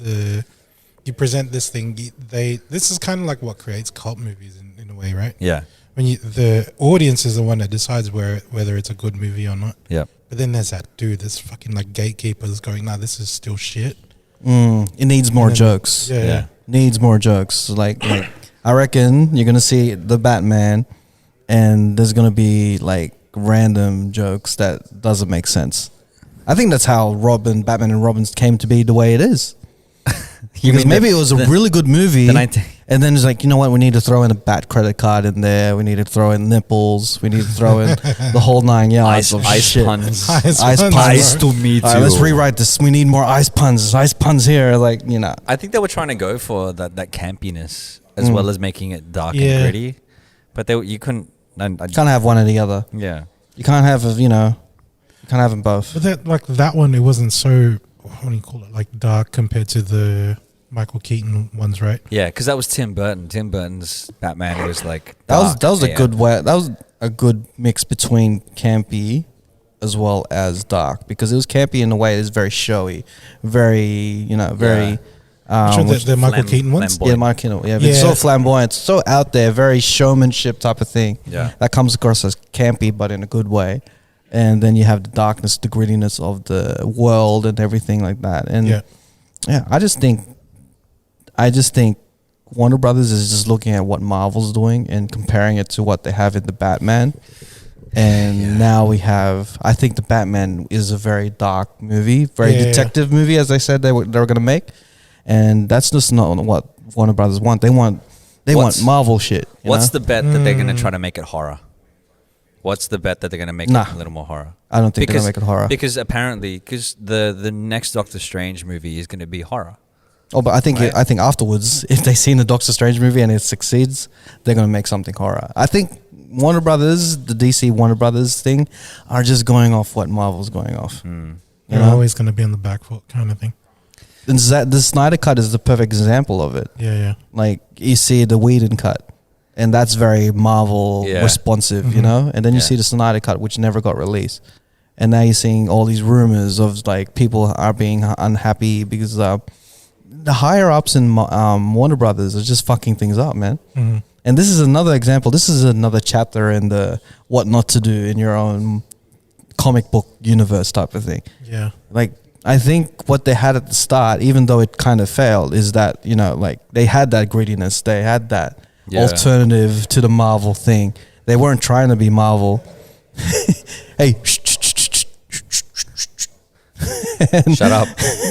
Speaker 2: you present this thing. This is kind of like what creates cult movies in a way, right?
Speaker 1: Yeah.
Speaker 2: When the audience is the one that decides whether it's a good movie or not.
Speaker 1: Yeah.
Speaker 2: But then there's that dude, this fucking like gatekeepers going, nah, this is still shit.
Speaker 3: It needs more jokes.
Speaker 2: Yeah.
Speaker 3: Needs more jokes. Like I reckon you're gonna see the Batman, and there's gonna be like random jokes that doesn't make sense. I think that's how Batman and Robin came to be the way it is. Because maybe it was a really good movie, and then it's like, you know what, we need to throw in a Bat credit card in there. We need to throw in nipples. We need to throw in the whole 9 yards of
Speaker 1: ice
Speaker 3: shit.
Speaker 1: puns.
Speaker 2: Ice puns.
Speaker 1: Ice to me too.
Speaker 3: All right, let's rewrite this. We need more ice puns. Ice puns here, like, you know.
Speaker 1: I think they were trying to go for that campiness as well as making it dark and gritty, but you couldn't.
Speaker 3: Can't have one or the other.
Speaker 1: Yeah.
Speaker 3: You can't have, you can't have them both.
Speaker 2: But that one, it wasn't so, what do you call it, like dark compared to the Michael Keaton ones, right?
Speaker 1: Yeah, because that was Tim Burton. Tim Burton's Batman was like
Speaker 3: that was a
Speaker 1: dark,
Speaker 3: good way. That was a good mix between campy as well as dark, because it was campy in a way. It's very showy, very very.
Speaker 2: The Michael Keaton ones.
Speaker 3: Yeah, Michael Keaton. Yeah, it's so flamboyant, so out there, very showmanship type of thing.
Speaker 1: Yeah,
Speaker 3: that comes across as campy, but in a good way. And then you have the darkness, the grittiness of the world, and everything like that. And yeah, I just think Warner Brothers is just looking at what Marvel's doing and comparing it to what they have in the Batman. And now we have, I think the Batman is a very dark movie, very detective movie, as I said they were going to make. And that's just not what Warner Brothers want. They want Marvel shit.
Speaker 1: What's the bet that they're going to try to make it horror? What's the bet that they're going to make it a little more horror?
Speaker 3: I don't think they're going to make it horror.
Speaker 1: Because apparently, the next Doctor Strange movie is going to be horror.
Speaker 3: Oh, but I think afterwards, if they see the Doctor Strange movie and it succeeds, they're going to make something horror. I think Warner Brothers, the DC Warner Brothers thing, are just going off what Marvel's going off.
Speaker 2: They're always going to be on the back foot kind of thing.
Speaker 3: And the Snyder Cut is the perfect example of it.
Speaker 2: Yeah.
Speaker 3: Like, you see the Whedon Cut, and that's very Marvel responsive, you know? And then you see the Snyder Cut, which never got released. And now you're seeing all these rumors of, like, people are being unhappy because the higher-ups in Warner Brothers are just fucking things up, man. And this is another example. This is another chapter in the what not to do in your own comic book universe type of thing.
Speaker 2: Yeah.
Speaker 3: Like, I think what they had at the start, even though it kind of failed, is that, you know, like they had that grittiness, they had that alternative to the Marvel thing. They weren't trying to be Marvel. Hey,
Speaker 1: Shut up.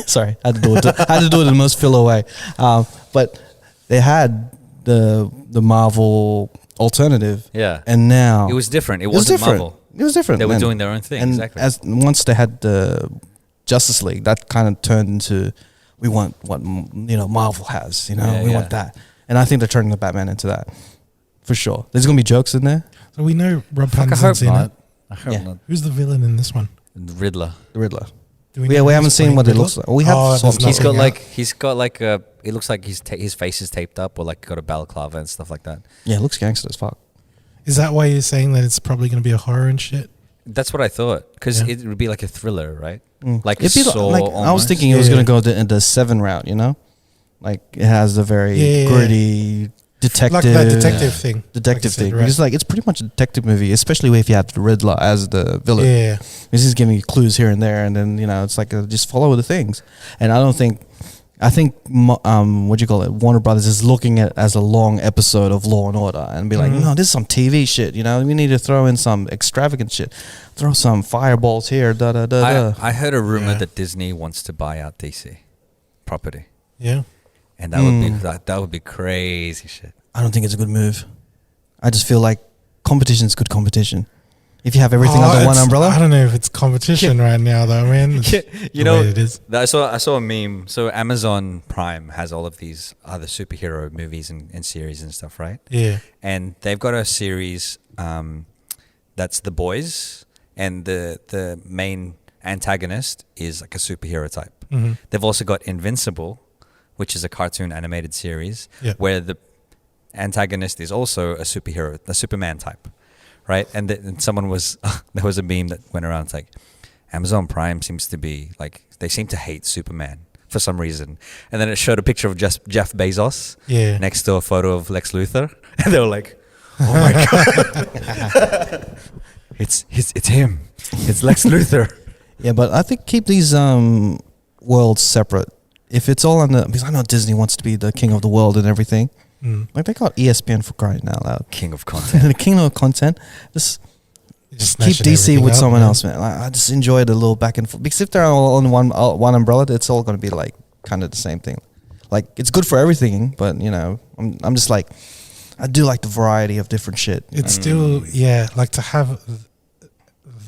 Speaker 3: Sorry, I had to do it. I had to do it in the most filler way. But they had the Marvel alternative.
Speaker 1: Yeah.
Speaker 3: And now
Speaker 1: It was different. It wasn't
Speaker 3: different.
Speaker 1: Marvel.
Speaker 3: It was different.
Speaker 1: They were
Speaker 3: And-
Speaker 1: doing their own thing.
Speaker 3: And
Speaker 1: Exactly.
Speaker 3: as once they had the Justice League, that kind of turned into we want what Marvel has. You know,
Speaker 1: Yeah,
Speaker 3: we
Speaker 1: yeah.
Speaker 3: want that. And I think they're turning the Batman into that for sure. There's gonna be jokes in there.
Speaker 2: So we know Rob
Speaker 1: Fuck, I hope
Speaker 2: Pattinson's in
Speaker 1: not.
Speaker 2: it.
Speaker 1: I hope
Speaker 3: Yeah.
Speaker 1: not.
Speaker 2: Who's the villain in this one?
Speaker 1: Riddler.
Speaker 3: The Riddler.
Speaker 2: Do
Speaker 3: We
Speaker 2: know
Speaker 3: haven't
Speaker 2: who's
Speaker 3: seen
Speaker 2: playing
Speaker 3: what it
Speaker 2: Riddler?
Speaker 3: looks like. We have
Speaker 2: Oh,
Speaker 3: some-
Speaker 2: there's
Speaker 1: He's
Speaker 2: nothing
Speaker 1: got
Speaker 2: out.
Speaker 1: like a. It looks like his face is taped up, or like got a balaclava and stuff like that.
Speaker 3: Yeah, it looks gangster as fuck.
Speaker 2: Is that why you're saying that it's probably going to be a horror and shit?
Speaker 1: That's what I thought, because
Speaker 2: Yeah.
Speaker 1: it would be like a thriller, right? Like
Speaker 3: It'd be
Speaker 1: Saw.
Speaker 3: like I was
Speaker 1: almost.
Speaker 3: thinking it was
Speaker 2: Yeah.
Speaker 3: gonna go in the Seven route. You know, like it has the very
Speaker 2: Yeah.
Speaker 3: gritty detective,
Speaker 2: Like that detective thing.
Speaker 3: detective
Speaker 2: Like I said,
Speaker 3: thing.
Speaker 2: right.
Speaker 3: Because like it's pretty much a detective movie, especially if you have the Riddler as the villain.
Speaker 2: Yeah.
Speaker 3: This is giving you clues here and there, and then it's like just follow the things. And I think what do you call it? Warner Brothers is looking at it as a long episode of Law and Order, and be like, no, this is some TV shit. You know, we need to throw in some extravagant shit, throw some fireballs here. Da da da da.
Speaker 1: I heard a rumor
Speaker 2: Yeah.
Speaker 1: that Disney wants to buy out DC property,
Speaker 2: Yeah.
Speaker 1: and that would be that would be crazy shit.
Speaker 3: I don't think it's a good move. I just feel like competition is good competition. If you have everything under one
Speaker 2: it's-
Speaker 3: umbrella,
Speaker 2: I don't know if it's competition right now, though, man. It's
Speaker 1: You
Speaker 2: the
Speaker 1: know,
Speaker 2: way it is.
Speaker 1: I saw a meme. So Amazon Prime has all of these other superhero movies and series and stuff, right?
Speaker 2: Yeah.
Speaker 1: And they've got a series that's The Boys, and the main antagonist is like a superhero type.
Speaker 2: Mm-hmm.
Speaker 1: They've also got Invincible, which is a cartoon animated series where the antagonist is also a superhero, a Superman type, right? And someone was there was a meme that went around. It's like Amazon Prime seems to be like they seem to hate Superman for some reason, and then it showed a picture of just Jeff Bezos next to a photo of Lex Luthor, and they were like, "Oh my god, it's him, it's Lex Luthor."
Speaker 3: yeah. But I think keep these worlds separate. If it's all under, because I know Disney wants to be the king of the world and everything. Like they got ESPN for crying out loud.
Speaker 1: King of content.
Speaker 3: The king of content. Just keep
Speaker 2: snatching
Speaker 3: DC
Speaker 2: everything
Speaker 3: with
Speaker 2: up,
Speaker 3: someone
Speaker 2: man.
Speaker 3: else, man. Like, I just enjoy the little back and forth. Because if they're all on one umbrella, it's all going to be like kind of the same thing. Like it's good for everything, but I'm just like I do like the variety of different shit.
Speaker 2: It's still, like to have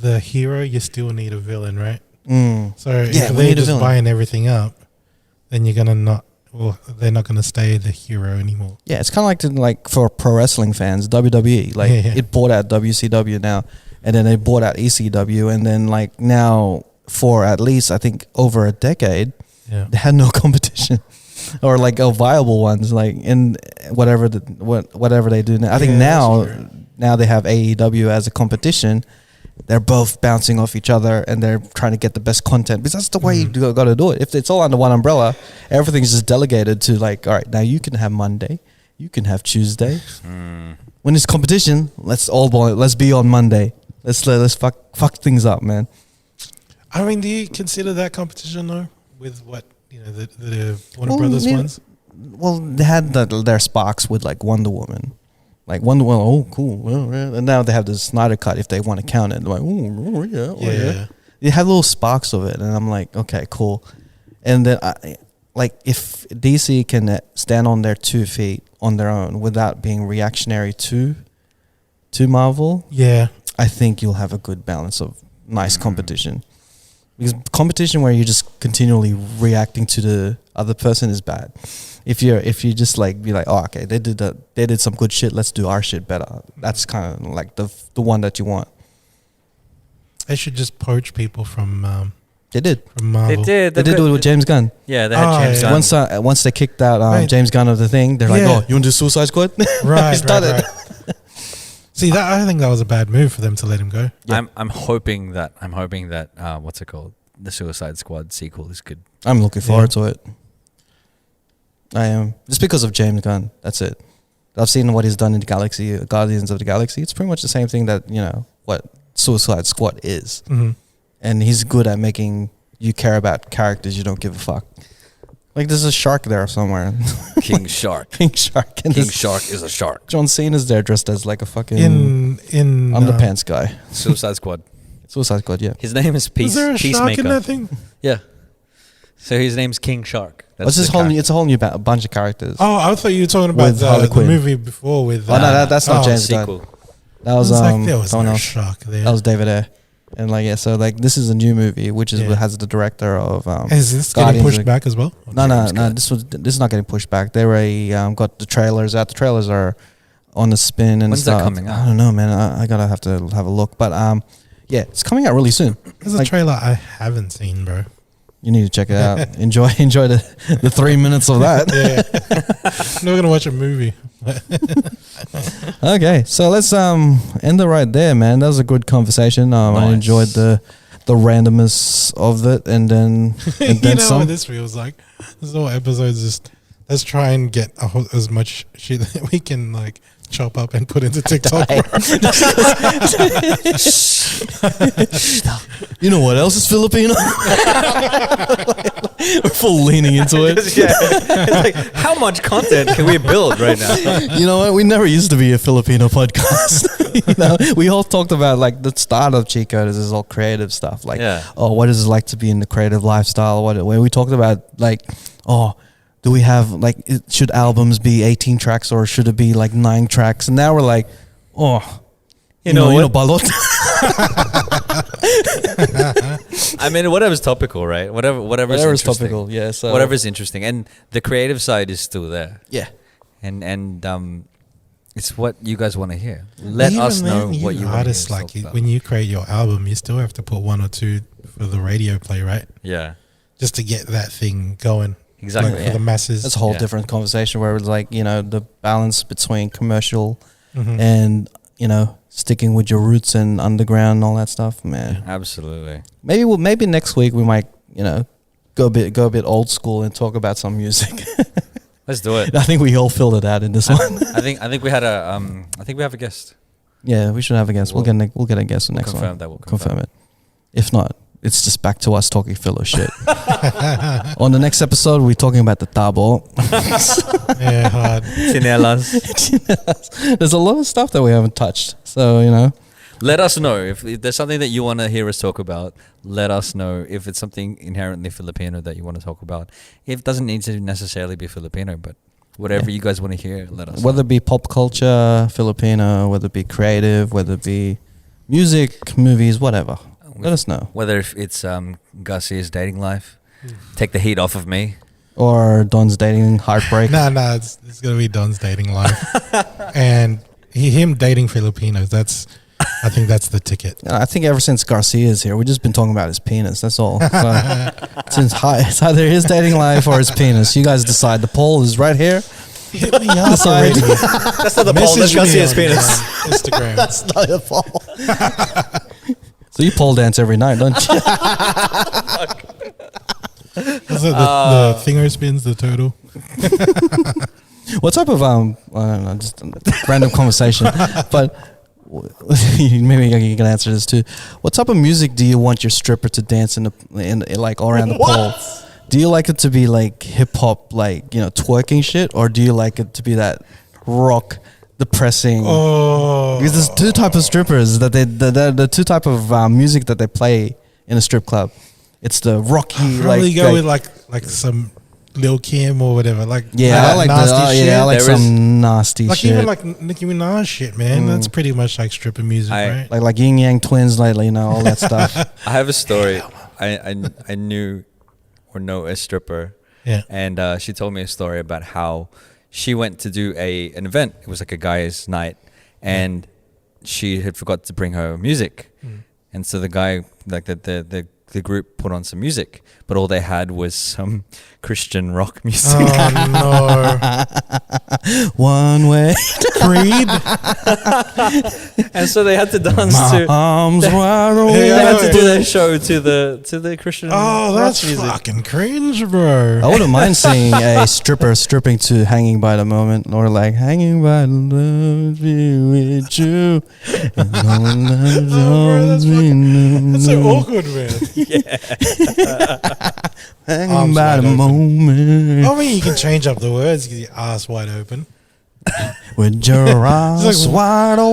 Speaker 2: the hero, you still need a villain, right? So
Speaker 3: Yeah,
Speaker 2: if
Speaker 3: we
Speaker 2: they're
Speaker 3: need a
Speaker 2: just
Speaker 3: villain.
Speaker 2: buying everything up, then they're not gonna stay the hero anymore.
Speaker 3: Yeah, it's kind of like for pro wrestling fans, WWE. Like it bought out WCW now, and then they bought out ECW, and then like now for at least I think over a decade,
Speaker 2: Yeah.
Speaker 3: they had no competition or like viable ones. Like in whatever they do now. I think
Speaker 2: that's
Speaker 3: now they have AEW as a competition. They're both bouncing off each other, and they're trying to get the best content because that's the way you got to do it. If it's all under one umbrella, everything's just delegated to like, all right, now you can have Monday, you can have Tuesday. When it's competition, let's be on Monday. Let's fuck things up, man.
Speaker 2: I mean, do you consider that competition though? With what the Warner Brothers ones?
Speaker 3: Well, they had their sparks with like Wonder Woman. Like Wonder Woman, oh cool, well, yeah. And now they have the Snyder Cut if they want to count it. They're like, oh yeah. They have little sparks of it, and I'm like, okay, cool. And then if DC can stand on their 2 feet on their own without being reactionary to Marvel, I think you'll have a good balance of nice competition. Because competition where you're just continually reacting to the other person is bad. If you just like be like, oh okay, they did some good shit, let's do our shit better. That's kind of like the one that you want.
Speaker 2: They should just poach people from
Speaker 3: They did.
Speaker 2: Marvel.
Speaker 3: They did do it with James Gunn.
Speaker 1: Yeah, they had James Gunn.
Speaker 3: Once they kicked out
Speaker 2: Right.
Speaker 3: James Gunn of the thing, they're like, oh, you want to do Suicide Squad?
Speaker 2: Right,
Speaker 3: He's done it.
Speaker 2: See, I think that was a bad move for them to let him go.
Speaker 1: Yeah. I'm hoping that what's it called? The Suicide Squad sequel is good.
Speaker 3: I'm looking forward to it. I am. Just because of James Gunn. That's it. I've seen what he's done in the Galaxy, Guardians of the Galaxy. It's pretty much the same thing that, what Suicide Squad is, and he's good at making you care about characters you don't give a fuck. Like there's a shark there somewhere.
Speaker 1: King Shark.
Speaker 3: King Shark. And
Speaker 1: King Shark is a shark.
Speaker 3: John Cena's there dressed as like a fucking
Speaker 2: in
Speaker 3: underpants guy.
Speaker 1: Suicide Squad.
Speaker 3: Suicide Squad, yeah.
Speaker 1: His name is
Speaker 2: Is there a shark in that thing?
Speaker 1: Yeah. So his name's King Shark.
Speaker 3: It's just it's a whole new bunch of characters.
Speaker 2: Oh, I thought you were talking about
Speaker 3: With Harley
Speaker 2: the
Speaker 3: Quinn.
Speaker 2: movie before with.
Speaker 3: Oh, no, that's not James Gunn.
Speaker 1: sequel.
Speaker 3: That was
Speaker 2: there was
Speaker 3: someone
Speaker 2: no
Speaker 3: else.
Speaker 2: shark there.
Speaker 3: That was David Ayer. And like, yeah, so like this is a new movie, which is
Speaker 2: Yeah.
Speaker 3: has the director of
Speaker 2: Is this getting
Speaker 3: Guardians
Speaker 2: pushed
Speaker 3: of-
Speaker 2: back as well?
Speaker 3: No. This is not getting pushed back. They already got the trailers out. The trailers are on the spin and
Speaker 1: When's
Speaker 3: stuff.
Speaker 1: that coming out?
Speaker 3: I don't know, man. I gotta have to have a look. But yeah, it's coming out really soon.
Speaker 2: There's a
Speaker 3: Like,
Speaker 2: trailer I haven't seen, bro.
Speaker 3: you need to check it out. enjoy the 3 minutes of that.
Speaker 2: Yeah, not gonna watch a movie.
Speaker 3: Okay, so let's end it right there, man. That was a good conversation. I
Speaker 1: Nice.
Speaker 3: enjoyed the randomness of it, and then
Speaker 2: You know
Speaker 3: some.
Speaker 2: what this feels like? This whole episode is just let's try and get as much shit that we can like chop up and put into TikTok.
Speaker 3: You know what else is Filipino? We're full leaning into it.
Speaker 1: Yeah. It's like, how much content can we build right now?
Speaker 3: You know what? We never used to be a Filipino podcast. You know, we all talked about like the start of Cheat Coders is all creative stuff. Like,
Speaker 1: Yeah.
Speaker 3: oh, what is it like to be in the creative lifestyle? Where we talked about like, oh, do we have like, should albums be 18 tracks or should it be like 9 tracks? And now we're like, oh, you know, balot.
Speaker 1: I mean, whatever's topical, right? Whatever's
Speaker 3: Whatever's
Speaker 1: interesting.
Speaker 3: topical, yeah. So
Speaker 1: Whatever's interesting, and the creative side is still there,
Speaker 3: yeah.
Speaker 1: and it's what you guys want to hear. Let us know what you want to
Speaker 2: artists
Speaker 1: hear.
Speaker 2: like when you create your album, you still have to put 1 or 2 for the radio play, right?
Speaker 1: Yeah,
Speaker 2: Just to get that thing going,
Speaker 1: exactly.
Speaker 2: like, for the masses.
Speaker 3: That's a whole
Speaker 1: Yeah.
Speaker 3: different conversation where it's like, you know, the balance between commercial
Speaker 2: Mhm.
Speaker 3: and, you know, sticking with your roots and underground and all that stuff, man.
Speaker 1: Absolutely.
Speaker 3: Maybe next week we might, you know, go a bit old school and talk about some music.
Speaker 1: Let's do it.
Speaker 3: I think we all filled it out in this one.
Speaker 1: I think we had a I think we have a guest.
Speaker 3: Yeah, we should have a guest. We'll get a guest in the next
Speaker 1: confirm
Speaker 3: one.
Speaker 1: that. We'll
Speaker 3: Confirm it. If not, it's just back to us talking filler shit. On the next episode, we're talking about the tabo.
Speaker 2: Yeah, hard.
Speaker 1: Chinelas.
Speaker 3: There's a lot of stuff that we haven't touched. So, you know.
Speaker 1: Let us know if there's something that you want to hear us talk about. Let us know if it's something inherently Filipino that you want to talk about. It doesn't need to necessarily be Filipino, but whatever you guys want to hear, let us
Speaker 3: Whether
Speaker 1: know.
Speaker 3: it be pop culture, Filipino, whether it be creative, whether it be music, movies, whatever. Let us know.
Speaker 1: Whether if it's Garcia's dating life, take the heat off of me.
Speaker 3: Or Don's dating heartbreak.
Speaker 2: No, it's gonna be Don's dating life, and him dating Filipinos. I think that's the ticket.
Speaker 3: I think ever since Garcia's here, we've just been talking about his penis. That's all. So, it's either his dating life or his penis. You guys decide. The poll is right here.
Speaker 2: Hit me up already.
Speaker 1: That's not the
Speaker 2: Message me on Instagram.
Speaker 3: That's not a poll. So you pole dance every night, don't you?
Speaker 2: Is it the finger spins the turtle?
Speaker 3: What type of I don't know, just a random conversation, but maybe you can answer this too. What type of music do you want your stripper to dance in like all around the pole? Do you like it to be like hip hop, like, you know, twerking shit, or do you like it to be that rock, depressing?
Speaker 2: Oh,
Speaker 3: Because there's 2 types of strippers that the 2 type of music that they play in a strip club. It's the rocky,
Speaker 2: probably
Speaker 3: like,
Speaker 2: go with like some Lil Kim or whatever. Like
Speaker 3: yeah, I like
Speaker 2: nasty shit.
Speaker 3: I like
Speaker 1: There is-
Speaker 3: some nasty
Speaker 2: Like
Speaker 3: shit.
Speaker 2: even like Nicki Minaj shit, man. That's pretty much like stripper music, right?
Speaker 3: like Yin Yang Twins lately, you know, all that stuff.
Speaker 1: I have a story. I knew or know a stripper,
Speaker 2: Yeah.
Speaker 1: and she told me a story about how she went to do an event. It was like a guys' night, and she had forgot to bring her music, and so the guy, like the group, put on some music, but all they had was some Christian rock music.
Speaker 2: Oh no!
Speaker 3: one way.
Speaker 2: Creed.
Speaker 1: And so they had to dance
Speaker 3: My
Speaker 1: to.
Speaker 3: arms wide open.
Speaker 1: They had to
Speaker 2: Yeah.
Speaker 1: do their show to the Christian.
Speaker 2: Oh, that's
Speaker 1: rock music.
Speaker 2: fucking cringe, bro.
Speaker 3: I wouldn't mind seeing a stripper stripping to "Hanging by the Moment" or like "Hanging by the Love with you."
Speaker 2: That's so awkward, man.
Speaker 3: Hanging
Speaker 2: Arms
Speaker 3: by
Speaker 2: wide
Speaker 3: the
Speaker 2: open.
Speaker 3: moment
Speaker 2: I mean, you can change up the words. Get your ass wide open.
Speaker 3: with your eyes
Speaker 2: like-
Speaker 3: wide
Speaker 2: Bro,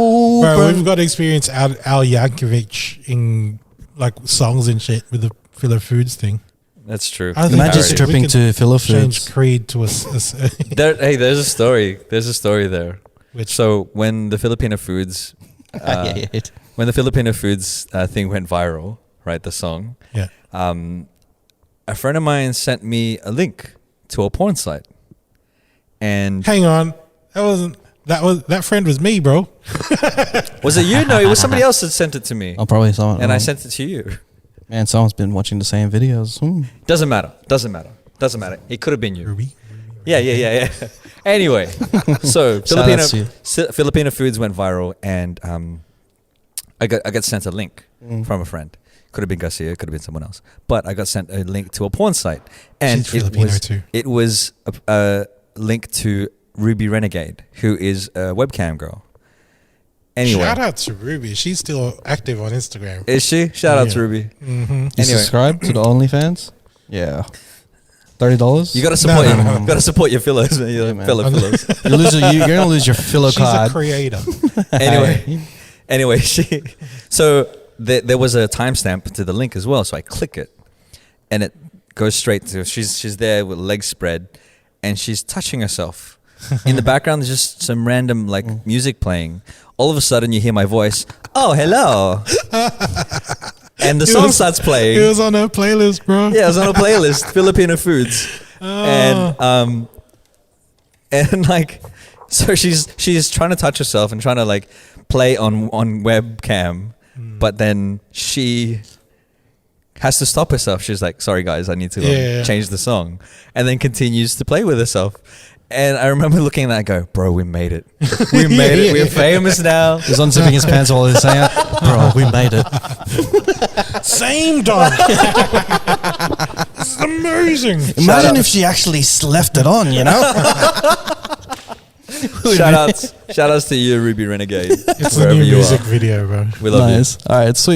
Speaker 3: open.
Speaker 2: we've got to experience Al Yankovic in like songs and shit with the Filler Foods thing.
Speaker 1: That's true.
Speaker 2: I think
Speaker 3: Imagine
Speaker 2: we
Speaker 3: stripping
Speaker 2: could
Speaker 3: to Filler
Speaker 2: change
Speaker 3: Foods.
Speaker 2: Creed to a
Speaker 1: Hey, there's a story. There's a story there.
Speaker 2: which
Speaker 1: So when the Filipino foods, when the Filipino foods thing went viral, right? The song.
Speaker 2: yeah.
Speaker 1: A friend of mine sent me a link to a porn site, and
Speaker 2: Hang on, that friend was me, bro.
Speaker 1: was it you? No, it was somebody else that sent it to me,
Speaker 3: Oh, probably someone.
Speaker 1: and I sent it to you.
Speaker 3: Man, someone's been watching the same videos.
Speaker 1: Doesn't matter. Doesn't matter. Doesn't matter. It could have been you.
Speaker 2: Ruby.
Speaker 1: Yeah. Anyway, so
Speaker 3: Shout out to you.
Speaker 1: Filipino foods went viral, and I got sent a link from a friend. Could have been Garcia, could have been someone else, but I got sent a link to a porn site, and
Speaker 2: She's Filipino too.
Speaker 1: It was a link to Ruby Renegade, who is a webcam girl. Anyway,
Speaker 2: Shout out to Ruby. She's still active on Instagram.
Speaker 1: is she? Shout out to
Speaker 2: Yeah.
Speaker 1: Ruby.
Speaker 2: Mm-hmm.
Speaker 3: You
Speaker 1: Anyway.
Speaker 3: subscribe to the OnlyFans? Yeah. $30?
Speaker 1: You got to
Speaker 2: No,
Speaker 1: support
Speaker 2: no,
Speaker 1: your,
Speaker 2: no.
Speaker 1: got to support your fellows, man. Your
Speaker 3: man.
Speaker 1: fellow fellows.
Speaker 3: You're gonna lose your filler
Speaker 2: She's a
Speaker 3: card.
Speaker 2: creator.
Speaker 1: Anyway, so there was a timestamp to the link as well. So I click it, and it goes straight to she's there with legs spread, and she's touching herself. In the background, there's just some random like music playing. All of a sudden, you hear my voice. Oh, hello! And the song starts playing.
Speaker 2: It was on her playlist, bro.
Speaker 1: Yeah, it was on a playlist, Filipino foods, and like, so she's trying to touch herself and trying to like play on webcam, but then she has to stop herself. She's like, "Sorry guys, I need to change the song," and then continues to play with herself. And I remember looking at that and go, "Bro, we made it. We made it. We're famous now."
Speaker 3: He's unzipping his pants while he's saying it. Bro, we made it.
Speaker 2: Same dog. This is amazing.
Speaker 3: Imagine if she actually left it on, you know?
Speaker 1: Shout outs to you, Ruby Renegade.
Speaker 2: It's a
Speaker 1: wherever
Speaker 2: new
Speaker 1: you
Speaker 2: music
Speaker 1: are.
Speaker 2: video, bro.
Speaker 1: We love you.
Speaker 3: Nice. All right, sweet.